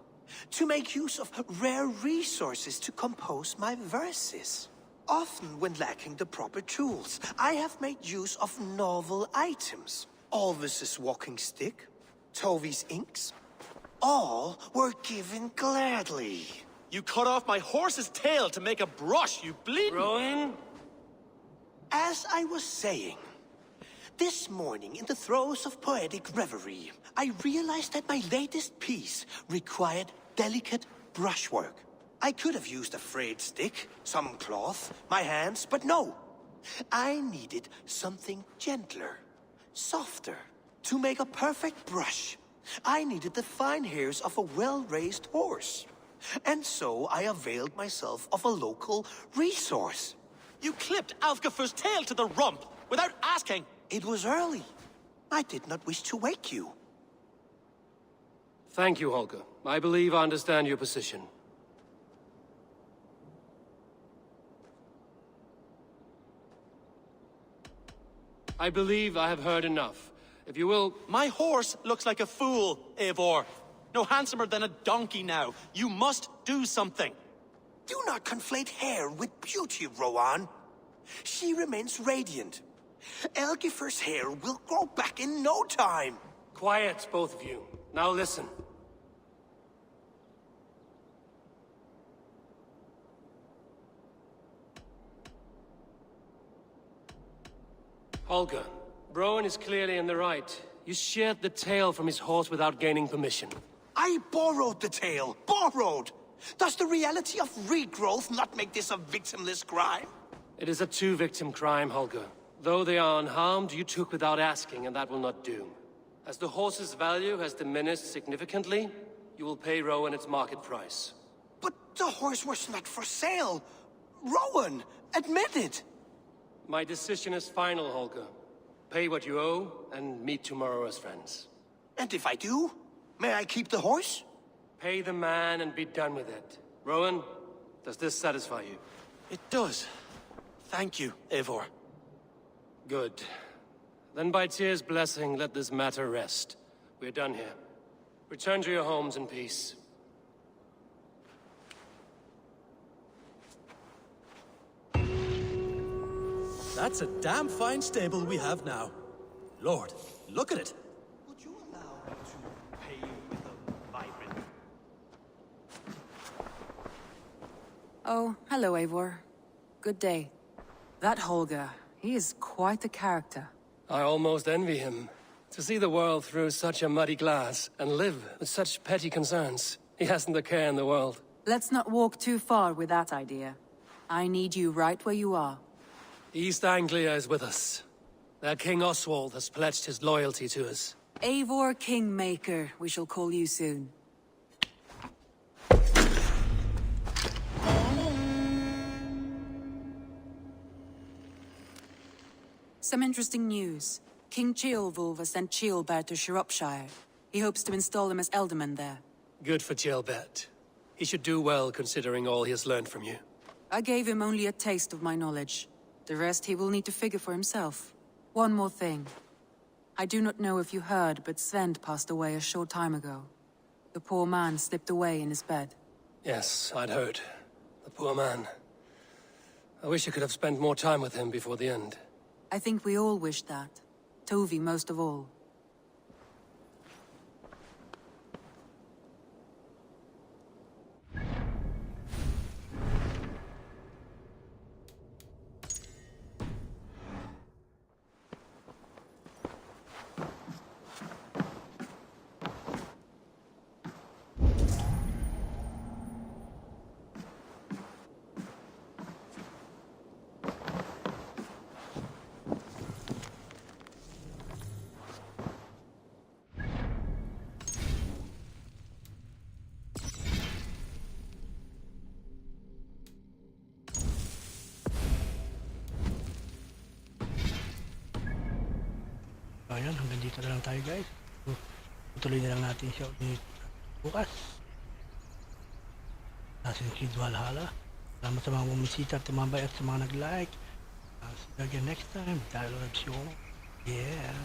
To make use of rare resources to compose my verses. Often when lacking the proper tools, I have made use of novel items. Alvis's walking stick, Tovi's inks. All were given gladly. You cut off my horse's tail to make a brush, you bleeding... Rowan? As I was saying, this morning in the throes of poetic reverie, I realized that my latest piece required delicate brushwork. I could have used a frayed stick, some cloth, my hands, but no. I needed something gentler, softer, to make a perfect brush. I needed the fine hairs of a well-raised horse. And so I availed myself of a local resource. You clipped Alfgafur's tail to the rump without asking. It was early. I did not wish to wake you. Thank you, Holger. I believe I understand your position. I believe I have heard enough. If you will... My horse looks like a fool, Eivor. No handsomer than a donkey now. You must do something. Do not conflate hair with beauty, Rowan. She remains radiant. Elgifer's hair will grow back in no time. Quiet, both of you. Now listen. Holger, Rowan is clearly in the right. You sheared the tail from his horse without gaining permission. I borrowed the tail. Borrowed! Does the reality of regrowth not make this a victimless crime? It is a two-victim crime, Holger. Though they are unharmed, you took without asking, and that will not do. As the horse's value has diminished significantly, you will pay Rowan its market price. But the horse was not for sale. Rowan, admit it. My decision is final, Holger. Pay what you owe, and meet tomorrow as friends. And if I do, may I keep the horse? Pay the man and be done with it. Rowan, does this satisfy you? It does. Thank you, Eivor. Good. Then by Tyr's blessing, let this matter rest. We're done here. Return to your homes in peace. That's a damn fine stable we have now. Lord, look at it. Would you allow me to pay you with a vibrant... Oh, hello, Eivor. Good day. That Holger, he is quite the character. I almost envy him. To see the world through such a muddy glass, and live with such petty concerns. He hasn't a care in the world. Let's not walk too far with that idea. I need you right where you are. East Anglia is with us. Their King Oswald has pledged his loyalty to us. Eivor Kingmaker, we shall call you soon. Some interesting news. King Ceolwulf has sent Ceolbert to Shropshire. He hopes to install him as Elderman there. Good for Ceolbert. He should do well considering all he has learned from you. I gave him only a taste of my knowledge. The rest he will need to figure for himself. One more thing. I do not know if you heard, but Sven passed away a short time ago. The poor man slipped away in his bed. Yes, I'd heard. The poor man. I wish I could have spent more time with him before the end. I think we all wish that. Tovi most of all. Ayan, hanggang dito na lang tayo guys. Tutuloy na lang natin siya ulit bukas. Assassin's Creed Valhalla. Salamat sa mga bumisita at tumambay at sa mga nag-like. See you again next time. God loves you all. Yeah.